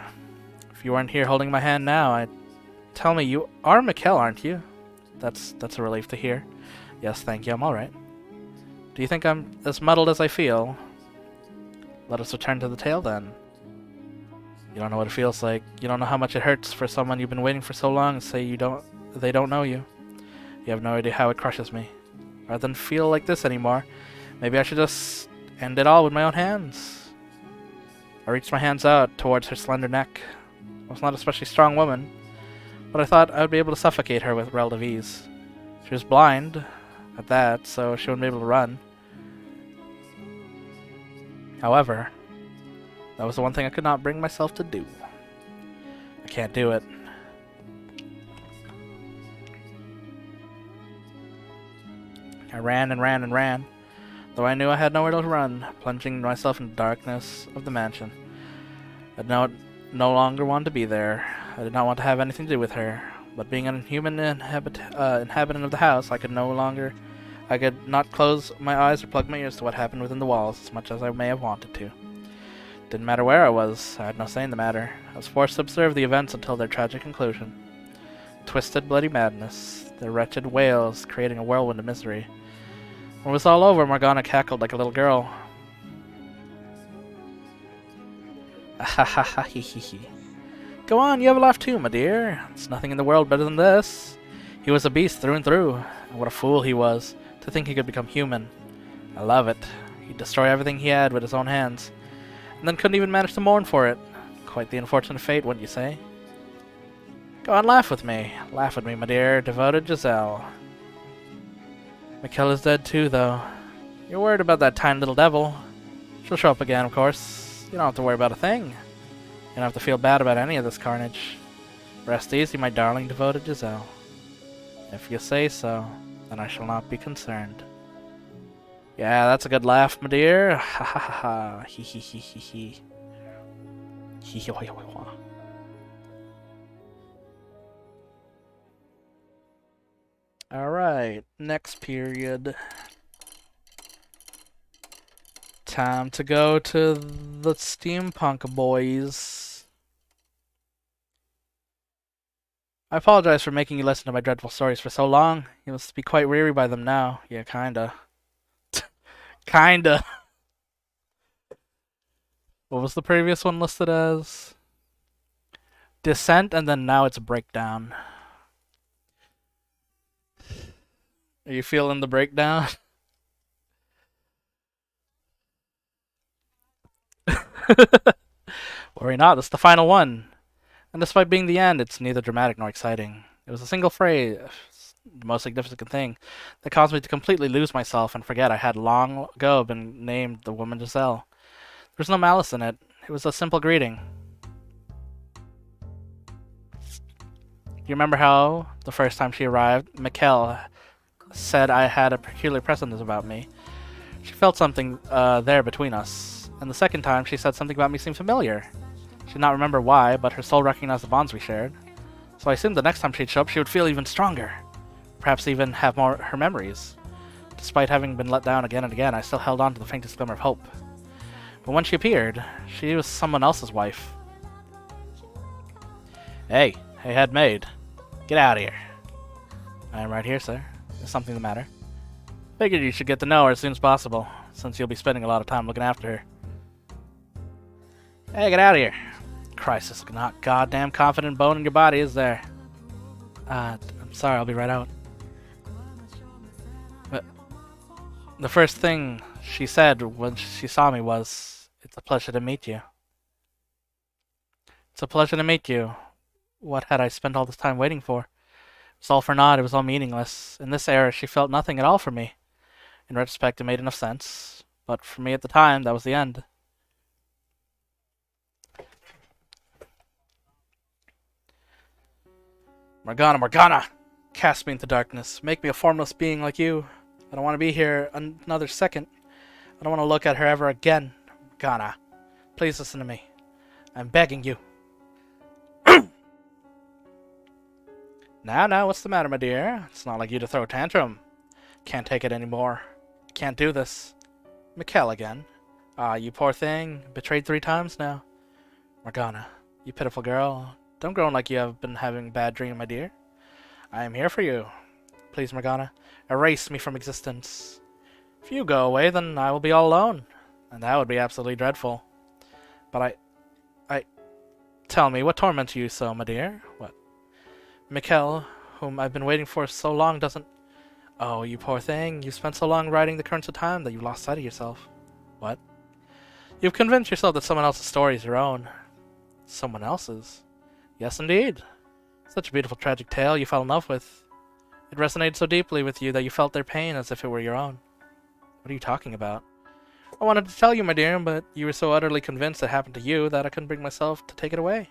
If you weren't here holding my hand now, tell me, you are Mikhail, aren't you? That's a relief to hear. Yes, thank you, I'm alright. Do you think I'm as muddled as I feel? Let us return to the tale then. You don't know what it feels like. You don't know how much it hurts for someone you've been waiting for so long to say they don't know you. You have no idea how it crushes me. Rather than feel like this anymore, maybe I should just end it all with my own hands. I reached my hands out towards her slender neck. I was not an especially strong woman, but I thought I would be able to suffocate her with relative ease. She was blind, at that, so she wouldn't be able to run. However, that was the one thing I could not bring myself to do. I can't do it. I ran and ran and ran, though I knew I had nowhere to run, plunging myself into the darkness of the mansion. I no longer wanted to be there. I did not want to have anything to do with her, but being an human inhabitant of the house, I could not close my eyes or plug my ears to what happened within the walls, as much as I may have wanted to. Didn't matter where I was, I had no say in the matter. I was forced to observe the events until their tragic conclusion. Twisted, bloody madness, their wretched wails creating a whirlwind of misery. When it was all over, Morgana cackled like a little girl. Ha ha ha hee hee hee. Go on, you have a laugh too, my dear. There's nothing in the world better than this. He was a beast through and through, and what a fool he was to think he could become human. I love it. He'd destroy everything he had with his own hands, and then couldn't even manage to mourn for it. Quite the unfortunate fate, wouldn't you say? Go on, laugh with me. Laugh with me, my dear, devoted Giselle. Mikkel is dead too, though. You're worried about that tiny little devil. She'll show up again, of course. You don't have to worry about a thing. You don't have to feel bad about any of this carnage. Rest easy, my darling, devoted Giselle. If you say so, then I shall not be concerned. Yeah, that's a good laugh, my dear. Ha ha ha ha. Hee hee hee hee hee. Hee hee hee hee hee. Alright, next period. Time to go to the steampunk boys. I apologize for making you listen to my dreadful stories for so long. You must be quite weary by them now. Yeah, kinda. Kinda. What was the previous one listed as? Descent, and then now it's Breakdown. Are you feeling the breakdown? Worry not, this is the final one. And despite being the end, it's neither dramatic nor exciting. It was a single phrase, the most significant thing, that caused me to completely lose myself and forget I had long ago been named the woman Giselle. There was no malice in it. It was a simple greeting. You remember how, the first time she arrived, Mikkel said I had a peculiar presence about me. She felt something there between us. And the second time, she said something about me seemed familiar. She did not remember why, but her soul recognized the bonds we shared. So I assumed the next time she'd show up, she would feel even stronger. Perhaps even have more her memories. Despite having been let down again and again, I still held on to the faintest glimmer of hope. But when she appeared, she was someone else's wife. Hey, head maid. Get out of here. I am right here, sir. Is something the matter? Figured you should get to know her as soon as possible, since you'll be spending a lot of time looking after her. Hey, get out of here. Christ, there's not goddamn confident bone in your body, is there? I'm sorry, I'll be right out. But the first thing she said when she saw me was, "It's a pleasure to meet you." It's a pleasure to meet you. What had I spent all this time waiting for? It was all for naught, it was all meaningless. In this era, she felt nothing at all for me. In retrospect, it made enough sense. But for me at the time, that was the end. Morgana, Morgana! Cast me into darkness. Make me a formless being like you. I don't want to be here another second. I don't want to look at her ever again. Morgana, please listen to me. I'm begging you. Now, what's the matter, my dear? It's not like you to throw a tantrum. Can't take it anymore. Can't do this. Mikkel again. Ah, you poor thing. Betrayed 3 times now. Morgana, you pitiful girl. Don't groan like you have been having a bad dream, my dear. I am here for you. Please, Morgana, erase me from existence. If you go away, then I will be all alone. And that would be absolutely dreadful. But Tell me, what torments you so, my dear? What? Mikkel, whom I've been waiting for so long, doesn't... Oh, you poor thing. You've spent so long riding the currents of time that you've lost sight of yourself. What? You've convinced yourself that someone else's story is your own. Someone else's? Yes, indeed. Such a beautiful, tragic tale you fell in love with. It resonated so deeply with you that you felt their pain as if it were your own. What are you talking about? I wanted to tell you, my dear, but you were so utterly convinced it happened to you that I couldn't bring myself to take it away.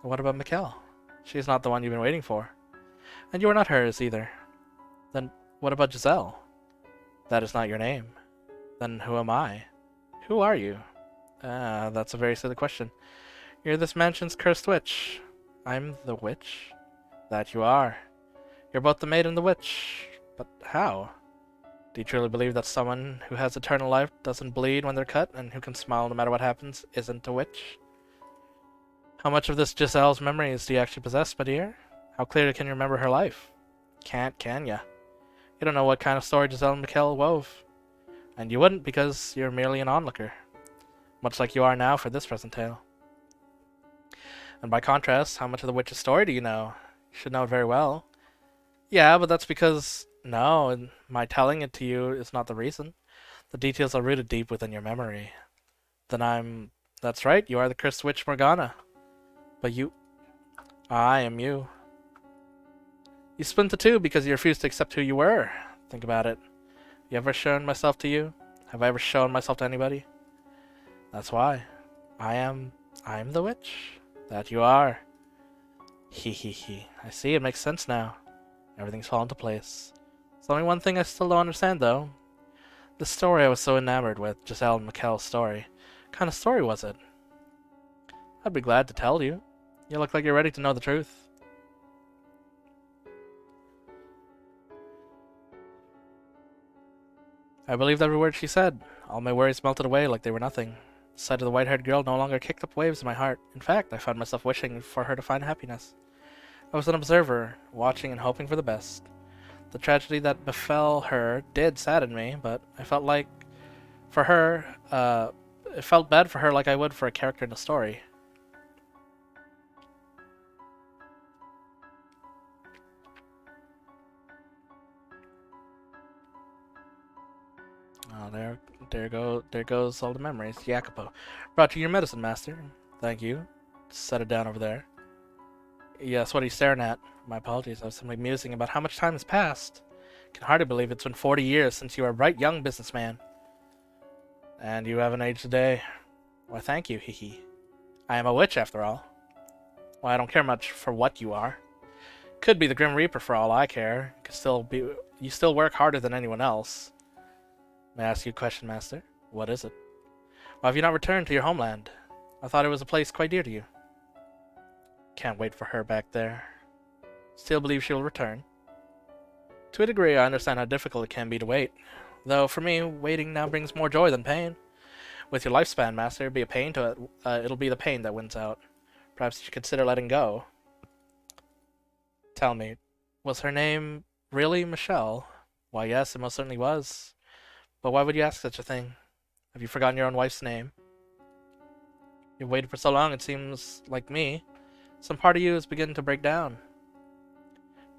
And what about Mikkel? She's not the one you've been waiting for. And you are not hers either. Then what about Giselle? That is not your name. Then who am I? Who are you? Ah, that's a very silly question. You're this mansion's cursed witch. I'm the witch? That you are. You're both the maid and the witch. But how? Do you truly believe that someone who has eternal life doesn't bleed when they're cut and who can smile no matter what happens isn't a witch? How much of this Giselle's memories do you actually possess, my dear? How clearly can you remember her life? Can't, can ya? You don't know what kind of story Giselle and Mikkel wove. And you wouldn't because you're merely an onlooker. Much like you are now for this present tale. And by contrast, how much of the witch's story do you know? You should know it very well. Yeah, but that's because... No, and my telling it to you is not the reason. The details are rooted deep within your memory. Then I'm... That's right, you are the cursed witch Morgana. But you... I am you. You split into two because you refused to accept who you were. Think about it. You ever shown myself to you? Have I ever shown myself to anybody? That's why. I'm the witch. That you are. Hee hee hee. I see, it makes sense now. Everything's fallen into place. There's only one thing I still don't understand, though. The story I was so enamored with, Giselle and Mikkel's story. What kind of story was it? I'd be glad to tell you. You look like you're ready to know the truth. I believed every word she said. All my worries melted away like they were nothing. The sight of the white-haired girl no longer kicked up waves in my heart. In fact, I found myself wishing for her to find happiness. I was an observer, watching and hoping for the best. The tragedy that befell her did sadden me, but I felt like, for her, it felt bad for her like I would for a character in a story. Oh, there goes all the memories. Jacopo. Brought you your medicine, master. Thank you. Set it down over there. Yes, what are you staring at? My apologies, I was simply musing about how much time has passed. Can hardly believe it's been 40 years since you were a bright young businessman. And you haven't aged a day. Why, thank you, hee hee. I am a witch, after all. Well, I don't care much for what you are. Could be the Grim Reaper for all I care. You still work harder than anyone else. May I ask you a question, master? What is it? Why have you not returned to your homeland? I thought it was a place quite dear to you. Can't wait for her back there. Still believe she will return. To a degree, I understand how difficult it can be to wait. Though, for me, waiting now brings more joy than pain. With your lifespan, master, it'll be the pain that wins out. Perhaps you should consider letting go. Tell me, was her name really Michelle? Why, yes, it most certainly was. But why would you ask such a thing? Have you forgotten your own wife's name? You've waited for so long, it seems, like me, some part of you is beginning to break down.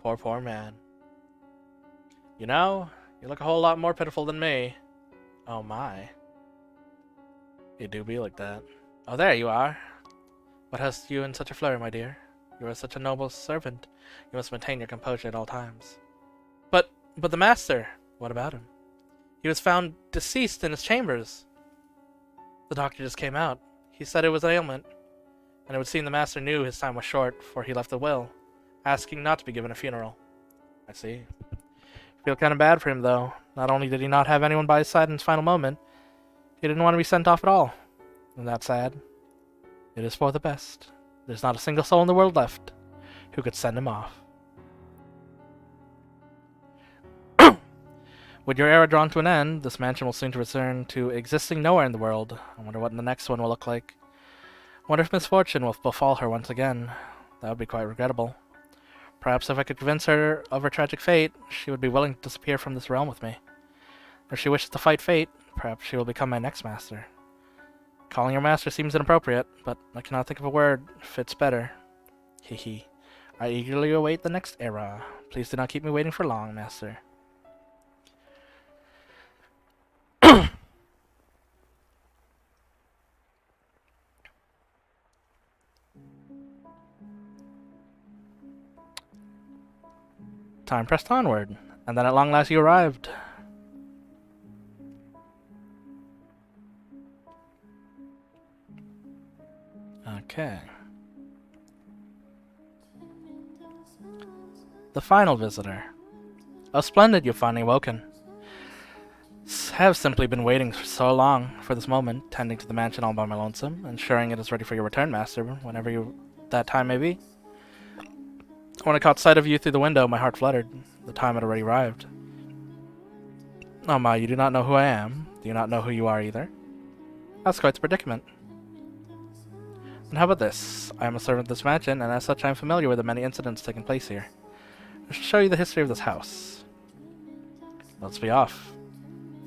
Poor, poor man. You know, you look a whole lot more pitiful than me. Oh my. You do be like that. Oh, there you are. What has you in such a flurry, my dear? You are such a noble servant. You must maintain your composure at all times. But the master, what about him? He was found deceased in his chambers. The doctor just came out. He said it was an ailment, and it would seem the master knew his time was short, for he left a will, asking not to be given a funeral. I see. Feel kind of bad for him, though. Not only did he not have anyone by his side in his final moment, he didn't want to be sent off at all. And that's sad. It is for the best. There's not a single soul in the world left who could send him off. With your era drawn to an end, this mansion will soon to return to existing nowhere in the world. I wonder what the next one will look like. I wonder if misfortune will befall her once again. That would be quite regrettable. Perhaps if I could convince her of her tragic fate, she would be willing to disappear from this realm with me. If she wishes to fight fate, perhaps she will become my next master. Calling her master seems inappropriate, but I cannot think of a word fits better. Hee hee. I eagerly await the next era. Please do not keep me waiting for long, master. Time pressed onward, and then at long last you arrived. Okay. The final visitor. Oh, splendid, you've finally woken. Have simply been waiting for so long for this moment, tending to the mansion all by my lonesome, ensuring it is ready for your return, master, whenever that time may be. When I caught sight of you through the window, my heart fluttered. The time had already arrived. Oh my, you do not know who I am. Do you not know who you are either? That's quite the predicament. And how about this? I am a servant of this mansion, and as such I am familiar with the many incidents taking place here. I shall show you the history of this house. Let's be off.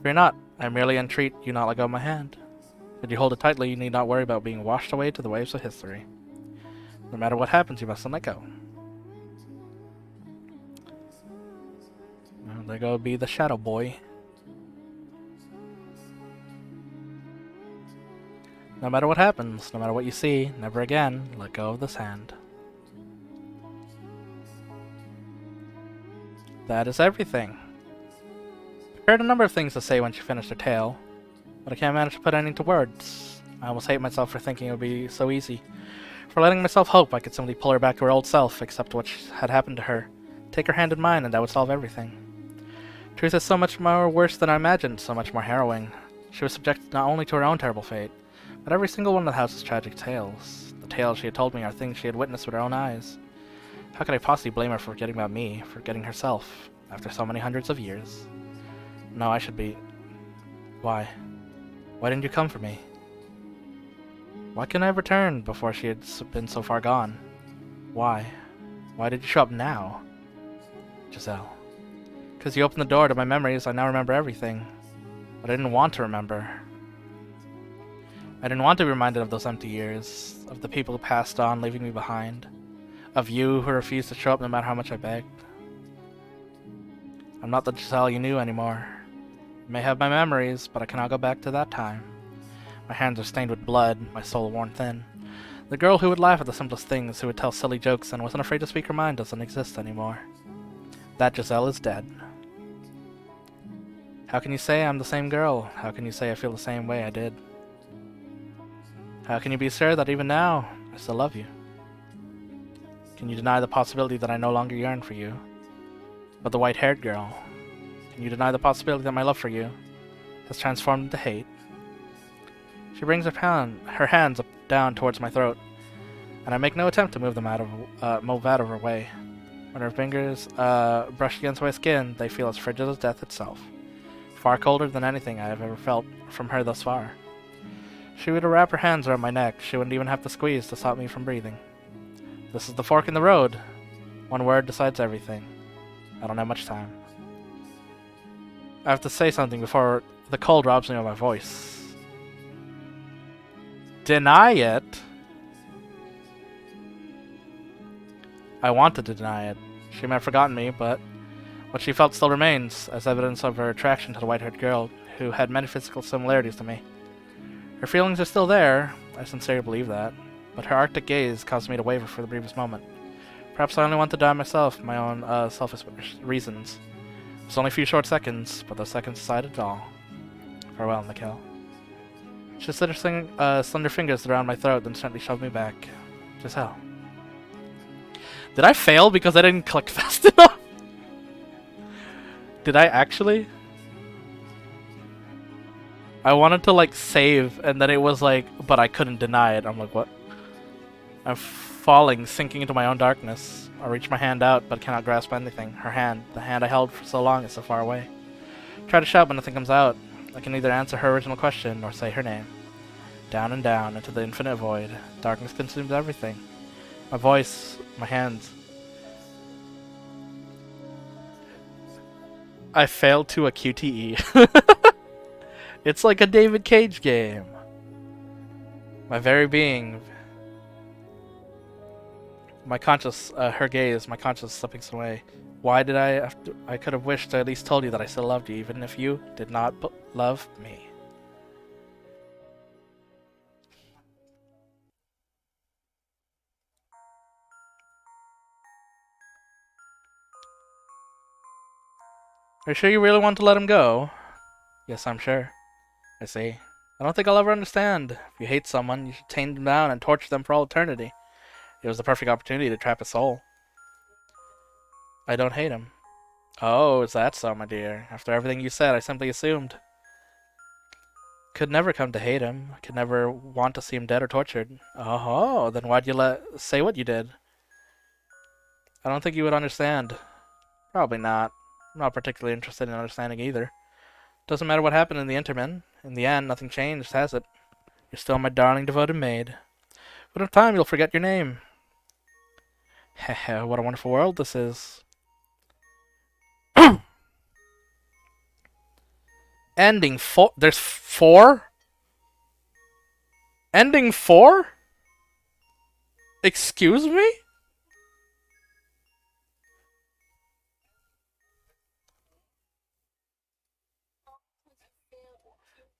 Fear not, I merely entreat you not let go of my hand. If you hold it tightly, you need not worry about being washed away to the waves of history. No matter what happens, you mustn't let go. Well, there go be the shadow boy. No matter what happens, no matter what you see, never again let go of this hand. That is everything. I heard a number of things to say when she finished her tale, but I can't manage to put any into words. I almost hate myself for thinking it would be so easy. For letting myself hope I could simply pull her back to her old self, accept what had happened to her, take her hand in mine, and that would solve everything. Truth is so much more worse than I imagined, so much more harrowing. She was subjected not only to her own terrible fate, but every single one of the house's tragic tales. The tales she had told me are things she had witnessed with her own eyes. How could I possibly blame her for forgetting about me, forgetting herself, after so many hundreds of years? No, I should be... Why? Why didn't you come for me? Why couldn't I have returned before she had been so far gone? Why? Why did you show up now? Giselle. Because you opened the door to my memories, I now remember everything. But I didn't want to remember. I didn't want to be reminded of those empty years, of the people who passed on, leaving me behind, of you who refused to show up no matter how much I begged. I'm not the Giselle you knew anymore. I may have my memories, but I cannot go back to that time. My hands are stained with blood, my soul worn thin. The girl who would laugh at the simplest things, who would tell silly jokes and wasn't afraid to speak her mind, doesn't exist anymore. That Giselle is dead. How can you say I'm the same girl? How can you say I feel the same way I did? How can you be sure that even now, I still love you? Can you deny the possibility that I no longer yearn for you? But the white-haired girl, can you deny the possibility that my love for you has transformed into hate? She brings her hands up down towards my throat, and I make no attempt to move out of her way. When her fingers brush against my skin, they feel as frigid as death itself, far colder than anything I have ever felt from her thus far. She would wrap her hands around my neck. She wouldn't even have to squeeze to stop me from breathing. This is the fork in the road. One word decides everything. I don't have much time. I have to say something before the cold robs me of my voice. Deny it? I wanted to deny it. She may have forgotten me, but what she felt still remains, as evidence of her attraction to the white-haired girl, who had many physical similarities to me. Her feelings are still there, I sincerely believe that, but her arctic gaze caused me to waver for the briefest moment. Perhaps I only want to die myself, my own selfish reasons. It was only a few short seconds, but those seconds decided it all. Farewell, Mikhail. She slid her slender fingers around my throat, then gently shoved me back. Giselle. Did I fail because I didn't click fast enough? Did I actually? I wanted to like save, and then it was like, but I couldn't deny it. I'm like, what? I'm falling, sinking into my own darkness. I reach my hand out, but cannot grasp anything. Her hand, the hand I held for so long, is so far away. Try to shout, but nothing comes out. I can neither answer her original question, nor say her name. Down and down, into the infinite void. Darkness consumes everything. My voice, my hands. I failed to a QTE. It's like a David Cage game. My very being. My conscious, her gaze, my conscience slipping away. Why did I could have wished I at least told you that I still loved you, even if you did not love me. Are you sure you really want to let him go? Yes, I'm sure. I see. I don't think I'll ever understand. If you hate someone, you should tame them down and torture them for all eternity. It was the perfect opportunity to trap his soul. I don't hate him. Oh, is that so, my dear? After everything you said, I simply assumed. Could never come to hate him. I could never want to see him dead or tortured. Oh, then why'd you say what you did? I don't think you would understand. Probably not. I'm not particularly interested in understanding either. Doesn't matter what happened in the interim. In the end, nothing changed, has it? You're still my darling devoted maid. But in time, you'll forget your name. Heh, what a wonderful world this is. Ending 4? There's 4? Ending 4? Excuse me?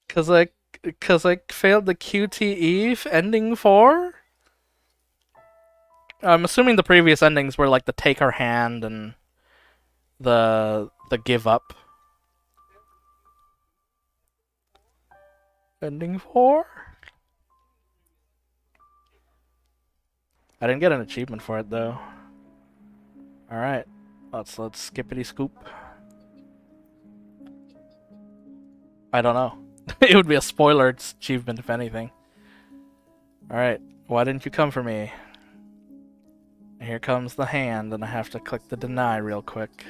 Cause I failed the QTE ending 4? I'm assuming the previous endings were like the take her hand and the give up. Ending 4? I didn't get an achievement for it though. Alright. Let's skippity scoop. I don't know. It would be a spoiler achievement if anything. Alright. Why didn't you come for me? Here comes the hand, and I have to click the deny real quick.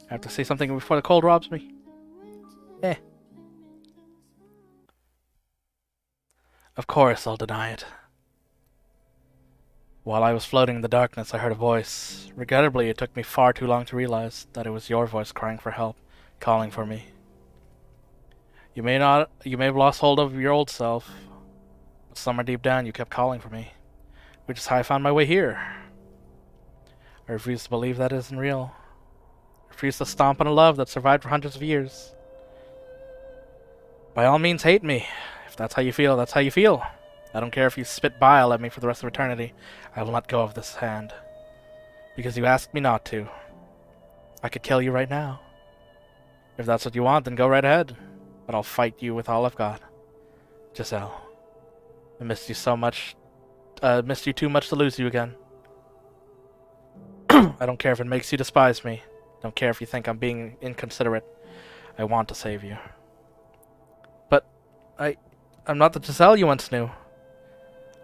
I have to say something before the cold robs me. Eh. Of course, I'll deny it. While I was floating in the darkness, I heard a voice. Regrettably, it took me far too long to realize that it was your voice crying for help, calling for me. You may have lost hold of your old self, but somewhere deep down you kept calling for me, which is how I found my way here. I refuse to believe that isn't real. I refuse to stomp on a love that survived for hundreds of years. By all means, hate me. If that's how you feel, that's how you feel. I don't care if you spit bile at me for the rest of eternity. I will not go of this hand. Because you asked me not to. I could kill you right now. If that's what you want, then go right ahead. But I'll fight you with all I've got. Giselle. I missed you so much. Missed you too much to lose you again. I don't care if it makes you despise me. Don't care if you think I'm being inconsiderate. I want to save you. But I'm not the Giselle you once knew.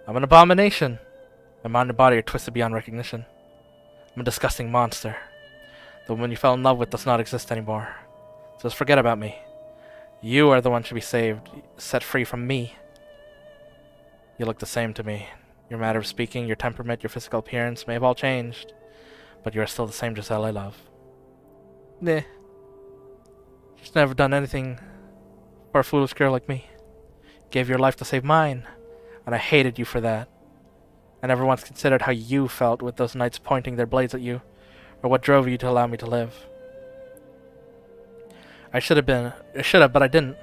I'm an abomination. My mind and body are twisted beyond recognition. I'm a disgusting monster. The woman you fell in love with does not exist anymore. So just forget about me. You are the one who should be saved, set free from me. You look the same to me. Your manner of speaking, your temperament, your physical appearance may have all changed, but you are still the same Giselle I love. Nah. She's never done anything for a foolish girl like me. Gave your life to save mine, and I hated you for that. I never once considered how you felt with those knights pointing their blades at you, or what drove you to allow me to live. I should have, but I didn't.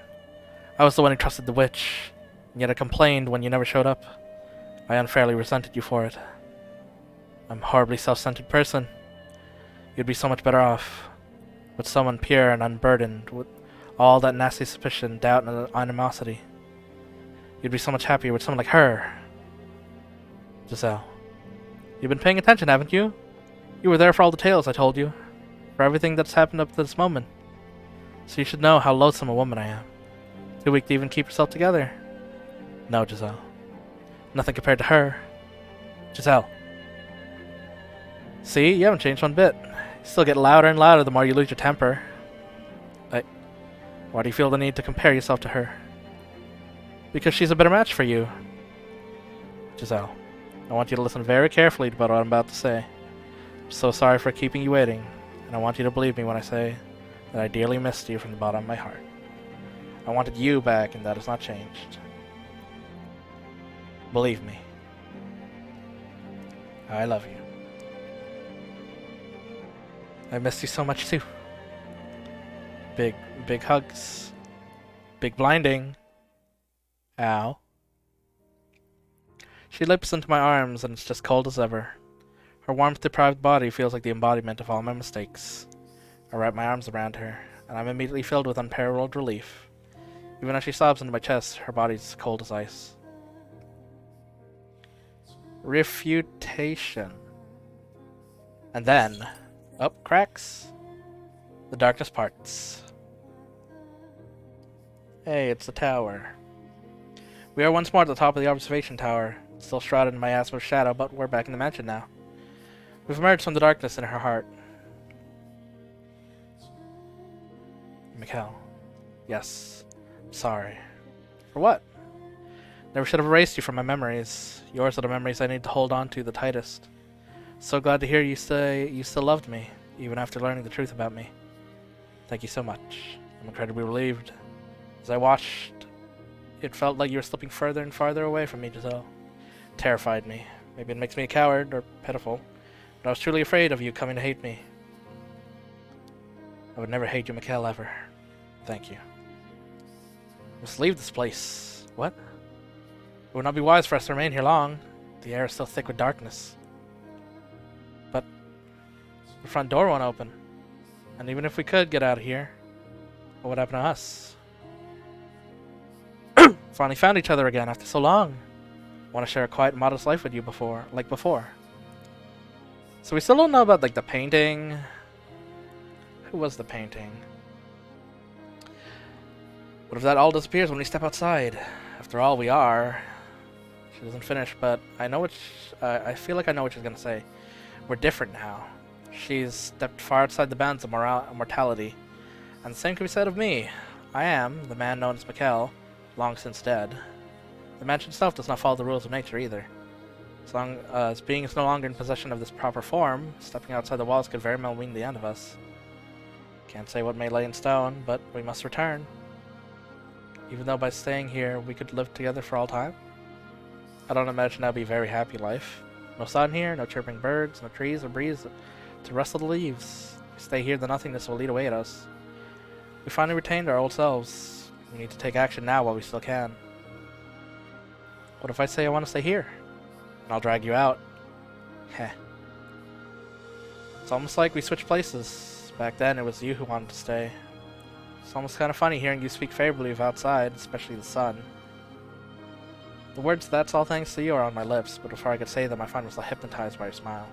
I was the one who trusted the witch, and yet I complained when you never showed up. I unfairly resented you for it. I'm a horribly self-centered person. You'd be so much better off with someone pure and unburdened with all that nasty suspicion, doubt, and animosity. You'd be so much happier with someone like her. Giselle. You've been paying attention, haven't you? You were there for all the tales I told you. For everything that's happened up to this moment. So you should know how loathsome a woman I am. Too weak to even keep yourself together. No, Giselle. Nothing compared to her. Giselle. See, you haven't changed one bit. You still get louder and louder the more you lose your temper. Why do you feel the need to compare yourself to her? Because she's a better match for you. Giselle, I want you to listen very carefully to what I'm about to say. I'm so sorry for keeping you waiting, and I want you to believe me when I say that I dearly missed you from the bottom of my heart. I wanted you back, and that has not changed. Believe me. I love you. I missed you so much too. Big hugs. Big blinding. Ow. She leaps into my arms, and it's just cold as ever. Her warmth-deprived body feels like the embodiment of all my mistakes. I wrap my arms around her, and I'm immediately filled with unparalleled relief. Even as she sobs into my chest, her body's cold as ice. Refutation. And then, up cracks. The darkness parts. Hey, it's the tower. We are once more at the top of the observation tower, still shrouded in my miasma of shadow, but we're back in the mansion now. We've emerged from the darkness in her heart. Mikkel. Yes. I'm sorry. For what? Never should have erased you from my memories. Yours are the memories I need to hold on to the tightest. So glad to hear you say you still loved me, even after learning the truth about me. Thank you so much. I'm incredibly relieved. As I watched, it felt like you were slipping further and farther away from me, Giselle. It terrified me. Maybe it makes me a coward, or pitiful. But I was truly afraid of you coming to hate me. I would never hate you, Mikkel, ever. Thank you. We must leave this place. What? It would not be wise for us to remain here long. The air is still thick with darkness. But the front door won't open. And even if we could get out of here, what would happen to us? Finally found each other again after so long. Want to share a quiet, modest life with you before. So we still don't know about like the painting. Who was the painting? What if that all disappears when we step outside? After all, we are. She doesn't finish, but I know I feel like I know what she's gonna say. We're different now. She's stepped far outside the bounds of mortality, and the same can be said of me. I am the man known as Mikkel, long since dead. The mansion itself does not follow the rules of nature either. As long as being is no longer in possession of this proper form, stepping outside the walls could very well mean the end of us. Can't say what may lay in stone, but we must return. Even though by staying here we could live together for all time. I don't imagine that'd be a very happy life. No sun here, no chirping birds, no trees or breeze to rustle the leaves. If we stay here, the nothingness will lead away at us. We finally retained our old selves. We need to take action now while we still can. What if I say I want to stay here? And I'll drag you out. Heh. It's almost like we switched places. Back then it was you who wanted to stay. It's almost kind of funny hearing you speak favorably of outside, especially the sun. The words "that's all thanks to you" are on my lips, but before I could say them I find myself hypnotized by your smile.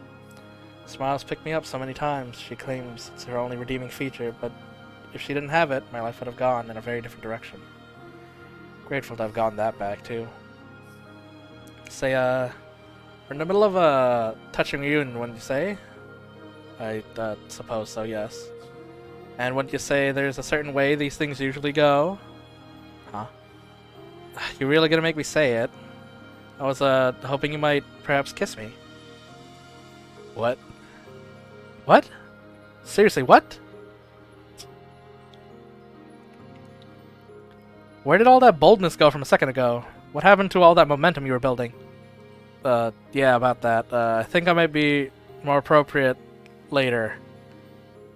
The smile has picked me up so many times. She claims it's her only redeeming feature, but if she didn't have it, my life would have gone in a very different direction. Grateful to have gotten that back, too. Say, we're in the middle of a touching reunion, wouldn't you say? I suppose so, yes. And wouldn't you say there's a certain way these things usually go? Huh? You're really gonna make me say it. I was, hoping you might perhaps kiss me. What? What? Seriously, what? Where did all that boldness go from a second ago? What happened to all that momentum you were building? Yeah, about that. I think I might be more appropriate later.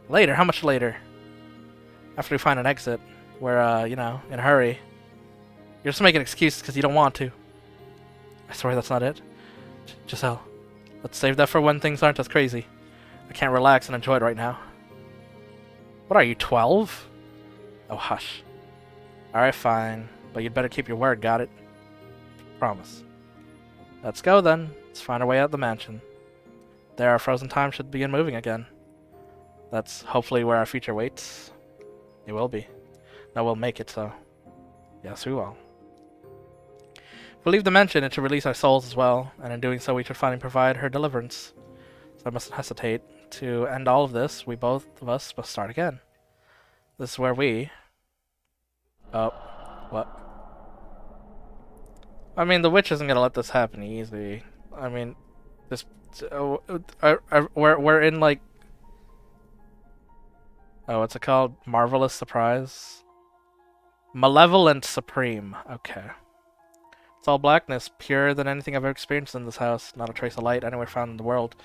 Later? How much later? After we find an exit. Where, you know, in a hurry. You're just making excuses because you don't want to. I swear that's not it. Giselle, let's save that for when things aren't as crazy. I can't relax and enjoy it right now. What are you, 12? Oh, hush. Alright, fine. But you'd better keep your word, got it? Promise. Let's go then. Let's find our way out the mansion. There, our frozen time should begin moving again. That's hopefully where our future waits. It will be. No, we'll make it so. Yes, we will. If we leave the mansion, it should release our souls as well, and in doing so we should finally provide her deliverance. So I mustn't hesitate. To end all of this, we both of us must start again. This is where we... Oh, what? I mean, the witch isn't gonna let this happen easy. I mean, this... we're in, like... Oh, what's it called? Marvelous Surprise? Malevolent Supreme. Okay. It's all blackness, purer than anything I've ever experienced in this house. Not a trace of light anywhere found in the world.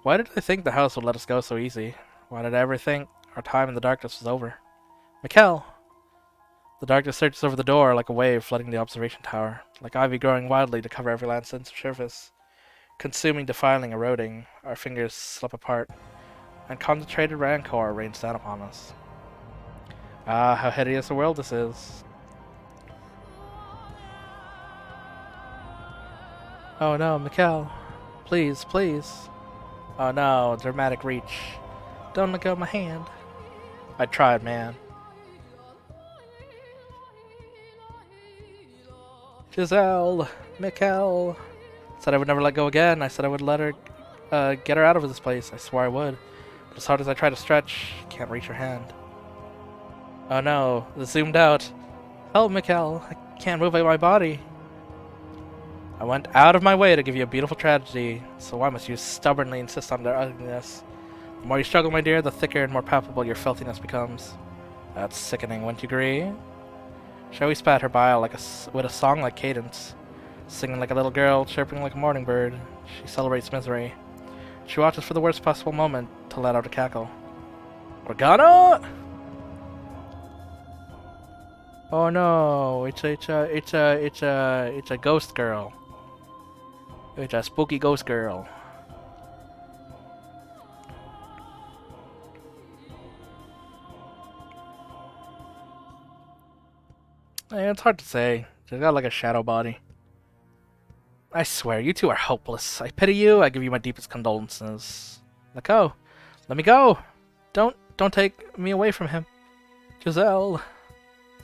Why did I think the house would let us go so easy? Why did I ever think our time in the darkness was over? Mikkel! The darkness surges over the door like a wave flooding the observation tower, like ivy growing wildly to cover every last inch of surface. Consuming, defiling, eroding, our fingers slip apart, and concentrated rancor rains down upon us. Ah, how hideous a world this is. Oh no, Mikkel. Please, please. Oh no, dramatic reach. Don't let go of my hand. I tried, man. Giselle, Mikkel. Said I would never let go again. I said I would let her, get her out of this place. I swore I would. But as hard as I try to stretch, can't reach her hand. Oh no, it zoomed out. Help, Mikkel. I can't move my body. I went out of my way to give you a beautiful tragedy, so why must you stubbornly insist on their ugliness? The more you struggle, my dear, the thicker and more palpable your filthiness becomes. That's sickening, wouldn't you agree? Shall we spat her bile with a song-like cadence, singing like a little girl, chirping like a morning bird. She celebrates misery. She watches for the worst possible moment to let out a cackle. Morgana! Oh no, it's a ghost girl. It's a spooky ghost girl. Yeah, it's hard to say. She's got like a shadow body. I swear, you two are hopeless. I pity you. I give you my deepest condolences. Let go. Let me go. Don't take me away from him. Giselle.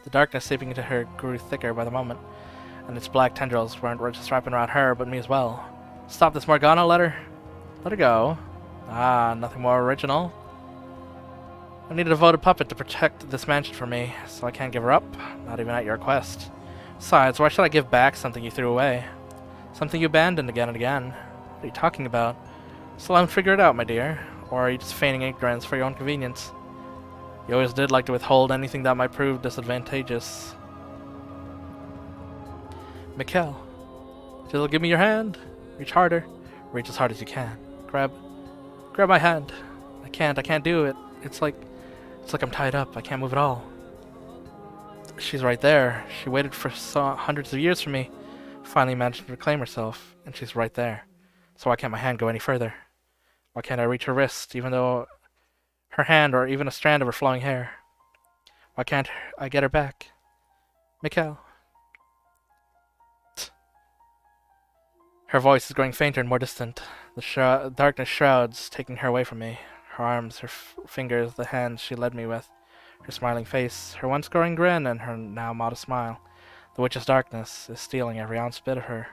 The darkness seeping into her grew thicker by the moment, and its black tendrils weren't just wrapping around her, but me as well. Stop this, Morgana. Let her go. Ah, nothing more original. I need a devoted puppet to protect this mansion for me, so I can't give her up, not even at your request. Besides, why should I give back something you threw away? Something you abandoned again and again? What are you talking about? Still haven't figured it out, my dear. Or are you just feigning ignorance for your own convenience? You always did like to withhold anything that might prove disadvantageous. Mikkel. Jill, give me your hand. Reach harder. Reach as hard as you can. Grab my hand. I can't do it. It's like I'm tied up. I can't move at all. She's right there. She waited for hundreds of years for me. Finally managed to reclaim herself, and she's right there. So why can't my hand go any further? Why can't I reach her wrist, even though her hand or even a strand of her flowing hair? Why can't I get her back? Mikkel. Her voice is growing fainter and more distant. The darkness shrouds, taking her away from me. Her arms, her fingers, the hands she led me with, her smiling face, her once growing grin, and her now modest smile. The witch's darkness is stealing every ounce bit of her.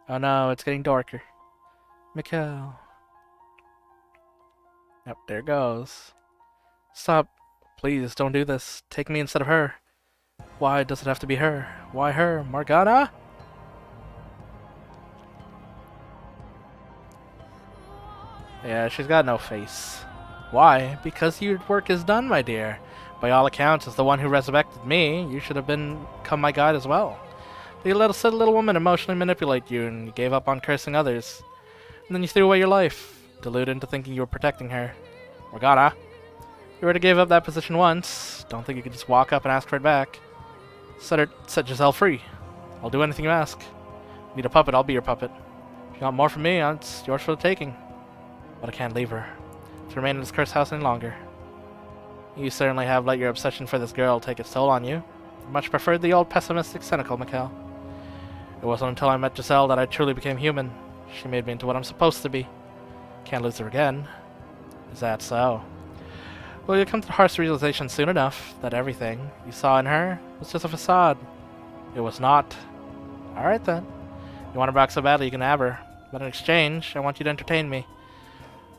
Oh no, it's getting darker. Mikkel. Yep, there it goes. Stop. Please, don't do this. Take me instead of her. Why does it have to be her? Why her? Morgana? Yeah, she's got no face. Why? Because your work is done, my dear. By all accounts, as the one who resurrected me, you should have become my guide as well. But you let a silly little woman emotionally manipulate you, and you gave up on cursing others. And then you threw away your life, deluded into thinking you were protecting her. Morgana, you already gave up that position once. Don't think you could just walk up and ask for it back. Set Giselle free. I'll do anything you ask. Need a puppet, I'll be your puppet. If you want more from me, it's yours for the taking. But I can't leave her to remain in this cursed house any longer. You certainly have let your obsession for this girl take its toll on you. I much preferred the old pessimistic, cynical Mikkel. It wasn't until I met Giselle that I truly became human. She made me into what I'm supposed to be. Can't lose her again. Is that so? Well, you'll come to the harsh realization soon enough that everything you saw in her was just a facade. It was not. Alright then. You want her back so badly you can have her. But in exchange, I want you to entertain me.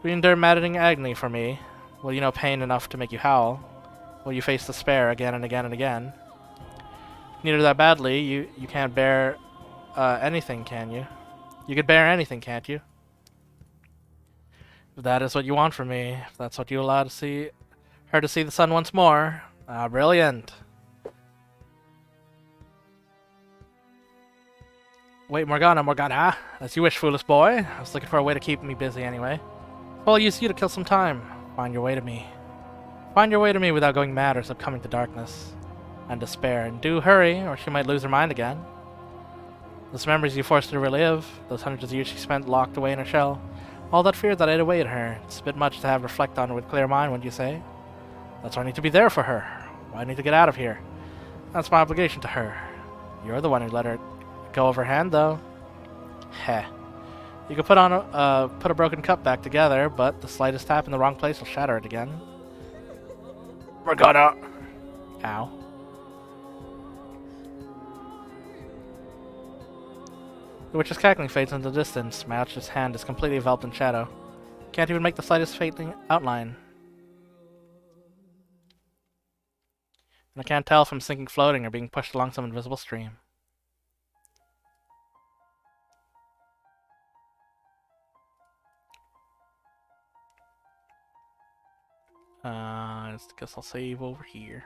Will you endure maddening agony for me? Will you know pain enough to make you howl? Will you face despair again and again and again? If you need her that badly, you can't bear anything, can you? You could bear anything, can't you? If that is what you want from me, if that's what you allow to see her to see the sun once more, brilliant. Wait, Morgana, as you wish, foolish boy. I was looking for a way to keep me busy anyway. Well, I'll use you to kill some time. Find your way to me. Find your way to me without going mad or succumbing to darkness. and despair. And do hurry, or she might lose her mind again. Those memories you forced her to relive, those hundreds of years she spent locked away in her shell, all that fear that ate away at her, it's a bit much to have reflect on with clear mind, wouldn't you say? That's why I need to be there for her. Why I need to get out of here. That's my obligation to her. You're the one who let her go of her hand, though. Heh. You could put a broken cup back together, but the slightest tap in the wrong place will shatter it again. We're gonna... Ow. The witch's cackling fades into the distance. My outstretched hand is completely enveloped in shadow. Can't even make the slightest faint outline. And I can't tell if I'm sinking floating or being pushed along some invisible stream. I guess I'll save over here.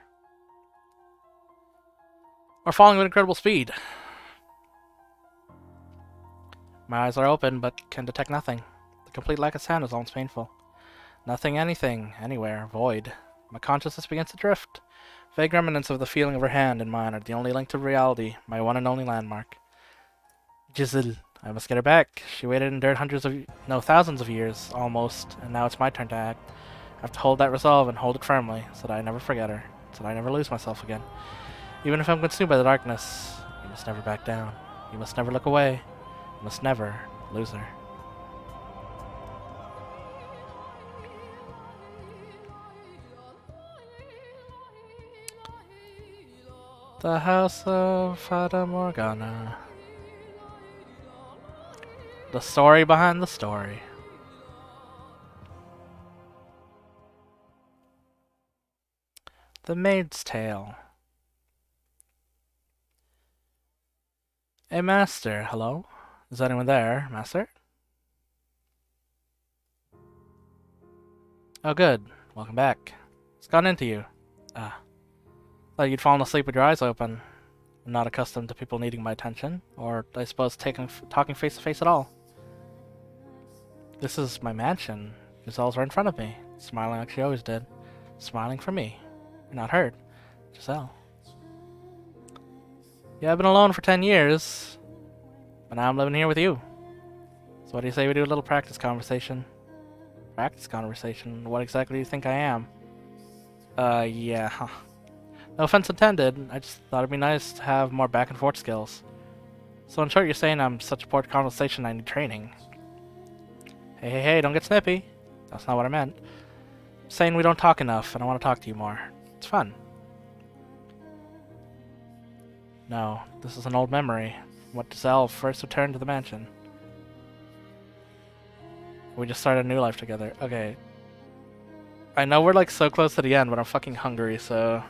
We're falling with incredible speed. My eyes are open, but can detect nothing. The complete lack of sound is almost painful. Nothing, anything, anywhere, void. My consciousness begins to drift. Vague remnants of the feeling of her hand in mine are the only link to reality, my one and only landmark. Giselle, I must get her back. She waited and endured thousands of years, almost, and now it's my turn to act. I have to hold that resolve and hold it firmly, so that I never forget her, so that I never lose myself again. Even if I'm consumed by the darkness, you must never back down. You must never look away. You must never lose her. The House of Fata Morgana. The story behind the story. The Maid's Tale. Hey, Master. Hello? Is anyone there, Master? Oh, good. Welcome back. What's gone into you? Thought you'd fallen asleep with your eyes open. I'm not accustomed to people needing my attention, or I suppose talking face to face at all. This is my mansion. Giselle's right in front of me, smiling like she always did. Smiling for me. You're not hurt. Giselle. Yeah, I've been alone for 10 years, but now I'm living here with you. So what do you say we do a little practice conversation? Practice conversation? What exactly do you think I am? Yeah. No offense intended, I just thought it'd be nice to have more back and forth skills. So in short, you're saying I'm such a poor conversation I need training. Hey, don't get snippy. That's not what I meant. I'm saying we don't talk enough, and I want to talk to you more. It's fun. No, this is an old memory. What Giselle first returned to the mansion. We just started a new life together. Okay. I know we're like so close to the end, but I'm fucking hungry, so...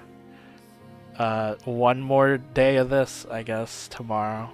one more day of this, I guess, tomorrow.